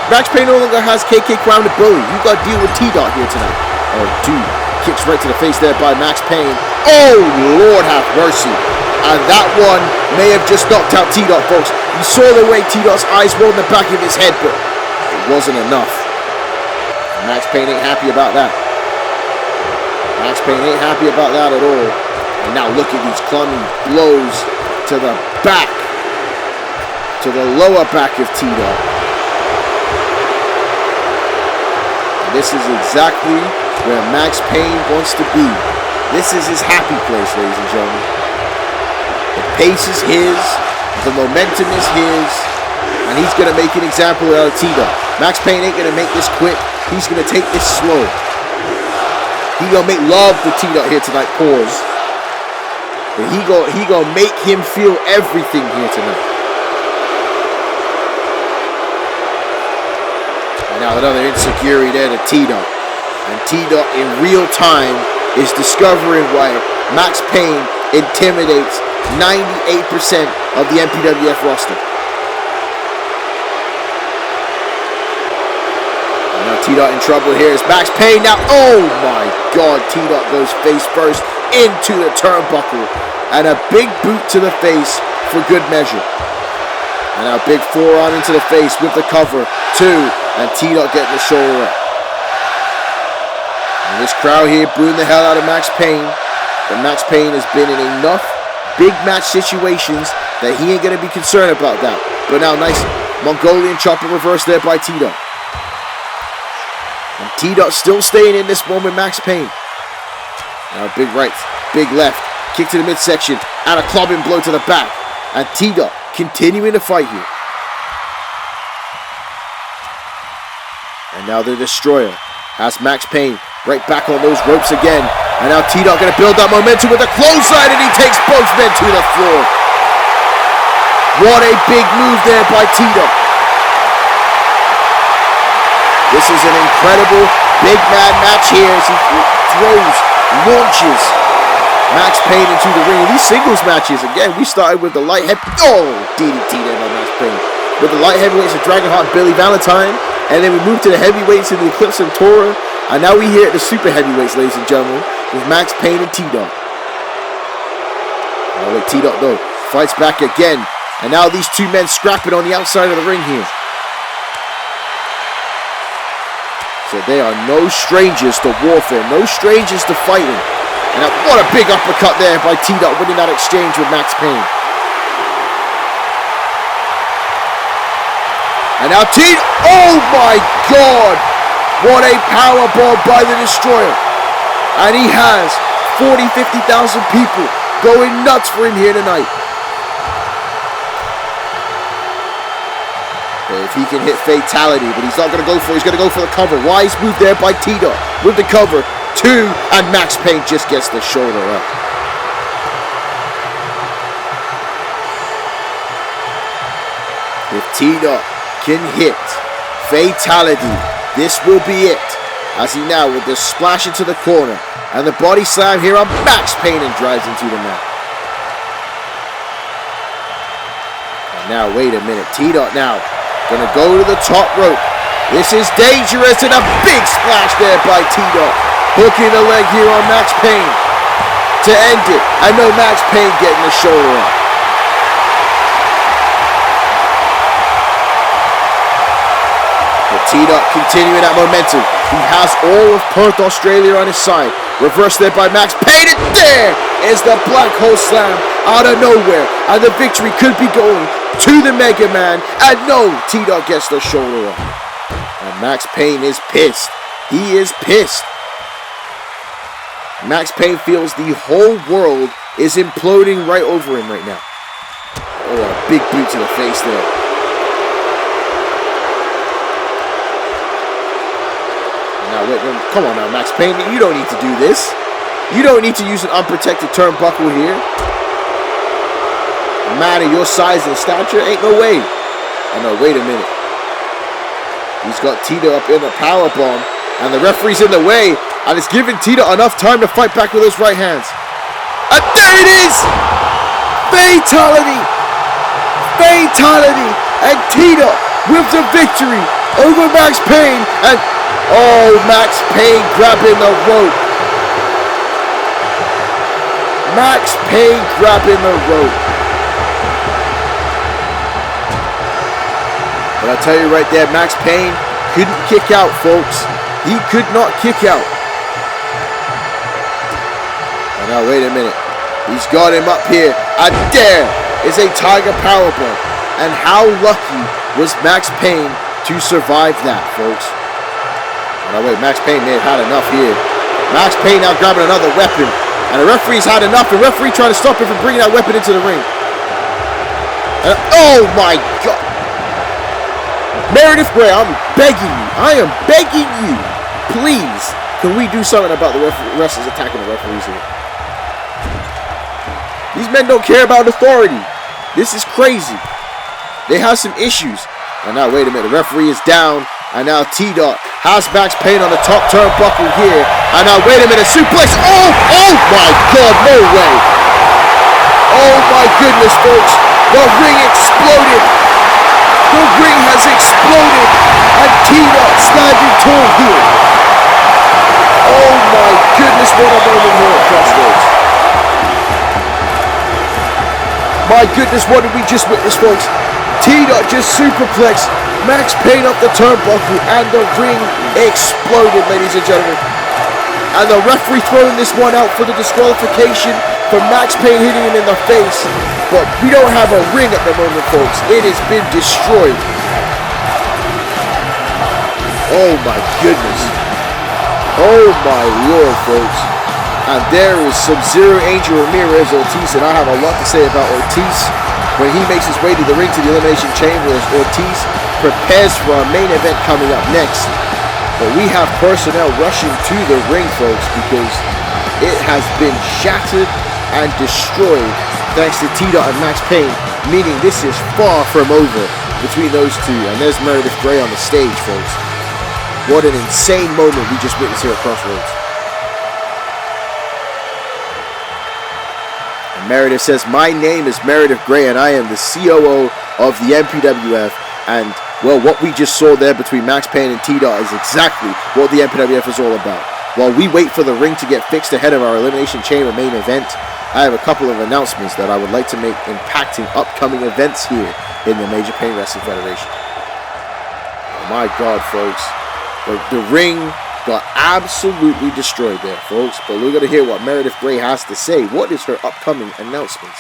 Max Payne no longer has KK Crown to bully. You got to deal with T-Dot here tonight. Oh, dude. Kicks right to the face there by Max Payne. Oh, Lord have mercy. And that one may have just knocked out T-Dot, folks. You saw the way T-Dot's eyes rolled in the back of his head, but it wasn't enough. Max Payne ain't happy about that. Max Payne ain't happy about that at all. And now look at these clumsy blows to the back. To the lower back of T-Dot. And this is exactly where Max Payne wants to be. This is his happy place, ladies and gentlemen. The pace is his. The momentum is his. And he's going to make an example out of T-Dot. Max Payne ain't going to make this quick. He's going to take this slow. He going to make love to T-Dot here tonight. Pause. But he going to make him feel everything here tonight. And now another insecurity there to T-Dot. And T-Dot in real time is discovering why Max Payne intimidates 98% of the MPWF roster. And now T-Dot in trouble here. It's Max Payne now. Oh my God. T-Dot goes face first into the turnbuckle. And a big boot to the face for good measure. And now big forearm into the face with the cover. 2. And T-Dot getting the shoulder up. And this crowd here booing the hell out of Max Payne. But Max Payne has been in enough big match situations that he ain't going to be concerned about that. But now, nice Mongolian chopper reverse there by T-Dot. And T-Dot still staying in this moment, Max Payne. Now big right, big left, kick to the midsection, and a clubbing blow to the back. And T-Dot continuing to fight here. And now the Destroyer has Max Payne right back on those ropes again. And now T-Dot going to build that momentum with a clothesline, and he takes both men to the floor. What a big move there by T-Dot. This is an incredible big man match here as he launches Max Payne into the ring. These singles matches, again, we started with the light DDT there by Max Payne. With the light heavyweights of Dragonheart and Billy Valentine. And then we moved to the heavyweights in the Eclipse and Tora. And now we here at the super heavyweights, ladies and gentlemen, with Max Payne and T-Dot. Oh wait, T-Dot though fights back again. And now these two men scrapping on the outside of the ring here. So they are no strangers to warfare, no strangers to fighting. And what a big uppercut there by T-Dot, winning that exchange with Max Payne. And now oh my God! What a powerbomb by the Destroyer. And he has 40,000, 50,000 people going nuts for him here tonight. If he can hit fatality, but he's not going to go for it. He's going to go for the cover. Wise move there by T-Dot with the cover. 2, and Max Payne just gets the shoulder up. If T-Dot can hit fatality, this will be it. As he now with the splash into the corner and the body slam here on Max Payne and drives into the mat. And now wait a minute, T-Dot now gonna go to the top rope. This is dangerous, and a big splash there by T-Dot. Hooking the leg here on Max Payne to end it. I know Max Payne getting the shoulder up. But T-Dot continuing that momentum. He has all of Perth, Australia on his side. Reversed there by Max Payne, and there is the black hole slam out of nowhere. And the victory could be going to the Mega Man. And no, T-Dot gets the shoulder up. And Max Payne is pissed. He is pissed. Max Payne feels the whole world is imploding right over him right now. Oh, a big boot to the face there. Now, wait, come on now, Max Payne. You don't need to do this. You don't need to use an unprotected turnbuckle here. A man of your size and stature, ain't no way. Oh no, wait a minute. He's got Tito up in the powerbomb, and the referee's in the way, and it's giving Tito enough time to fight back with those right hands. And there it is! Fatality! Fatality! And Tito with the victory over Max Payne, and oh, Max Payne grabbing the rope. Max Payne grabbing the rope. But I tell you right there, Max Payne couldn't kick out, folks. He could not kick out. And now, wait a minute. He's got him up here. And there is a Tiger Powerbomb. And how lucky was Max Payne to survive that, folks? And now, wait, Max Payne may have had enough here. Max Payne now grabbing another weapon. And the referee's had enough. The referee trying to stop him from bringing that weapon into the ring. And, oh my God. Meredith Grey, I'm begging you. I am begging you. Please, can we do something about the wrestlers attacking the referees here? These men don't care about authority. This is crazy. They have some issues. And now, wait a minute. The referee is down. And now T-Dot has Max Payne on the top turnbuckle here. And now, wait a minute. Suplex. Oh my God. No way. Oh my goodness, folks. The ring exploded. The ring has exploded, and T-Dot standing tall here. Oh my goodness, what a moment here at Crossroads. My goodness, what did we just witness, folks? T-Dot just superplexed Max Payne up the turnbuckle, and the ring exploded, ladies and gentlemen. And the referee throwing this one out for the disqualification for Max Payne hitting him in the face. But we don't have a ring at the moment, folks. It has been destroyed. Oh my goodness. Oh my lord, folks. And there is Sub-Zero, Angel Ramirez, Ortiz, and I have a lot to say about Ortiz when he makes his way to the ring to the Elimination Chamber as Ortiz prepares for our main event coming up next. But we have personnel rushing to the ring, folks, because it has been shattered and destroyed thanks to T-Dot and Max Payne, meaning this is far from over between those two. And there's Meredith Grey on the stage, folks. What an insane moment we just witnessed here at Crossroads. And Meredith says, "My name is Meredith Grey and I am the COO of the MPWF." And well, what we just saw there between Max Payne and T-Dot is exactly what the MPWF is all about. While we wait for the ring to get fixed ahead of our Elimination Chamber main event, I have a couple of announcements that I would like to make impacting upcoming events here in the Major Pain Wrestling Federation. Oh my God, folks. The ring got absolutely destroyed there, folks. But we're going to hear what Meredith Grey has to say. What is her upcoming announcements?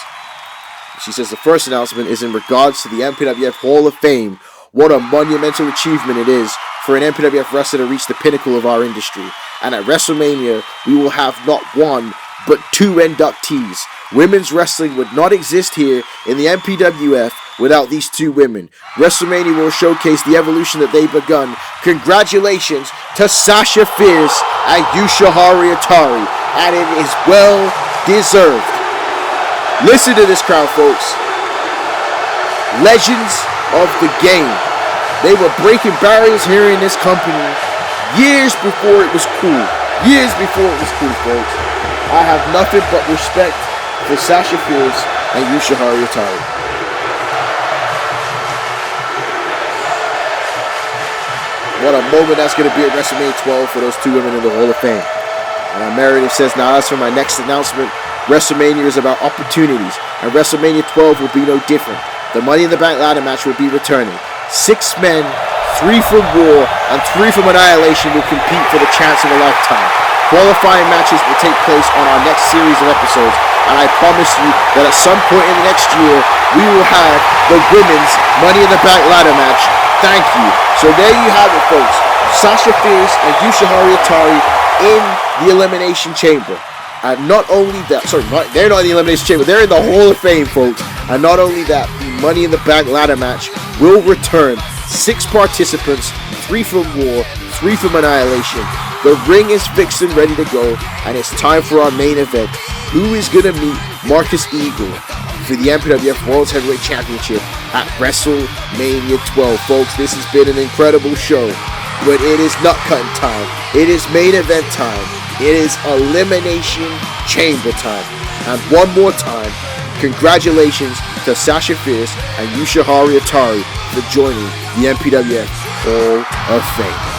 She says the first announcement is in regards to the MPWF Hall of Fame. What a monumental achievement it is for an MPWF wrestler to reach the pinnacle of our industry. And at WrestleMania, we will have not one, but 2 inductees. Women's wrestling would not exist here in the MPWF without these 2 women. WrestleMania will showcase the evolution that they've begun. Congratulations to Sasha Fierce and Yoshiharu Atari, and it is well deserved. Listen to this crowd, folks. Legends of the game. They were breaking barriers here in this company years before it was cool. Years before it was cool, folks. I have nothing but respect for Sasha Fierce and Yoshiharu Atari. What a moment that's going to be at WrestleMania 12 for those 2 women in the Hall of Fame. And Meredith says, now as for my next announcement, WrestleMania is about opportunities, and WrestleMania 12 will be no different. The Money in the Bank ladder match will be returning. 6 men, 3 from War, and 3 from Annihilation will compete for the chance of a lifetime. Qualifying matches will take place on our next series of episodes, and I promise you that at some point in the next year, we will have the women's Money in the Bank ladder match. Thank you. So there you have it, folks. Sasha Fierce and Yoshiharu Atari in the Elimination Chamber. And not only that, they're not in the Elimination Chamber, they're in the Hall of Fame, folks. And not only that, the Money in the Bank ladder match will return. 6 participants, 3 from War, 3 from Annihilation. The ring is fixed and ready to go, and it's time for our main event. Who is going to meet Marcus Eagle for the MPWF World Heavyweight Championship at WrestleMania 12? Folks, this has been an incredible show, but it is nut cutting time. It is main event time. It is Elimination Chamber time. And one more time, congratulations to Sasha Fierce and Yoshiharu Atari for joining the MPWF Hall of Fame.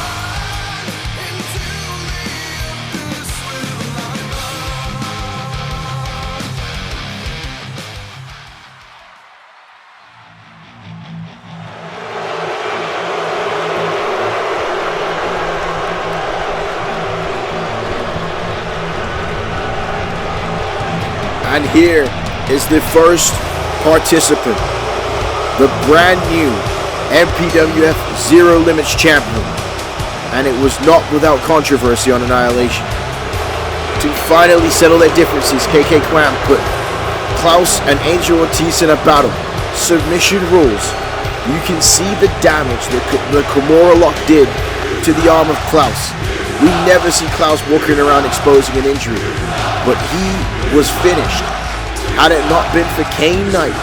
And here is the first participant, the brand new MPWF Zero Limits champion. And it was not without controversy on Annihilation. To finally settle their differences, KK Kwam put Klaus and Angel Ortiz in a battle. Submission rules. You can see the damage that the Kimura lock did to the arm of Klaus. We never see Klaus walking around exposing an injury, but he was finished. Had it not been for Kane Knight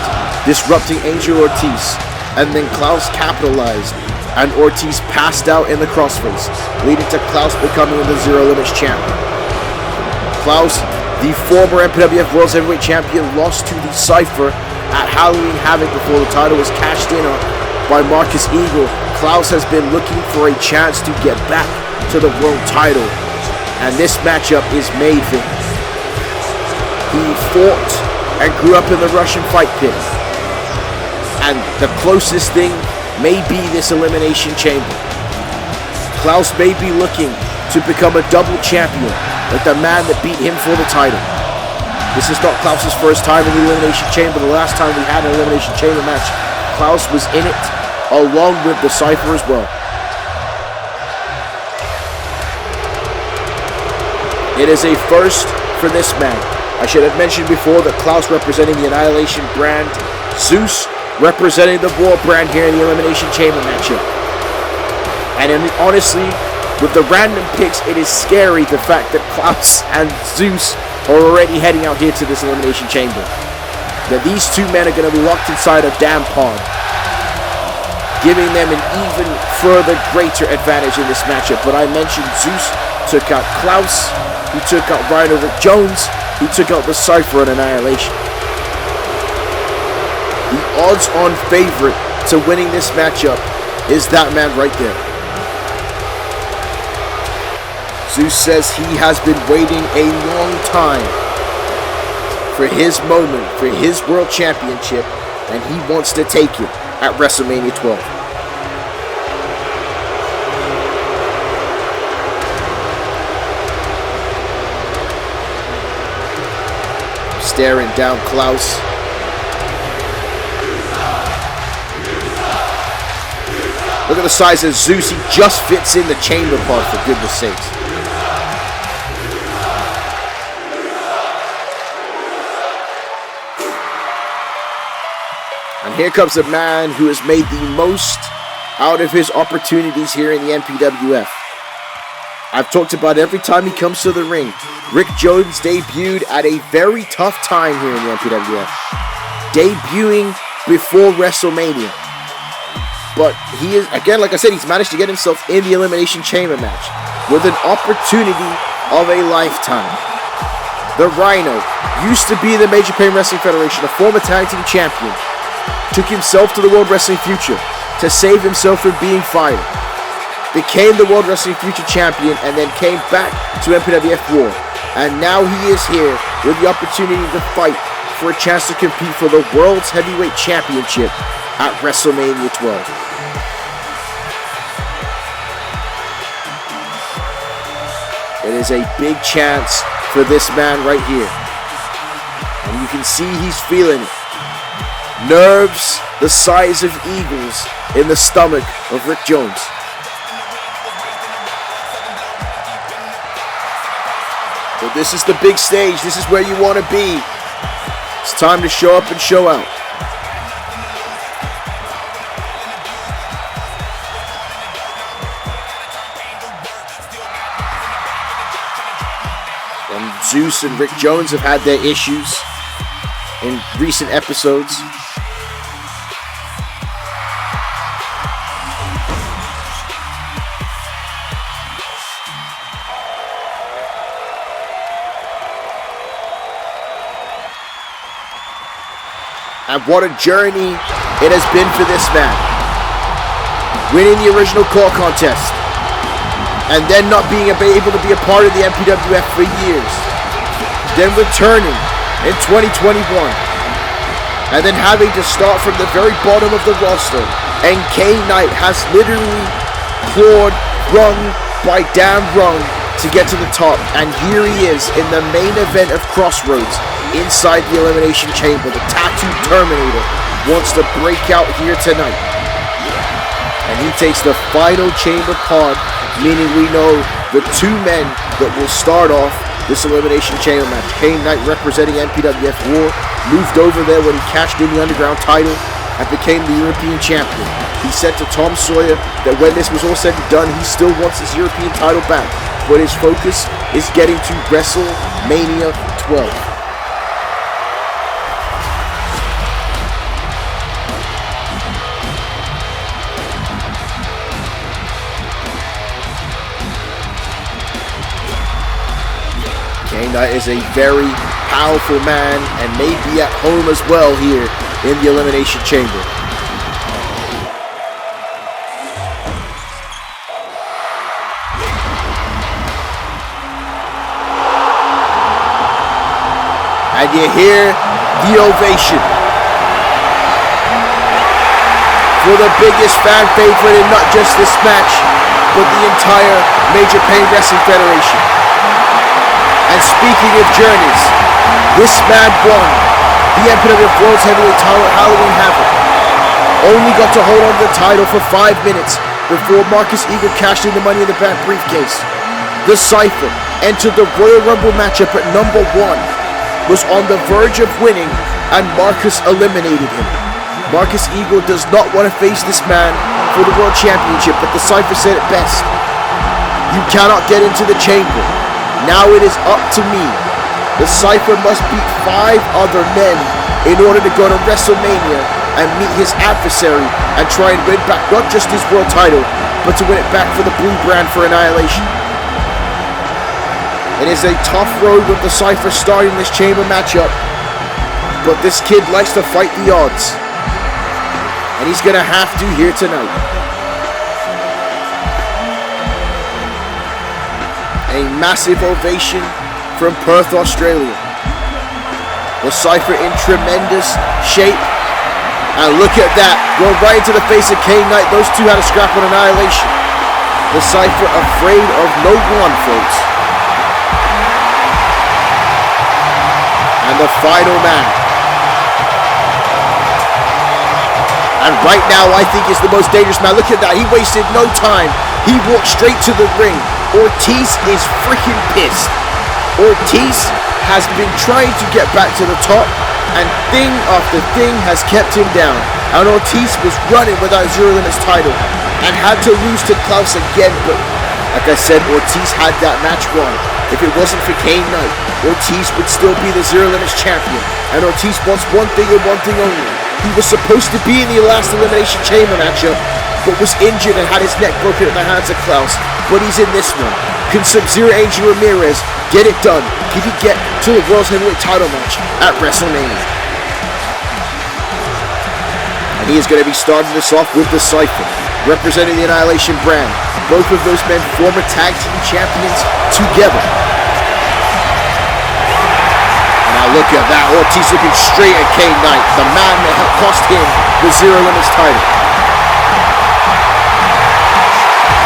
disrupting Angel Ortiz, and then Klaus capitalized, and Ortiz passed out in the crossface, leading to Klaus becoming the Zero Limits champion. Klaus, the former MPWF World Heavyweight Champion, lost to the Cypher at Halloween Havoc before the title was cashed in on by Marcus Eagle. Klaus has been looking for a chance to get back to the world title, and this matchup is made for him. He fought and grew up in the Russian fight pit, and the closest thing may be this Elimination Chamber. Klaus may be looking to become a double champion, like the man that beat him for the title. This is not Klaus's first time in the Elimination Chamber. The last time we had an Elimination Chamber match, Klaus was in it, along with the Cypher as well. It is a first for this man. I should have mentioned before that Klaus representing the Annihilation brand, Zeus representing the War brand here in the Elimination Chamber matchup. And honestly, with the random picks, it is scary the fact that Klaus and Zeus are already heading out here to this Elimination Chamber. That these two men are going to be locked inside a damn pod, giving them an even further greater advantage in this matchup. But I mentioned Zeus took out Klaus, he took out Rhino Rick Jones, he took out the Cypher and Annihilation. The odds-on favorite to winning this matchup is that man right there. Zeus says he has been waiting a long time for his moment, for his World Championship, and he wants to take it at WrestleMania 12. Staring down Klaus. Look at the size of Zeus. He just fits in the chamber pod, for goodness sakes. And here comes a man who has made the most out of his opportunities here in the MPWF. I've talked about every time he comes to the ring. Rick Jones debuted at a very tough time here in the MPWF. Debuting before WrestleMania. But he is, again, like I said, he's managed to get himself in the Elimination Chamber match with an opportunity of a lifetime. The Rhino used to be the Major Pain Wrestling Federation, a former tag team champion. Took himself to the World Wrestling Future to save himself from being fired. Became the World Wrestling Future champion and then came back to MPWF World. And now he is here with the opportunity to fight for a chance to compete for the World's Heavyweight Championship at WrestleMania 12. It is a big chance for this man right here. And you can see he's feeling it. Nerves the size of eagles in the stomach of Rick Jones. But this is the big stage. This is where you want to be. It's time to show up and show out. And Zeus and Rick Jones have had their issues in recent episodes. And what a journey it has been for this man. Winning the original core contest. And then not being able to be a part of the MPWF for years. Then returning in 2021. And then having to start from the very bottom of the roster. And K-Knight has literally clawed rung by damn rung to get to the top. And here he is in the main event of Crossroads. Inside the Elimination Chamber, the Tattooed Terminator wants to break out here tonight. And he takes the final chamber pod, meaning we know the two men that will start off this Elimination Chamber match. K-Knight representing MPWF World, moved over there when he cashed in the Underground title and became the European champion. He said to Tom Sawyer that when this was all said and done, he still wants his European title back. But his focus is getting to WrestleMania 12. K-Knight is a very powerful man and may be at home as well here in the Elimination Chamber. And you hear the ovation for the biggest fan favorite in not just this match, but the entire Major Pain Wrestling Federation. And speaking of journeys, this man won the MPWF World Heavyweight Title at Halloween Havoc. Only got to hold on to the title for 5 minutes before Marcus Eagle cashed in the Money in the Bank briefcase. The Cypher entered the Royal Rumble matchup at number 1, was on the verge of winning, and Marcus eliminated him. Marcus Eagle does not want to face this man for the World Championship, but the Cypher said it best. You cannot get into the chamber. Now it is up to me. The Cypher must beat 5 other men in order to go to WrestleMania and meet his adversary and try and win back not just his world title, but to win it back for the blue brand for Annihilation. It is a tough road with the Cypher starting this chamber matchup, but this kid likes to fight the odds, and he's going to have to here tonight. A massive ovation from Perth, Australia. The Cypher in tremendous shape. And look at that, going right into the face of Kane Knight. Those two had a scrap on Annihilation. The Cypher afraid of no one, folks. And the final man. And right now, I think is the most dangerous man. Look at that, he wasted no time. He walked straight to the ring. Ortiz is freaking pissed. Ortiz has been trying to get back to the top, and thing after thing has kept him down. And Ortiz was running without Zero Limit's title and had to lose to Klaus again, but like I said, Ortiz had that match won. If it wasn't for Kane Knight, Ortiz would still be the Zero Limit's champion. And Ortiz wants one thing and one thing only. He was supposed to be in the last Elimination Chamber matchup, but was injured and had his neck broken at the hands of Klaus. But he's in this one. Can Sub-Zero Angel Ramirez get it done? Can he get to the World Heavyweight Title match at WrestleMania? And he is going to be starting this off with the Cypher, representing the Annihilation brand. Both of those men former tag team champions together. And now look at that, Ortiz looking straight at Kane Knight, the man that helped cost him the Zero Limit's title.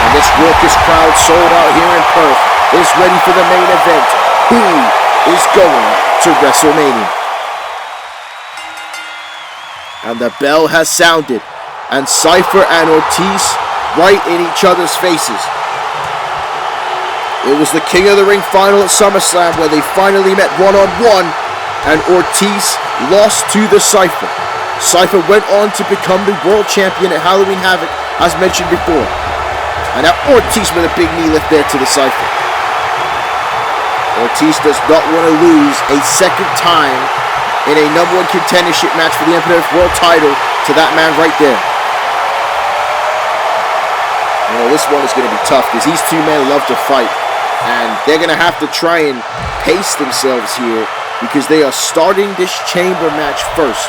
And this raucous crowd sold out here in Perth is ready for the main event. Who is going to WrestleMania? And the bell has sounded, and Cypher and Ortiz right in each other's faces. It was the King of the Ring final at SummerSlam where they finally met one-on-one, and Ortiz lost to the Cypher. Cypher went on to become the world champion at Halloween Havoc, as mentioned before. And now Ortiz with a big knee lift there to the Cypher. Ortiz does not want to lose a second time in a number 1 contendership match for the MPWF World Title to that man right there. Well, this one is going to be tough because these two men love to fight, and they're going to have to try and pace themselves here because they are starting this chamber match first.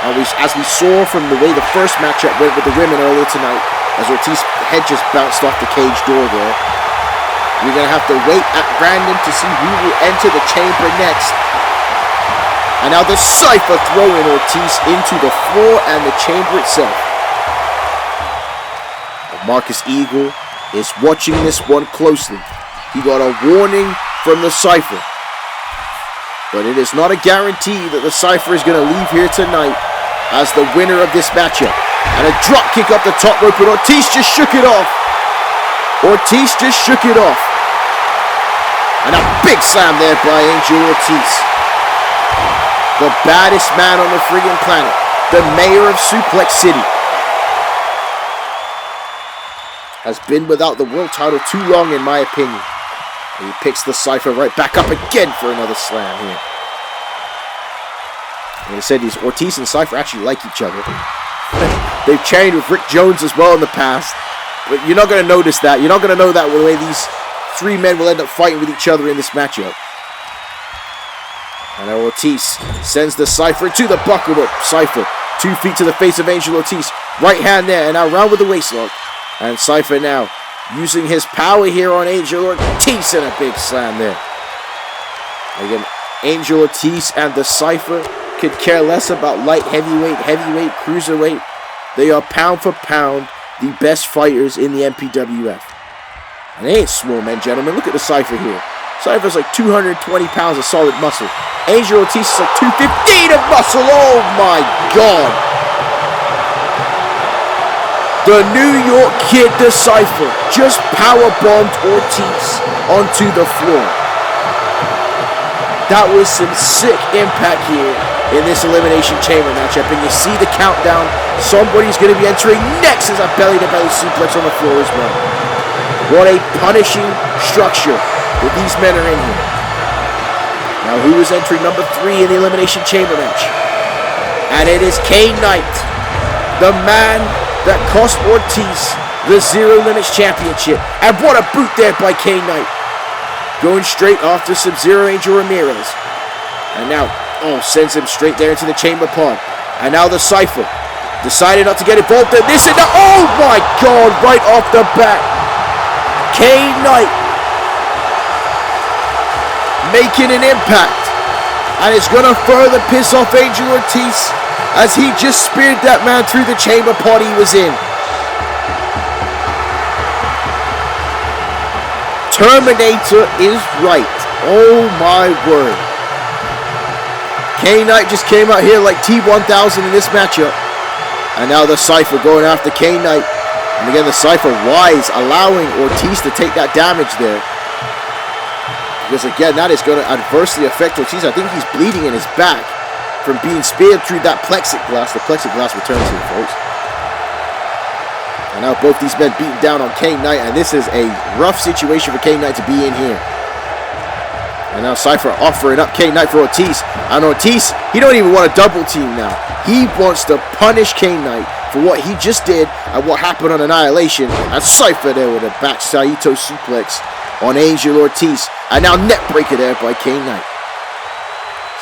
As we saw from the way the first matchup went with the women earlier tonight, as Ortiz's head just bounced off the cage door there. We're going to have to wait at random to see who will enter the chamber next. And now the Cypher throwing Ortiz into the floor and the chamber itself. Marcus Eagle is watching this one closely. He got a warning from the Cypher. But it is not a guarantee that the Cypher is going to leave here tonight as the winner of this matchup. And a drop kick up the top rope, but Ortiz just shook it off. Ortiz just shook it off. And a big slam there by Angel Ortiz. The baddest man on the friggin' planet. The mayor of Suplex City. Has been without the world title too long, in my opinion. And he picks the Cypher right back up again for another slam here. Like I said, these Ortiz and Cypher actually like each other. They've trained with Rick Jones as well in the past. But you're not going to notice that. You're not going to know that the way these three men will end up fighting with each other in this matchup. And now Ortiz sends the Cypher to the buckle rope. Cypher, 2 feet to the face of Angel Ortiz. Right hand there, and now round with the waistlock. And Cypher now using his power here on Angel Ortiz, and a big slam there. Again, Angel Ortiz and the Cypher could care less about light heavyweight, cruiserweight. They are pound for pound the best fighters in the MPWF. And they ain't small men, gentlemen. Look at the Cypher here. Cypher's like 220 pounds of solid muscle. Angel Ortiz is like 215 of muscle. Oh my God. The New York Kid, the Cypher, just powerbombed Ortiz onto the floor. That was some sick impact here in this Elimination Chamber matchup. And you see the countdown. Somebody's going to be entering next as a belly-to-belly suplex on the floor as well. What a punishing structure that these men are in here. Now, who is entering number 3 in the Elimination Chamber match? And it is Kane Knight, the man that cost Ortiz the Zero Limits Championship. And what a boot there by Kane Knight. Going straight after Sub-Zero Angel Ramirez. And now, sends him straight there into the chamber pod. And now the Cypher decided not to get involved in this. And now, oh my God, right off the bat. Kane Knight making an impact. And it's going to further piss off Angel Ortiz as he just speared that man through the chamber pod he was in. Terminator is right. Oh my word. Kane Knight just came out here like T-1000 in this matchup. And now the Cypher going after Kane Knight. And again, the Cypher wise, allowing Ortiz to take that damage there. Because again, that is going to adversely affect Ortiz. I think he's bleeding in his back from being speared through that plexiglass. The plexiglass returns here, folks. And now both these men beating down on Kane Knight. And this is a rough situation for Kane Knight to be in here. And now Cypher offering up Kane Knight for Ortiz. And Ortiz, he don't even want a double team now. He wants to punish Kane Knight for what he just did and what happened on Annihilation. And Cypher there with a back Saito suplex on Angel Ortiz. And now net breaker there by Kane Knight.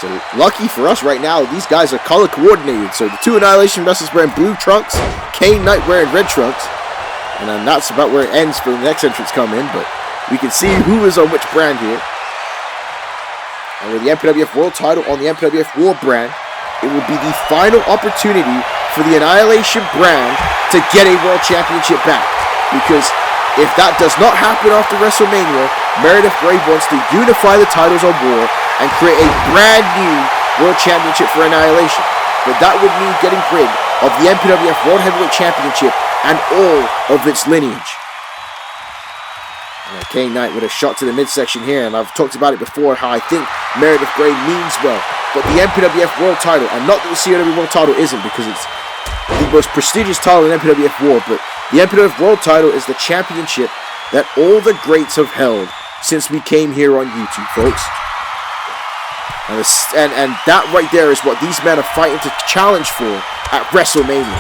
So lucky for us right now, these guys are color coordinated. So the two Annihilation wrestlers wearing blue trunks, Kane Knight wearing red trunks. And then that's about where it ends for the next entrance come in. But we can see who is on which brand here. And with the MPWF World title on the MPWF World brand, it will be the final opportunity for the Annihilation brand to get a World Championship back. Because if that does not happen after WrestleMania, Meredith Grey wants to unify the titles on War and create a brand new World Championship for Annihilation. But that would mean getting rid of the MPWF World Heavyweight Championship and all of its lineage. Kane Knight with a shot to the midsection here, and I've talked about it before how I think Meredith Grey means well. But the MPWF World title, and not that the COW World title isn't, because it's the most prestigious title in MPWF World, but the MPWF World title is the championship that all the greats have held since we came here on YouTube, folks. And that right there is what these men are fighting to challenge for at WrestleMania.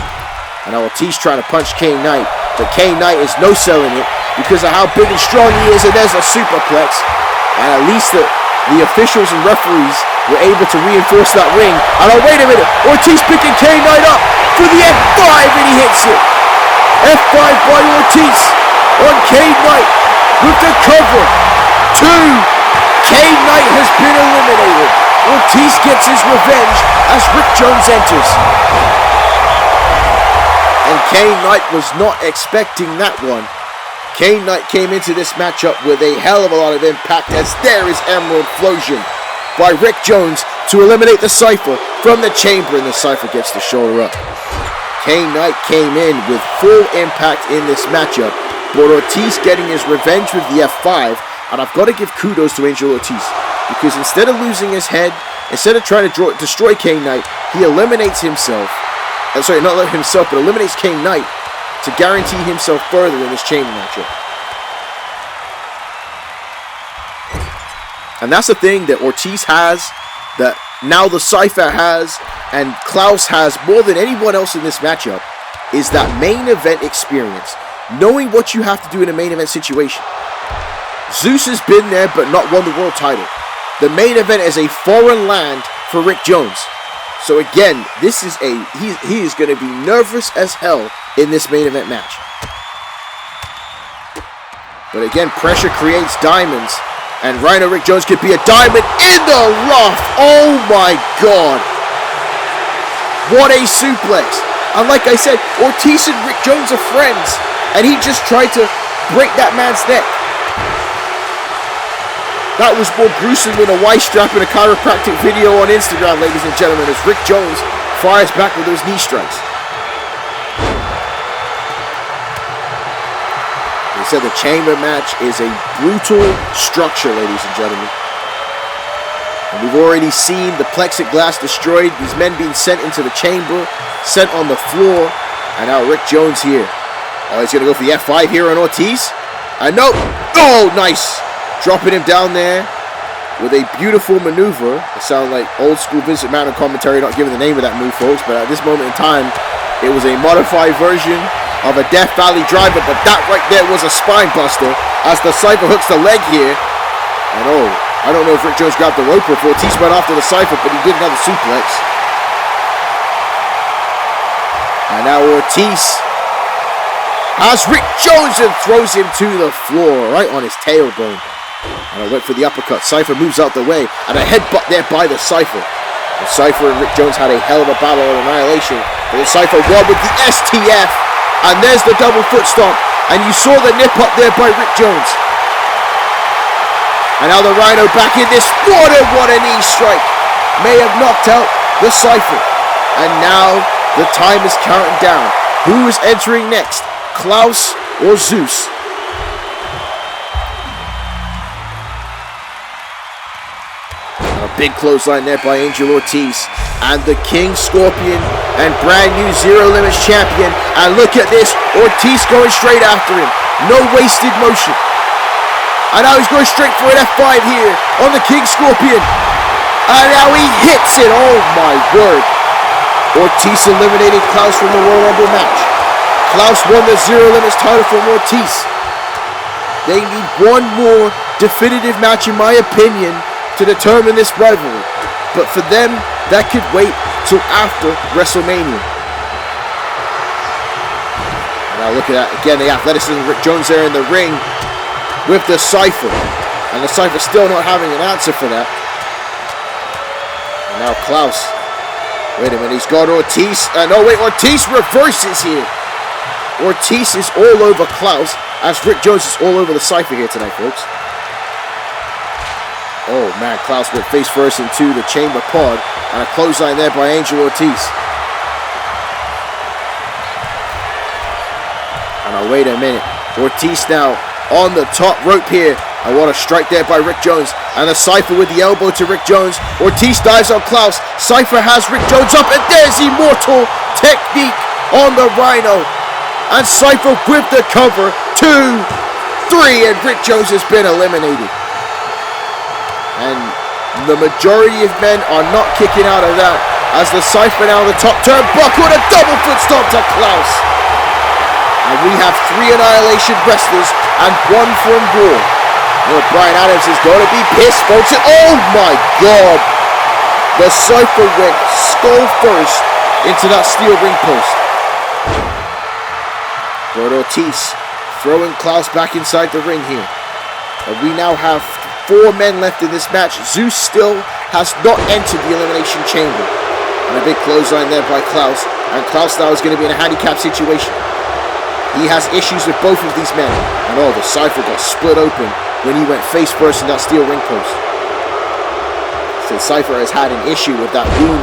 And now Ortiz trying to punch Kane Knight, but Kane Knight is no-selling it because of how big and strong he is, and there's a superplex. And at least the officials and referees were able to reinforce that ring. And oh, wait a minute, Ortiz picking Kane Knight up for the F5, and he hits it. F5 by Ortiz on Kane Knight with the cover. 2. Kane Knight has been eliminated. Ortiz gets his revenge as Rick Jones enters. And Kane Knight was not expecting that one. Kane Knight came into this matchup with a hell of a lot of impact, as there is Emerald Flosion by Rick Jones to eliminate the Cypher from the chamber, and the Cypher gets the shoulder up. Kane Knight came in with full impact in this matchup, but Ortiz getting his revenge with the F5, and I've got to give kudos to Angel Ortiz, because instead of losing his head, instead of trying to destroy Kane Knight, he eliminates himself. Sorry, not himself, but eliminates Kane Knight to guarantee himself further in this chamber matchup. And that's the thing that Ortiz has, that now the Cypher has, and Klaus has more than anyone else in this matchup, is that main event experience. Knowing what you have to do in a main event situation. Zeus has been there but not won the world title. The main event is a foreign land for Rick Jones. So again, this is he is going to be nervous as hell in this main event match. But again, pressure creates diamonds. And Rhino Rick Jones could be a diamond in the rough. Oh my God. What a suplex. And like I said, Ortiz and Rick Jones are friends. And he just tried to break that man's neck. That was more gruesome than a Y strap in a chiropractic video on Instagram, ladies and gentlemen, as Rick Jones fires back with those knee strikes. He said the chamber match is a brutal structure, ladies and gentlemen. And we've already seen the plexiglass destroyed, these men being sent into the chamber, sent on the floor, and now Rick Jones here. Oh, he's going to go for the F5 here on Ortiz. And no, oh, nice. Dropping him down there with a beautiful maneuver. It sounded like old school Vince McMahon commentary, not giving the name of that move, folks, but at this moment in time, it was a modified version of a Death Valley driver, but that right there was a spine buster as the Cypher hooks the leg here. And oh, I don't know if Rick Jones grabbed the rope or if Ortiz went after the Cypher, but he did another suplex. And now Ortiz has Rick Jones and throws him to the floor, right on his tailbone. And I went for the uppercut. Cypher moves out the way, and a headbutt there by the Cypher. The Cypher and Rick Jones had a hell of a battle on Annihilation, but the Cypher won with the STF, and there's the double foot stomp, and you saw the nip up there by Rick Jones. And now the Rhino back in this. What a knee strike. May have knocked out the Cypher. And now the time is counting down. Who is entering next? Klaus or Zeus? A big clothesline there by Angel Ortiz. And the King Scorpion and brand new Zero Limits champion. And look at this. Ortiz going straight after him. No wasted motion. And now he's going straight for an F5 here on the King Scorpion. And now he hits it. Oh my word. Ortiz eliminated Klaus from the Royal Rumble match. Klaus won the Zero Limits title from Ortiz. They need one more definitive match, in my opinion, to determine this rivalry. But for them, that could wait till after WrestleMania. Now look at that. Again, the athleticism of Rick Jones there in the ring with the Cypher. And the Cypher still not having an answer for that. And now Klaus. Wait a minute, he's got Ortiz. No, wait, Ortiz reverses here. Ortiz is all over Klaus, as Rick Jones is all over the Cypher here tonight, folks. Oh man, Klaus went face first into the chamber pod, and a clothesline there by Angel Ortiz. And now wait a minute, Ortiz now on the top rope here. And what a strike there by Rick Jones. And a Cypher with the elbow to Rick Jones. Ortiz dives on Klaus. Cypher has Rick Jones up, and there's Immortal Technique on the Rhino. And Cypher with the cover. 2, 3, and Rick Jones has been eliminated. And the majority of men are not kicking out of that, as the Cypher now on the top turnbuckle and a double foot stomp to Klaus. And we have 3 Annihilation wrestlers and 1 from Raw. Well, Brian Adams is going to be pissed, folks. Oh my God! The Cypher went skull first into that steel ring post. But Ortiz throwing Klaus back inside the ring here. And we now have 4 men left in this match. Zeus still has not entered the Elimination Chamber. And a big clothesline there by Klaus. And Klaus now is going to be in a handicap situation. He has issues with both of these men. And oh, the Cypher got split open when he went face first in that steel ring post. So Cypher has had an issue with that wound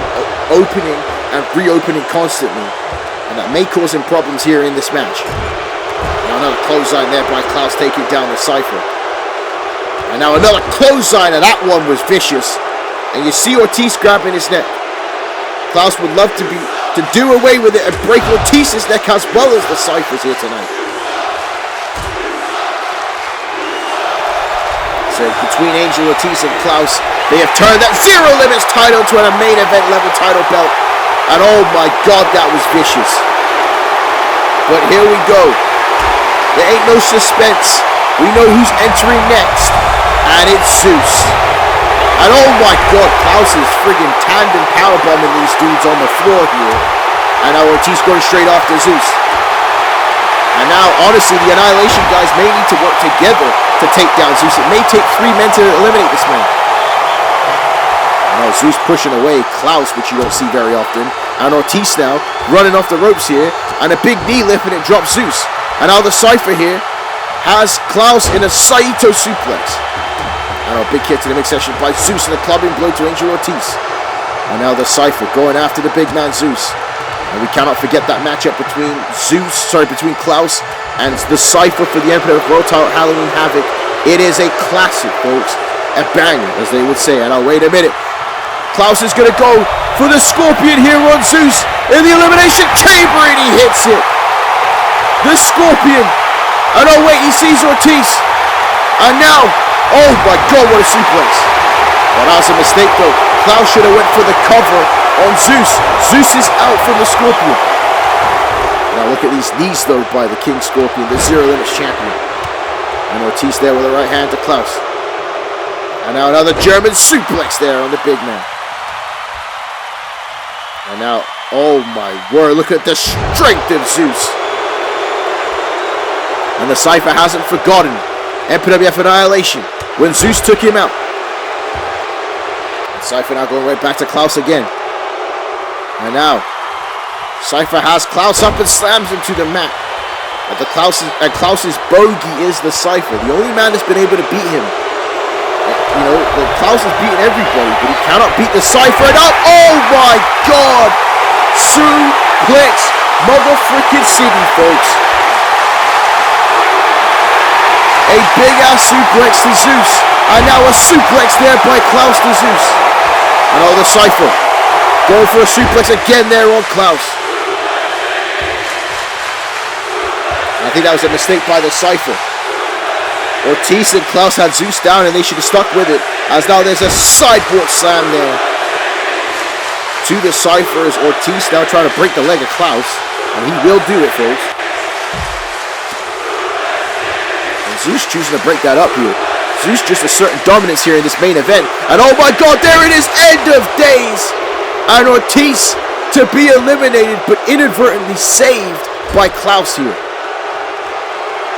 opening and reopening constantly. And that may cause him problems here in this match. Now another clothesline there by Klaus taking down the Cypher. And now another clothesline, and that one was vicious. And you see Ortiz grabbing his neck. Klaus would love to do away with it and break Ortiz's neck as well as the Cypher's here tonight. So between Angel Ortiz and Klaus, they have turned that Zero Limits title to a main event level title belt. And oh my God, that was vicious. But here we go. There ain't no suspense. We know who's entering next. And it's Zeus. And oh my God, Klaus is friggin' tandem powerbombing these dudes on the floor here. And now Ortiz going straight after Zeus. And now, honestly, the Annihilation guys may need to work together to take down Zeus. It may take 3 men to eliminate this man. Now Zeus pushing away Klaus, which you don't see very often. And Ortiz now running off the ropes here. And a big knee lift, and it drops Zeus. And now the Cypher here has Klaus in a Saito suplex. And a big kick to the midsection by Zeus and a clubbing blow to Angel Ortiz. And now the Cypher going after the big man Zeus. And we cannot forget that matchup between between Klaus and the Cypher for the MPWF World Title Halloween Havoc. It is a classic, folks. A banger, as they would say. And now wait a minute. Klaus is going to go for the Scorpion here on Zeus in the Elimination Chamber, and he hits it. The Scorpion. And oh wait, he sees Ortiz. And now, oh my God, what a suplex. Well, that was a mistake though. Klaus should have went for the cover on Zeus. Zeus is out from the Scorpion. Now look at these knees though by the King Scorpion, the Zero Limits champion. And Ortiz there with the right hand to Klaus. And now another German suplex there on the big man. And now, oh my word, look at the strength of Zeus. And the Cypher hasn't forgotten MPWF Annihilation when Zeus took him out. And Cypher now going right back to Klaus again. And now, Cypher has Klaus up and slams him to the mat. But Klaus's bogey is the Cypher, the only man that's been able to beat him. You know, Klaus has beaten everybody, but he cannot beat the Cypher. And up, oh my God! Suplex motherfucking city, folks. A big ass suplex to Zeus. And now a suplex there by Klaus to Zeus. And oh, the Cypher going for a suplex again there on Klaus. I think that was a mistake by the Cypher. Ortiz and Klaus had Zeus down and they should have stuck with it. As now there's a sideboard slam there to the Cypher as Ortiz now trying to break the leg of Klaus. And he will do it, folks. And Zeus choosing to break that up here. Zeus just asserting dominance here in this main event. And oh my God, there it is, end of days. And Ortiz to be eliminated but inadvertently saved by Klaus here.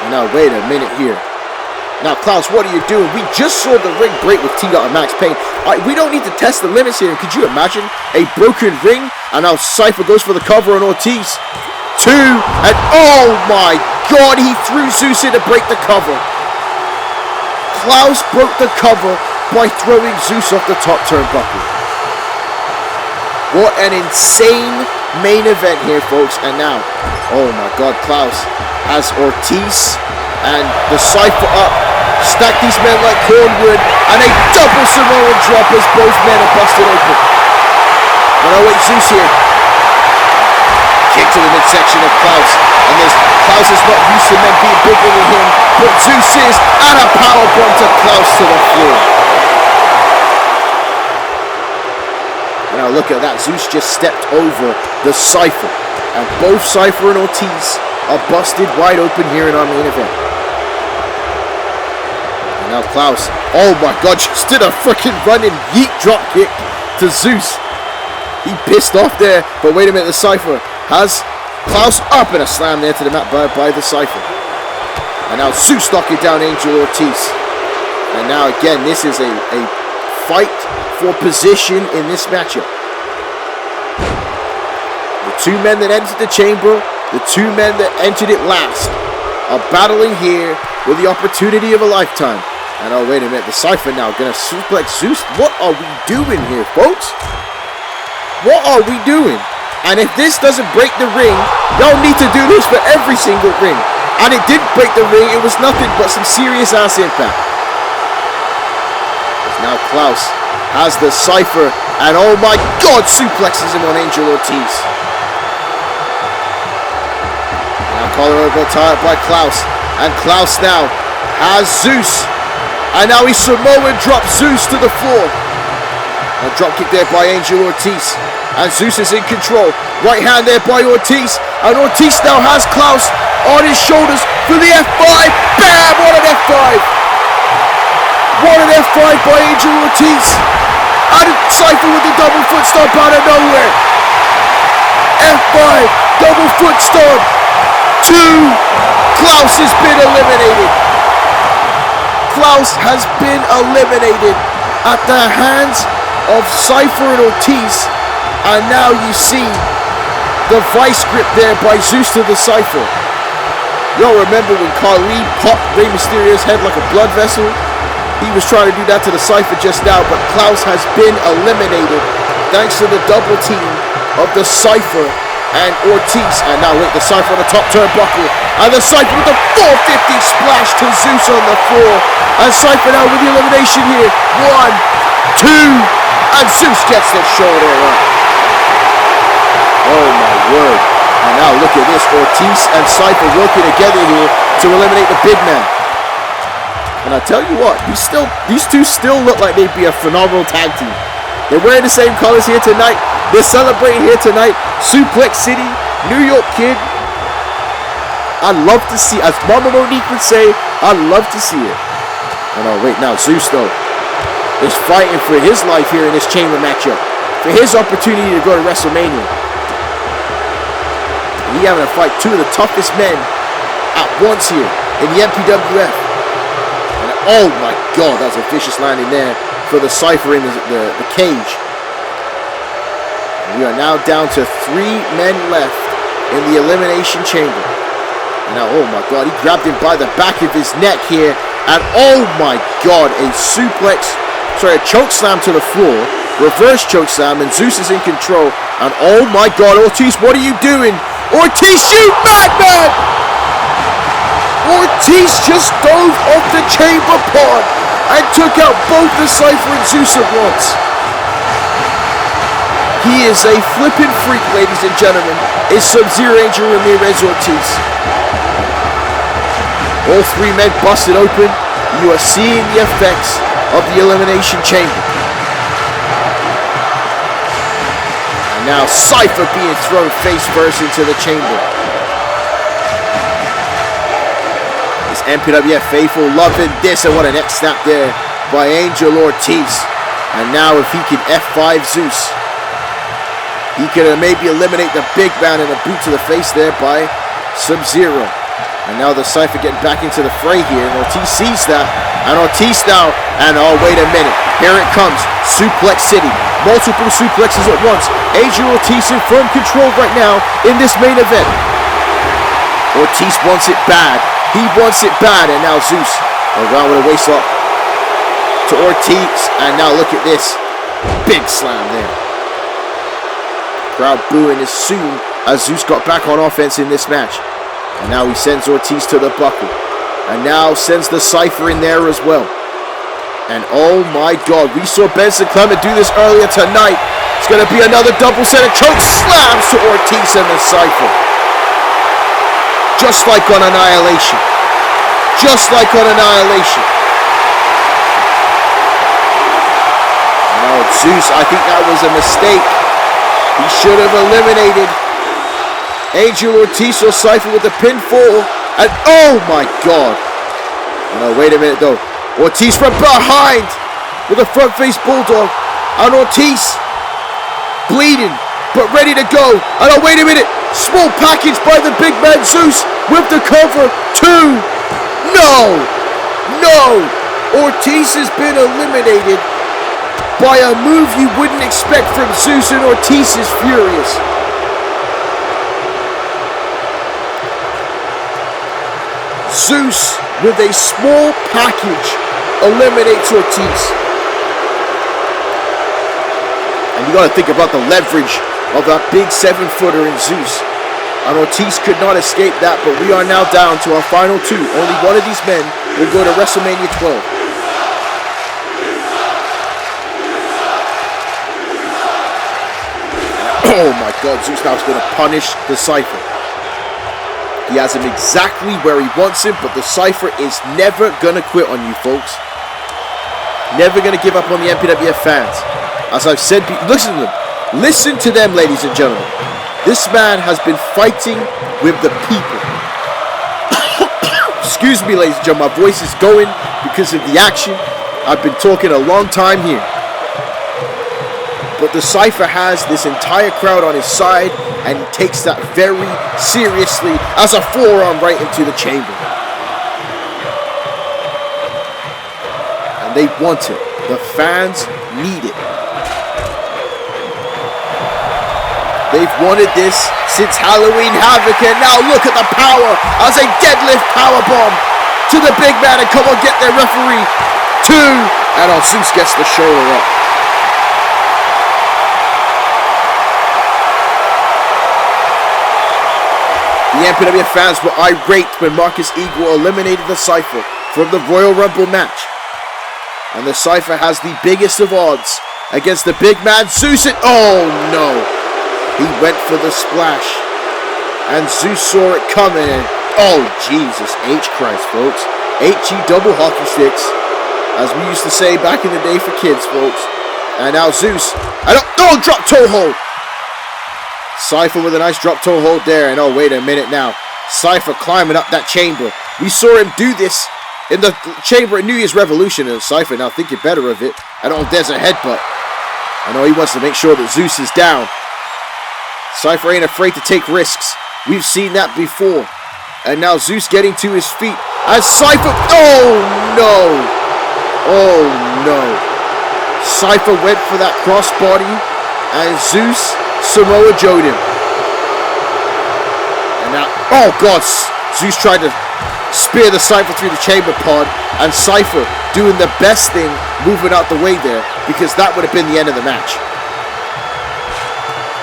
And now wait a minute here. Now, Klaus, what are you doing? We just saw the ring break with T-Dot and Max Payne. We don't need to test the limits here. Could you imagine a broken ring? And now Cypher goes for the cover on Ortiz. 2, and oh my God, he threw Zeus in to break the cover. Klaus broke the cover by throwing Zeus off the top turnbuckle. What an insane main event here, folks. And now, oh my God, Klaus has Ortiz and the Cypher up. Stack these men like cornwood, and a double Samoan drop as both men are busted open. And oh wait, Zeus here. Kick to the midsection of Klaus. And Klaus is not used to men being bigger than him, but Zeus is, and a powerbomb to Klaus to the floor. And now look at that, Zeus just stepped over the Cypher. And both Cypher and Ortiz are busted wide open here in our main event. Now Klaus, oh my God, just did a freaking running yeet drop kick to Zeus. He pissed off there, but wait a minute, the Cypher has Klaus up and a slam there to the mat by the Cypher. And now Zeus knocking down Angel Ortiz. And now again, this is a fight for position in this matchup. The two men that entered the chamber, the two men that entered it last, are battling here with the opportunity of a lifetime. And oh, wait a minute, the Cypher now gonna suplex Zeus. What are we doing here, folks? What are we doing? And if this doesn't break the ring, y'all need to do this for every single ring. And it didn't break the ring, it was nothing but some serious ass impact. Now Klaus has the Cypher, and oh my God, suplexes him on Angel Ortiz. Now collar over tied by Klaus, and Klaus now has Zeus. And now he Samoan drops Zeus to the floor. A drop kick there by Angel Ortiz. And Zeus is in control. Right hand there by Ortiz. And Ortiz now has Klaus on his shoulders for the F5. Bam! What an F5! What an F5 by Angel Ortiz. And Cypher with the double foot stomp out of nowhere. F5, double foot stomp. 2. Klaus has been eliminated. Klaus has been eliminated at the hands of Cypher and Ortiz. And now you see the vice grip there by Zeus to the Cypher. Y'all remember when Khali popped Rey Mysterio's head like a blood vessel? He was trying to do that to the Cypher just now, but Klaus has been eliminated thanks to the double team of the Cypher and Ortiz. And now wait, the Cypher on the top turnbuckle. And the Cypher with the 450 splash to Zeus on the floor. And Cypher now with the elimination here. 1, 2, and Zeus gets the shoulder up. Oh my word. And now look at this. Ortiz and Cypher working together here to eliminate the big man. And I tell you what, these two still look like they'd be a phenomenal tag team. They're wearing the same colors here tonight. They're celebrating here tonight. Suplex City, New York Kid. I'd love to see, as Mama Monique would say, I'd love to see it. Oh no, wait, now Zeus though is fighting for his life here in this chamber matchup. For his opportunity to go to WrestleMania. And he having to fight two of the toughest men at once here in the MPWF. Oh my God, that's a vicious landing there for the Cypher in the cage. And we are now down to 3 men left in the Elimination Chamber. And now, oh my God, he grabbed him by the back of his neck here. And oh my God, a choke slam to the floor. Reverse choke slam, and Zeus is in control. And oh my God, Ortiz, what are you doing? Ortiz, you madman! Ortiz just dove off the chamber pod and took out both the Cypher and Zeus at once. He is a flippin' freak, ladies and gentlemen. It's Sub-Zero Angel Ramirez Ortiz. All 3 men busted open. You are seeing the effects of the Elimination Chamber. And now Cypher being thrown face first into the chamber. MPWF faithful loving this, and what a neck snap there by Angel Ortiz. And now if he can F5 Zeus, he could maybe eliminate the big man in a boot to the face there by Sub-Zero. And now the Cypher getting back into the fray here, and Ortiz sees that. And Ortiz now, and oh wait a minute, here it comes, Suplex City. Multiple suplexes at once. Angel Ortiz in firm control right now in this main event. Ortiz wants it bad. He wants it bad, and now Zeus around with a waist up to Ortiz, and now look at this. Big slam there. Crowd booing as soon as Zeus got back on offense in this match. And now he sends Ortiz to the buckle. And now sends the Cypher in there as well. And oh my God, we saw Benson Clement do this earlier tonight. It's going to be another double set of choke slams to Ortiz and the Cypher. Just like on Annihilation. Just like on Annihilation. Now Zeus, I think that was a mistake. He should have eliminated Angel Ortiz or Cypher with the pinfall. And oh my God. No, wait a minute though. Ortiz from behind with a front face bulldog. And Ortiz bleeding but ready to go. And oh wait a minute. Small package by the big man Zeus with the cover. 2. No! Ortiz has been eliminated by a move you wouldn't expect from Zeus, and Ortiz is furious. Zeus, with a small package, eliminates Ortiz. And you gotta think about the leverage of that big 7-footer in Zeus. And Ortiz could not escape that, but we are now down to our final 2. Only one of these men will go to WrestleMania 12. Oh my God, Zeus now is going to punish the Cypher. He has him exactly where he wants him, but the Cypher is never going to quit on you, folks. Never going to give up on the MPWF fans. As I've said, listen to them. Listen to them, ladies and gentlemen. This man has been fighting with the people. Excuse me, ladies and gentlemen. My voice is going because of the action. I've been talking a long time here. But the Cypher has this entire crowd on his side, and he takes that very seriously as a forearm right into the chamber. And they want it. The fans need it. They've wanted this since Halloween Havoc, and now look at the power as a deadlift powerbomb to the big man, and come on, get there, referee. 2, and Zeus gets the shoulder up. The MPWF fans were irate when Marcus Eagle eliminated the Cypher from the Royal Rumble match. And the Cypher has the biggest of odds against the big man Zeus. Oh no! He went for the splash. And Zeus saw it coming in. Oh Jesus H Christ, folks. HE double hockey sticks, as we used to say back in the day for kids, folks. And now Zeus. Drop toe hold. Cypher with a nice drop toe hold there. And oh, wait a minute now. Cypher climbing up that chamber. We saw him do this in the chamber at New Year's Revolution. And Cypher now thinking better of it. And oh, there's a headbutt. I know he wants to make sure that Zeus is down. Cypher ain't afraid to take risks. We've seen that before. And now Zeus getting to his feet. And Cypher. Oh no. Oh no. Cypher went for that crossbody. And Zeus Samoa Joe'd him. And now, oh God, Zeus tried to spear the Cypher through the chamber pod, and Cypher doing the best thing, moving out the way there, because that would have been the end of the match.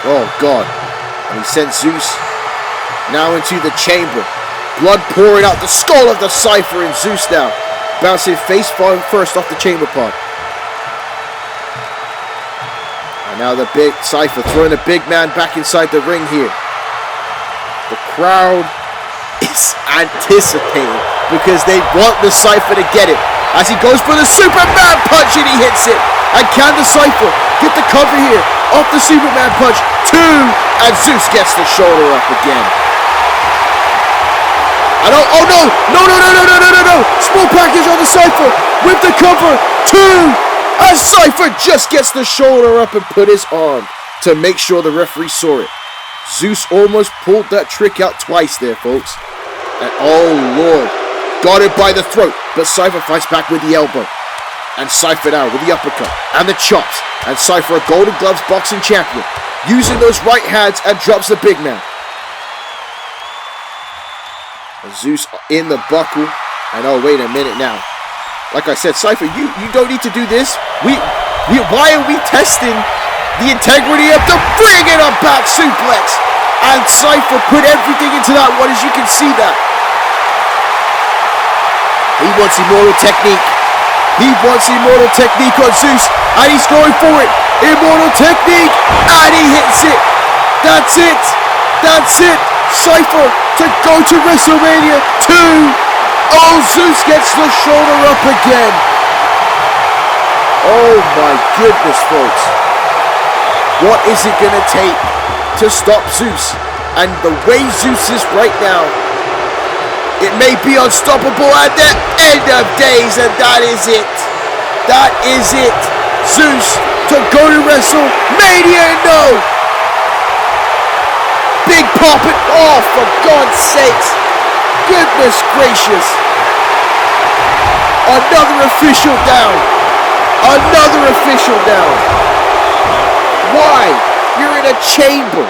Oh God. And he sends Zeus now into the chamber. Blood pouring out the skull of the Cypher, and Zeus now bouncing face first off the chamber pod. And now the big Cypher throwing the big man back inside the ring here. The crowd is anticipating because they want the Cypher to get it. As he goes for the Superman punch and he hits it. And can the Cypher get the cover here off the Superman punch? 2, and Zeus gets the shoulder up again. And oh no. Small package on the Cypher with the cover. 2. As Cypher just gets the shoulder up and put his arm to make sure the referee saw it. Zeus almost pulled that trick out twice there, folks. And oh Lord, got it by the throat, but Cypher fights back with the elbow. And Cypher now with the uppercut and the chops. And Cypher, a Golden Gloves boxing champion, using those right hands and drops the big man. And Zeus in the buckle. And oh, wait a minute now. Like I said, Cypher, you don't need to do this. Why are we testing the integrity of the bringing a back suplex? And Cypher put everything into that one, as you can see that. He wants immortal technique. He wants immortal technique on Zeus, and he's going for it. Immortal technique, and he hits it. That's it. That's it. Cypher to go to WrestleMania 2. Oh, Zeus gets the shoulder up again. Oh my goodness, folks. What is it going to take to stop Zeus? And the way Zeus is right now, it may be unstoppable at the end of days, and that is it. That is it. Zeus to go to WrestleMania, no. Big poppin'. Oh, for God's sakes. Goodness gracious. Another official down. Another official down. Why? You're in a chamber.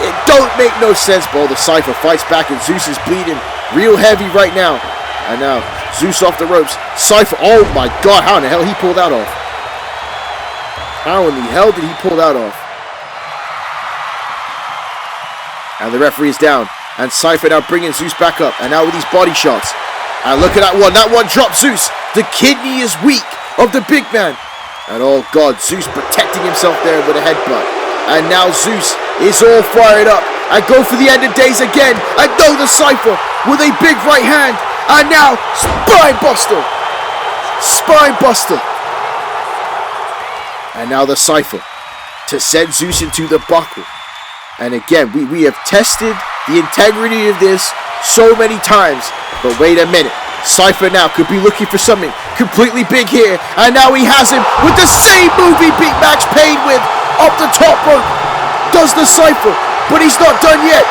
It don't make no sense, bro. The Cypher fights back and Zeus is bleeding real heavy right now. And now Zeus off the ropes. Cypher, oh my God, how in the hell he pulled that off? How in the hell did he pull that off? And the referee is down. And Cypher now bringing Zeus back up. And now with these body shots. And look at that one. That one dropped Zeus. The kidney is weak of the big man. And oh God, Zeus protecting himself there with a headbutt. And now Zeus is all fired up. And go for the end of days again. And no, the Cypher with a big right hand. And now spine buster. Spine buster. And now the Cypher to send Zeus into the buckle. And again, we have tested the integrity of this so many times. But wait a minute. Cypher now could be looking for something completely big here. And now he has him with the same move he beat Max Payne with up the top rope. Does the Cypher, but he's not done yet.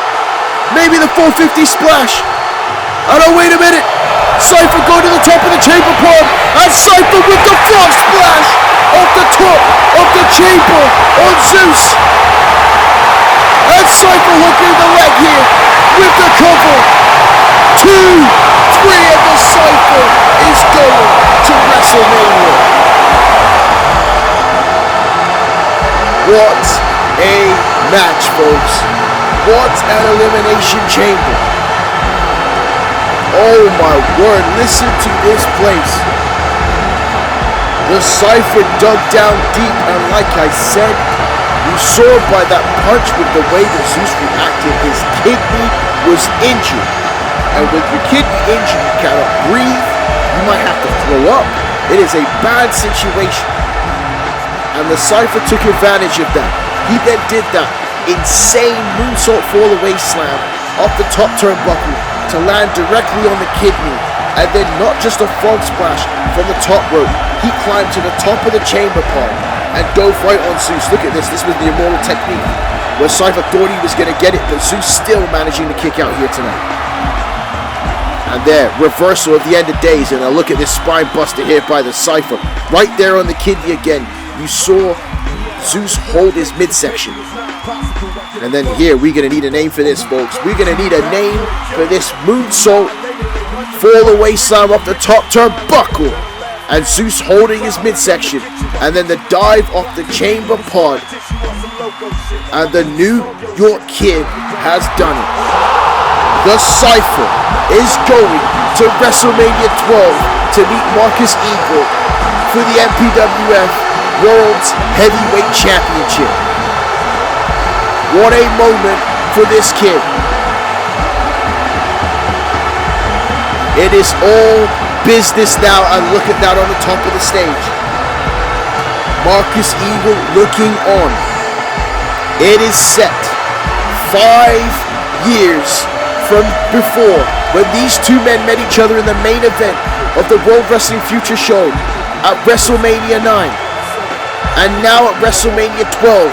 Maybe the 450 splash. And oh, wait a minute. Cypher going to the top of the chamber pod. And Cypher with the frog splash off the top of the chamber on Zeus. And Cypher hooking the leg here with the cover. 3, and the Cypher is going to WrestleMania. What a match, folks. What an Elimination Chamber. Oh my word, listen to this place. The Cypher dug down deep, and like I said, you saw by that punch with the way that Zeus reacted, his kidney was injured. And with your kidney injured, you cannot breathe, you might have to throw up. It is a bad situation. And the Cypher took advantage of that. He then did that insane moonsault fall-away slam off the top turnbuckle to land directly on the kidney. And then not just a frog splash from the top rope, he climbed to the top of the chamber pod and dove right on Zeus. Look at this. This was the immortal technique where Cypher thought he was going to get it, but Zeus still managing to kick out here tonight. And there, reversal of the end of days. And now look at this spine buster here by the Cypher. Right there on the kidney again. You saw Zeus hold his midsection. And then here, we're going to need a name for this, folks. We're going to need a name for this moonsault fall-away slam up the top turnbuckle. And Zeus holding his midsection. And then the dive off the chamber pod. And the New York Kid has done it. The Cypher is going to WrestleMania 12 to meet Marcus Eagle for the MPWF World Heavyweight Championship. What a moment for this kid. It is all business now, and look at that on the top of the stage. Marcus Eagle looking on. It is set 5 years from before, when these two men met each other in the main event of the World Wrestling Future Show at WrestleMania 9. And now at WrestleMania 12,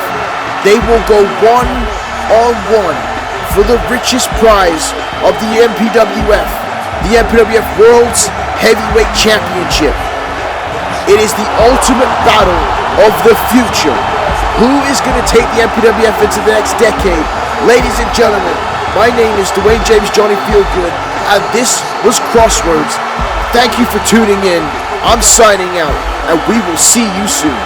they will go one-on-one for the richest prize of the MPWF World Heavyweight Championship. It is the ultimate battle of the future. Who is going to take the MPWF into the next decade? Ladies and gentlemen, my name is Dwayne James Johnny Feelgood, and this was Crossroads. Thank you for tuning in. I'm signing out, and we will see you soon.